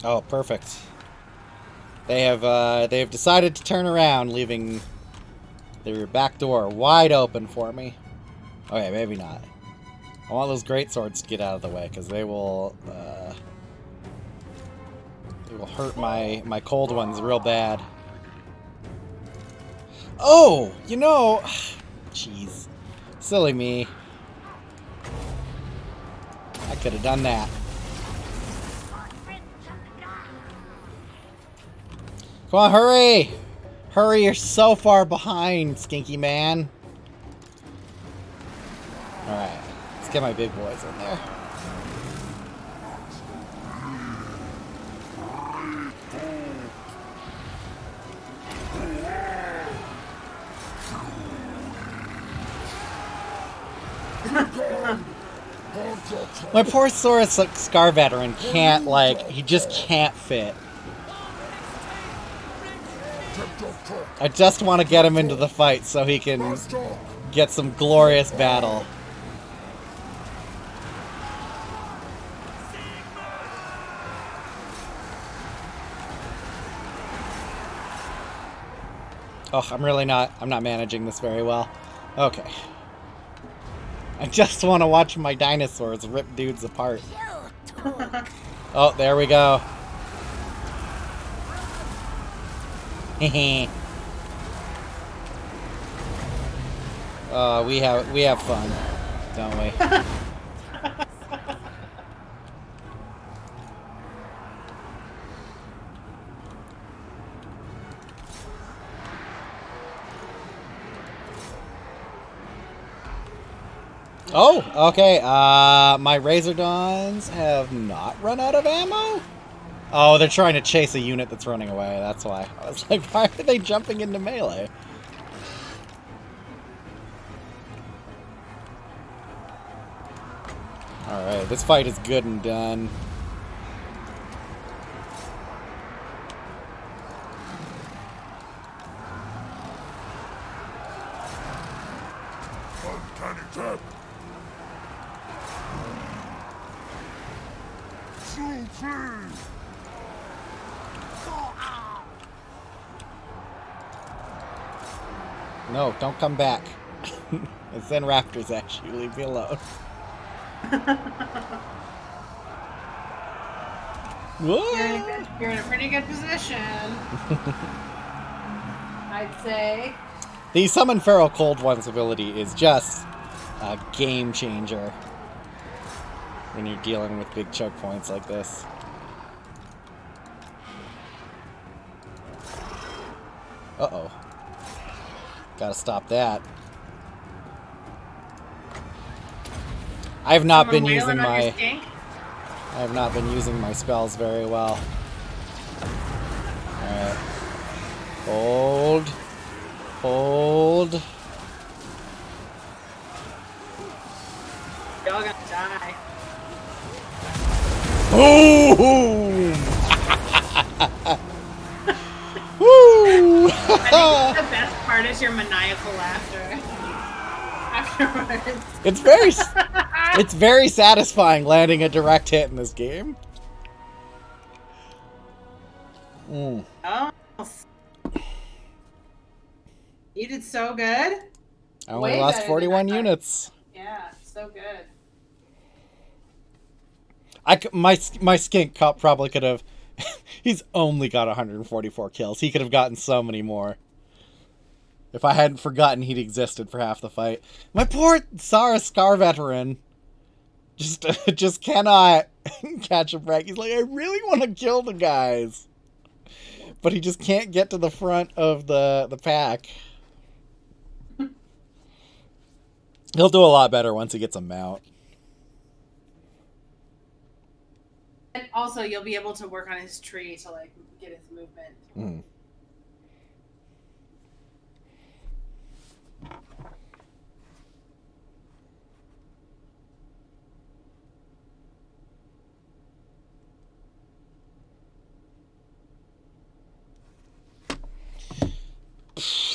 Oh, perfect. They have decided to turn around, leaving their back door wide open for me. Okay, maybe not. I want those greatswords to get out of the way, because they will hurt my cold ones real bad. Oh, you know, jeez, silly me. I could have done that. Come on, hurry! Hurry, you're so far behind, skinky man. Alright. Get my big boys in there. My poor Saurus Scar veteran can't, he just can't fit. I just want to get him into the fight so he can get some glorious battle. Oh, I'm not managing this very well. Okay. I just want to watch my dinosaurs rip dudes apart. Oh, there we go. Hehe. We have fun, don't we? Oh, okay. My Razor Dawns have not run out of ammo? Oh, they're trying to chase a unit that's running away. That's why. I was like, why are they jumping into melee? Alright, this fight is good and done. Uncanny tap. No, don't come back. It's then raptors, actually. Leave me alone. You're in a pretty good position. I'd say. The Summon Feral Cold One's ability is just a game changer when you're dealing with big choke points like this. Uh-oh. Gotta stop that. I have not been using my... I have not been using my spells very well. Alright. Hold. Hold. Y'all gonna die. Boom! Woo! I think the best part is your maniacal laughter. Afterwards. It's very satisfying landing a direct hit in this game. Mm. Oh. You did so good. I only lost 41 units. Yeah, so good. My skink cop probably could have... He's only got 144 kills. He could have gotten so many more. If I hadn't forgotten he'd existed for half the fight. My poor Sara Scar veteran just cannot catch a break. He's like, I really want to kill the guys. But he just can't get to the front of the pack. He'll do a lot better once he gets a mount. And also, you'll be able to work on his tree to like get his movement. Mm.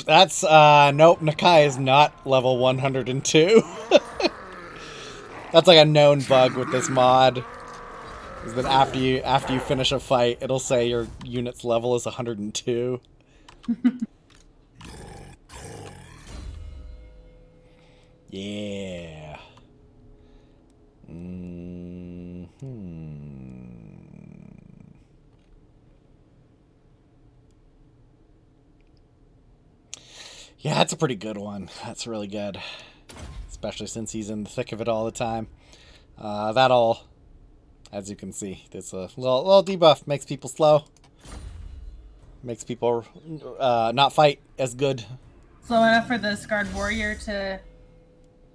That's, nope, Nakai is not level 102. That's like a known bug with this mod. Is that after you finish a fight, it'll say your unit's level is 102. Yeah. Yeah, that's a pretty good one. That's really good. Especially since he's in the thick of it all the time. That'll, as you can see, there's a little debuff. Makes people slow. Makes people not fight as good. Slow enough for the Scarred Warrior to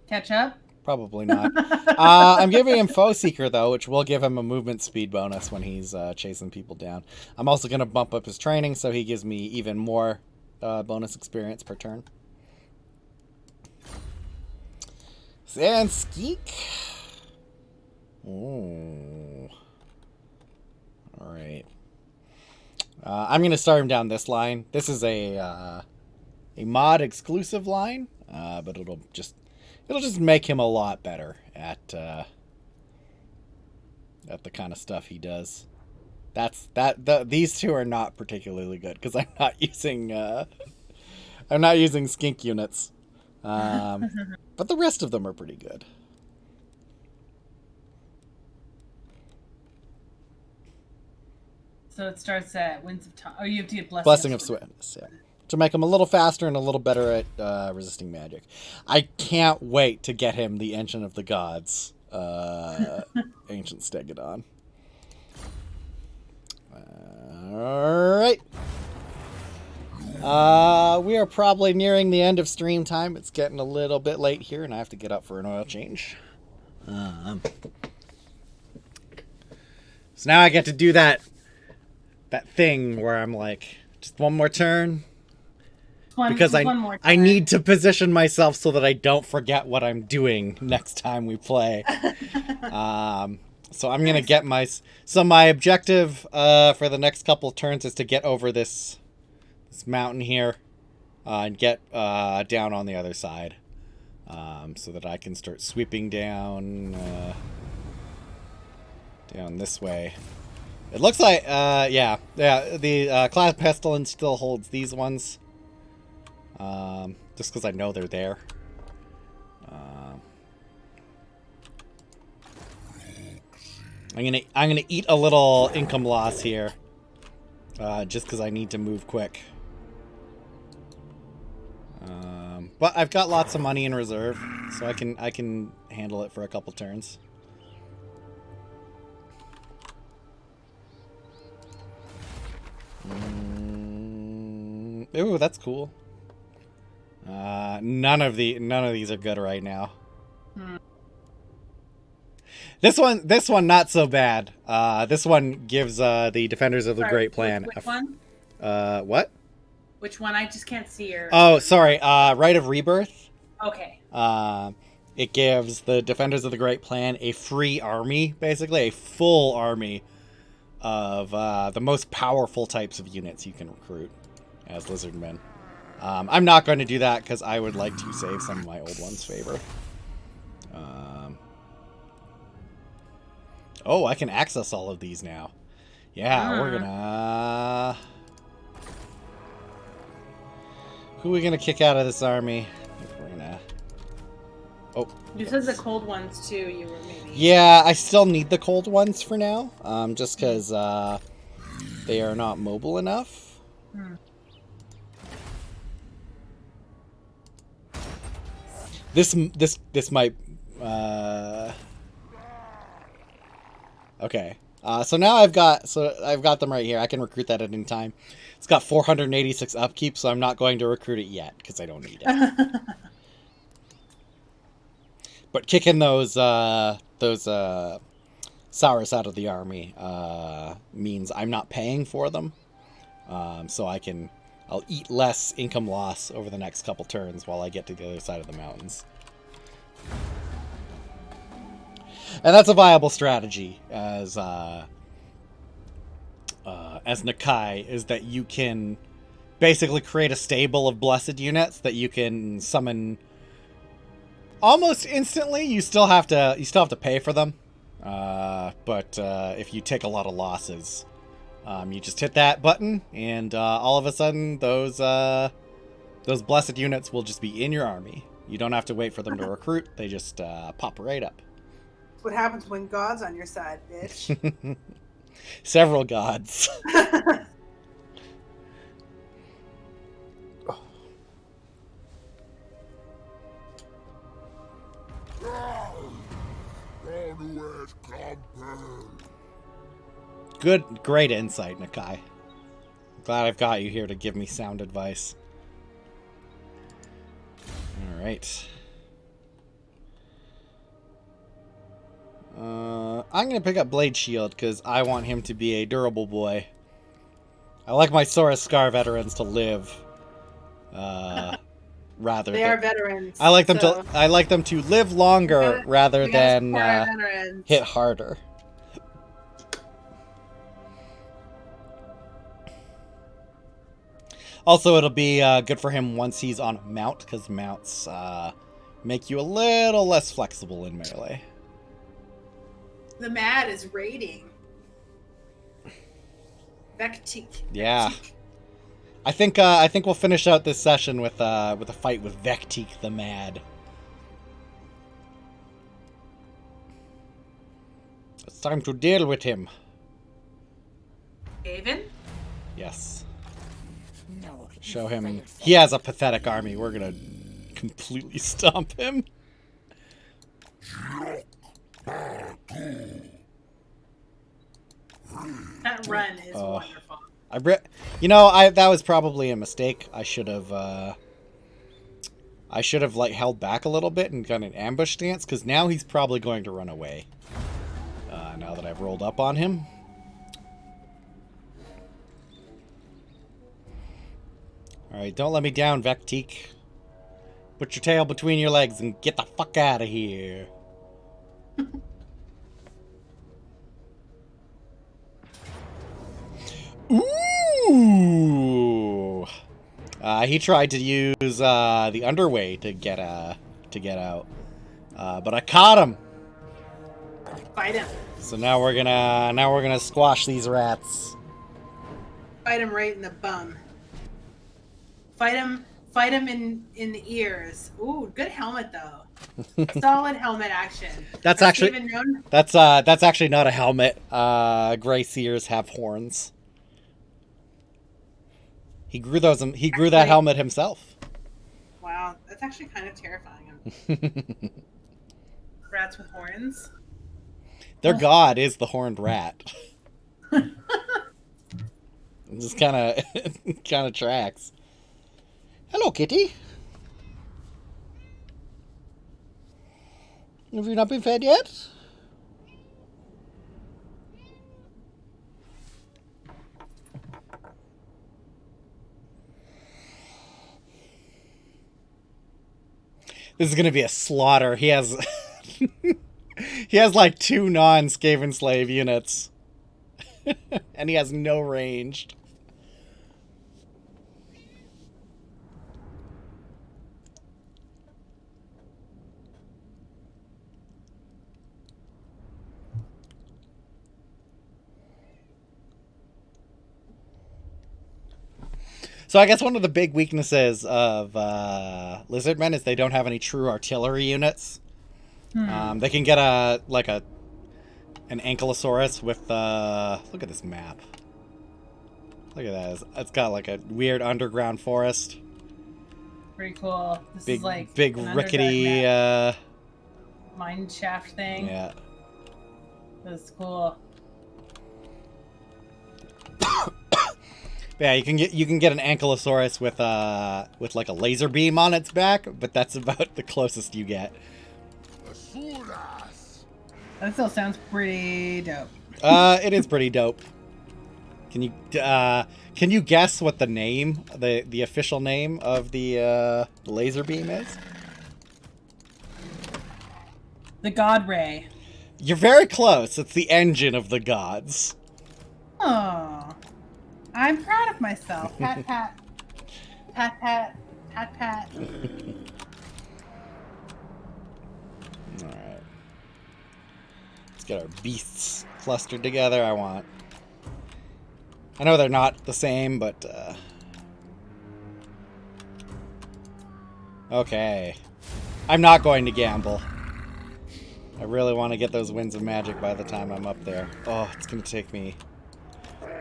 catch up? Probably not. I'm giving him Foe Seeker, though, which will give him a movement speed bonus when he's chasing people down. I'm also going to bump up his training, so he gives me even more bonus experience per turn. And Skeek. Ooh. Alright. I'm going to start him down this line. This is a mod exclusive line, but it'll just make him a lot better at the kind of stuff he does. These two are not particularly good because I'm not using skink units, but the rest of them are pretty good. So it starts at Winds of Time. Oh, you have to get Blessing of Swiftness, yeah. To make him a little faster and a little better at resisting magic. I can't wait to get him the Ancient of the Gods, Ancient Stegodon. Alright. We are probably nearing the end of stream time. It's getting a little bit late here, and I have to get up for an oil change. So now I get to do that thing where I'm like, just one more turn. Because I need to position myself so that I don't forget what I'm doing next time we play. So I'm going to get my objective for the next couple of turns is to get over this mountain here and get down on the other side so that I can start sweeping down this way. It looks like, yeah, the Class Pestilence still holds these ones. Just because I know they're there. I'm gonna eat a little income loss here, just because I need to move quick. But I've got lots of money in reserve, so I can handle it for a couple turns. Ooh, that's cool. None of these are good right now. This one not so bad. This one gives the Defenders of the Great Plan. Which one? What? Which one? I just can't see your. Oh, sorry. Rite of Rebirth. Okay. It gives the Defenders of the Great Plan a free army, basically a full army of the most powerful types of units you can recruit as Lizardmen. I'm not going to do that because I would like to save some of my old ones' favor. Oh, I can access all of these now. Yeah, we're gonna... Who are we gonna kick out of this army? We're gonna... Oh. You said the cold ones too, you were maybe... Yeah, I still need the cold ones for now. Just because they are not mobile enough. This might... Okay. So now I've got them right here. I can recruit that at any time. It's got 486 upkeep, so I'm not going to recruit it yet because I don't need it. But kicking those Saurus out of the army means I'm not paying for them. So I'll eat less income loss over the next couple turns while I get to the other side of the mountains. And that's a viable strategy as Nakai, is that you can basically create a stable of blessed units that you can summon almost instantly. You still have to pay for them, but if you take a lot of losses, you just hit that button, and all of a sudden those blessed units will just be in your army. You don't have to wait for them to recruit; they just pop right up. What happens when God's on your side, bitch? Several gods. Great insight, Nakai. Glad I've got you here to give me sound advice. All right. I'm going to pick up Blade Shield because I want him to be a durable boy. I like my Saurus Scar veterans to live. Rather they are veterans. I like them to live longer rather than hit harder. Also, it'll be good for him once he's on a mount, because mounts make you a little less flexible in melee. The Mad is raiding. Vectique. Yeah. I think we'll finish out this session with a fight with Vectique the Mad. It's time to deal with him. Haven? Yes. No. Show him. He has a pathetic army. We're gonna completely stomp him. That run is wonderful. That was probably a mistake. I should have like held back a little bit and got an ambush stance, because now he's probably going to run away. Now that I've rolled up on him. Alright, don't let me down, Vecteek. Put your tail between your legs and get the fuck out of here. Ooh! He tried to use the underway to get out, but I caught him. Fight him. So now we're gonna squash these rats. Fight him right in the bum. Fight him in the ears. Ooh, good helmet though. Solid helmet action. That's actually not a helmet. Gray seers have horns. He grew that helmet himself. Wow, that's actually kind of terrifying. Rats with horns. Their god is the horned rat. It just kind of tracks. Hello, kitty. Have you not been fed yet? This is gonna be a slaughter. He has he has like 2 non-Skaven slave units. And he has no ranged. So I guess one of the big weaknesses of Lizardmen is they don't have any true artillery units. They can get an Ankylosaurus with look at this map. Look at that. It's got like a weird underground forest. Pretty cool. This big, is like big rickety mine shaft thing. Yeah. That's cool. Yeah, you can get an Ankylosaurus with like a laser beam on its back, but that's about the closest you get. That still sounds pretty dope. It is pretty dope. Can you guess what the name, the official name of the laser beam is? The God Ray. You're very close. It's the engine of the gods. Oh, I'm proud of myself. Pat, pat. Pat, pat. Pat, pat. Alright. Let's get our beasts clustered together. I know they're not the same, but... Okay. I'm not going to gamble. I really want to get those winds of magic by the time I'm up there. Oh, it's going to take me...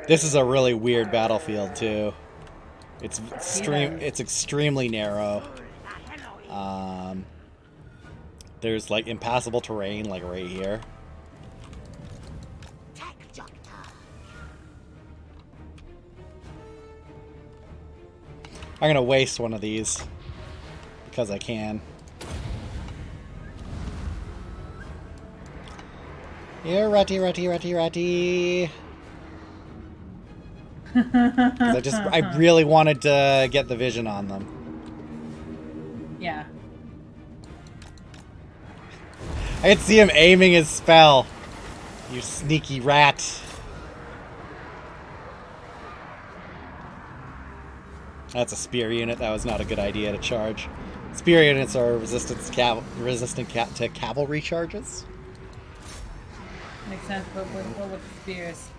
This is a really weird battlefield, too. It's extremely narrow. There's, like, impassable terrain, like, right here. I'm gonna waste one of these. Because I can. Here, ratty. Because I really wanted to get the vision on them. Yeah. I could see him aiming his spell. You sneaky rat. That's a spear unit. That was not a good idea to charge. Spear units are resistant to cavalry charges. Makes sense, but what with the spears?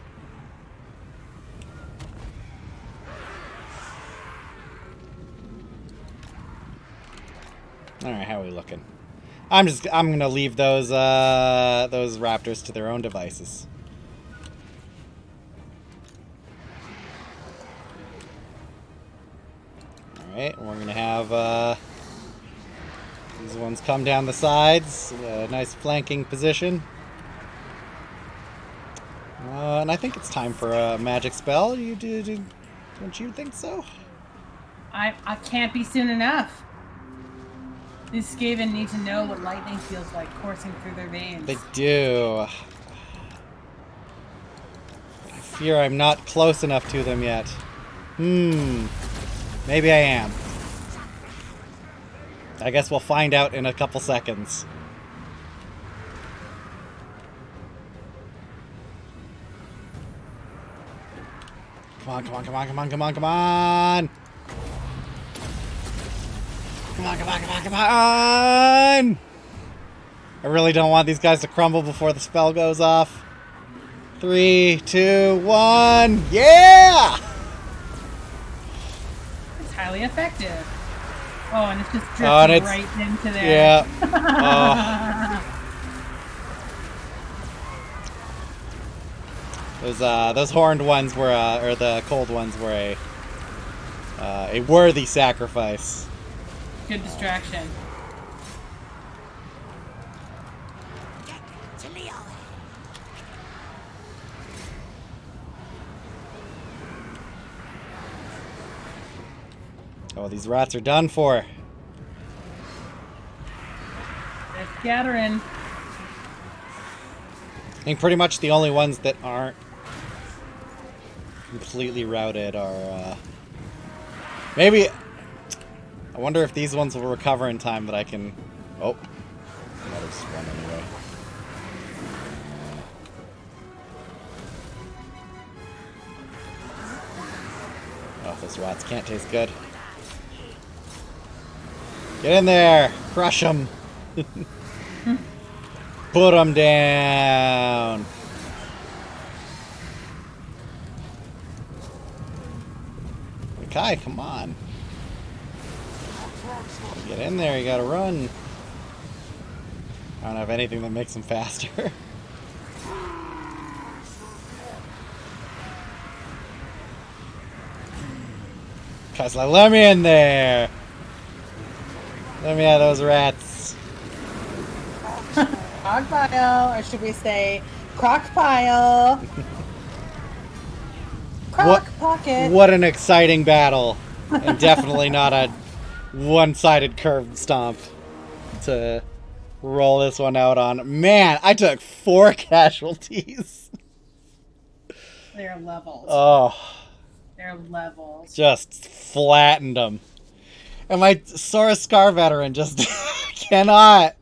Alright, how are we looking? I'm gonna leave those raptors to their own devices. Alright, we're gonna have these ones come down the sides. A nice flanking position. And I think it's time for a magic spell. Don't you think so? I can't be soon enough. These Skaven need to know what lightning feels like coursing through their veins. They do. I fear I'm not close enough to them yet. Maybe I am. I guess we'll find out in a couple seconds. Come on, come on, come on, come on, come on, come on! Come on, come on, come on, come on! I really don't want these guys to crumble before the spell goes off. 3, 2, 1, yeah! It's highly effective. Oh, and it's just drifting right into there. Yeah. Those horned ones were, or the cold ones were a worthy sacrifice. Good distraction. Oh, these rats are done for. They're scattering. I think pretty much the only ones that aren't completely routed are, maybe... I wonder if these ones will recover in time that I can... Oh. That is one anyway. Oh, those rats can't taste good. Get in there! Crush them! Put them down! Nakai, come on. Get in there, you gotta run. I don't have anything that makes them faster. Guys, let me in there! Let me out of those rats. Crock pile, or should we say crock pile? Crock pocket. What an exciting battle. And definitely not a one-sided curved stomp to roll this one out on. Man, I took 4 casualties. They're levels. Oh. They're levels. Just flattened them. And my Saurus Scar veteran just cannot.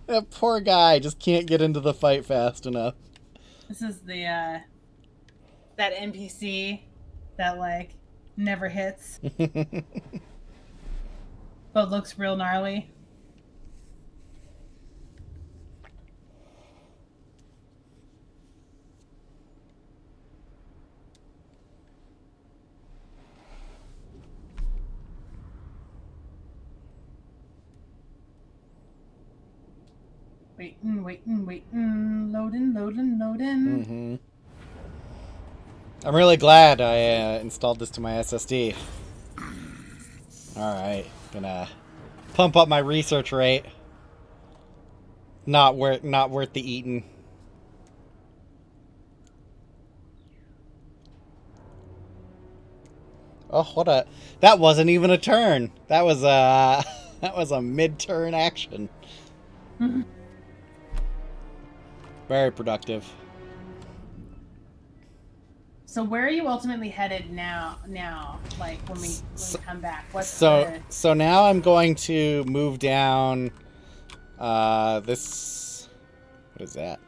That poor guy just can't get into the fight fast enough. This is the, that NPC that, like, never hits. But looks real gnarly. Waiting. Loading. I'm really glad I installed this to my SSD. Alright, gonna pump up my research rate. Not worth the eating. Oh, that wasn't even a turn. That was a mid-turn action. Very productive. So where are you ultimately headed now? Like when we come back? So now I'm going to move down this. What is that?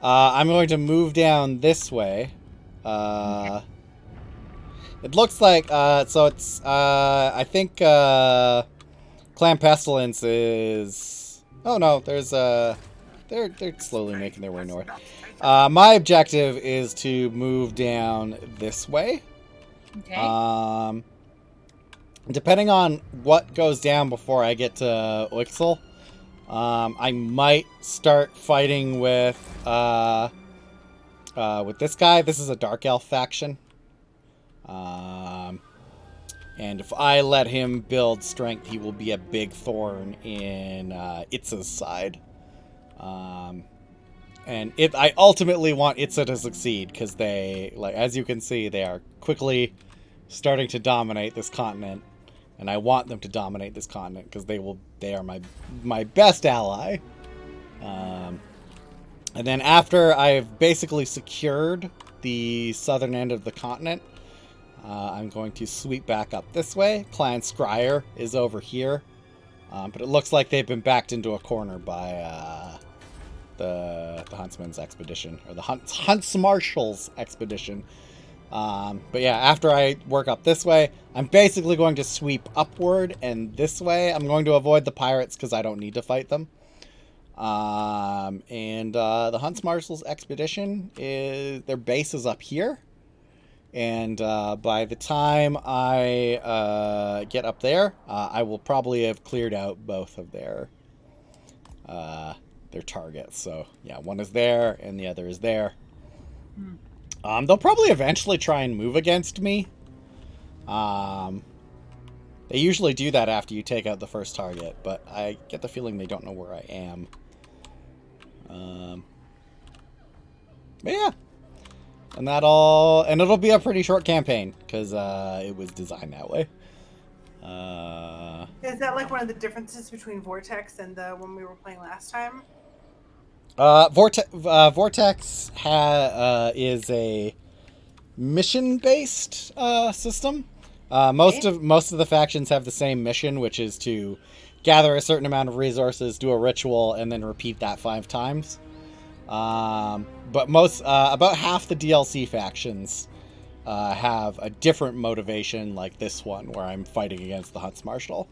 I'm going to move down this way. Okay. It looks like so it's I think Clan Pestilence is. Oh no, there's they're slowly making their way north. My objective is to move down this way. Okay. Depending on what goes down before I get to Oixel, I might start fighting with this guy. This is a Dark Elf faction. And if I let him build strength, he will be a big thorn in Itza's side. I ultimately want Itza to succeed because they, like, as you can see, they are quickly starting to dominate this continent, and I want them to dominate this continent because they are my best ally. And then after I've basically secured the southern end of the continent, I'm going to sweep back up this way. Clan Scryer is over here, but it looks like they've been backed into a corner by the Huntsman's expedition, or the Hunts Marshal's expedition. But yeah, after I work up this way, I'm basically going to sweep upward, and this way I'm going to avoid the pirates because I don't need to fight them. The Hunts Marshal's expedition their base is up here. And by the time I get up there, I will probably have cleared out both of their targets. So yeah, one is there and the other is there. They'll probably eventually try and move against me. They usually do that after you take out the first target, but I get the feeling they don't know where I am. But yeah. And it'll be a pretty short campaign, because it was designed that way. Is that like one of the differences between Vortex and the one we were playing last time? Vortex is a mission-based system. Most of the factions have the same mission, which is to gather a certain amount of resources, do a ritual, and then repeat that 5 times. But about half the DLC factions have a different motivation, like this one, where I'm fighting against the Hunts Marshal.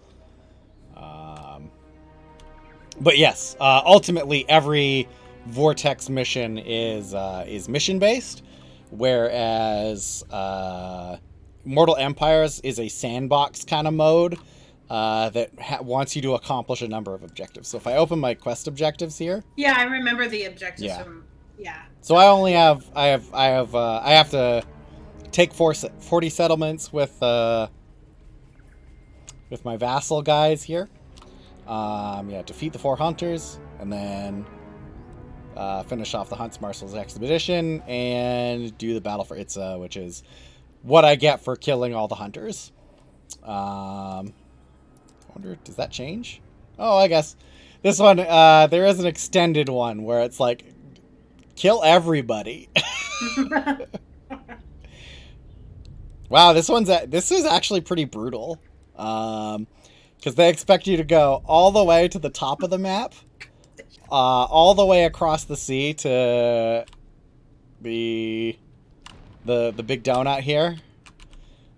But yes, ultimately every Vortex mission is mission based, whereas Mortal Empires is a sandbox kind of mode that wants you to accomplish a number of objectives. So if I open my quest objectives here, yeah, I remember the objectives from So I have to take 40 settlements with my vassal guys here. Defeat the 4 hunters, and then finish off the Hunts Marshal's expedition and do the battle for Itza, which is what I get for killing all the hunters. I wonder, does that change? Oh, I guess this one, there is an extended one where it's like, kill everybody. Wow, this is actually pretty brutal. Because they expect you to go all the way to the top of the map, all the way across the sea to the big donut here.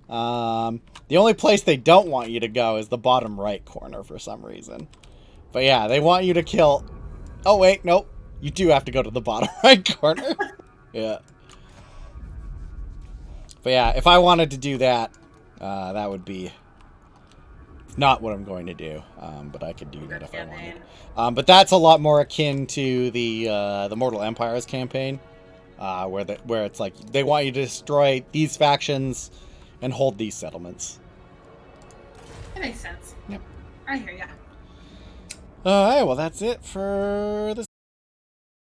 The only place they don't want you to go is the bottom right corner for some reason. But yeah, they want you to kill... Oh, wait, nope. You do have to go to the bottom right corner. Yeah. But yeah, if I wanted to do that, that would be not what I'm going to do. But I could do that if I wanted. But that's a lot more akin to the Mortal Empires campaign, where it's like they want you to destroy these factions and hold these settlements. That makes sense. Yep. I hear ya. Alright, well that's it for this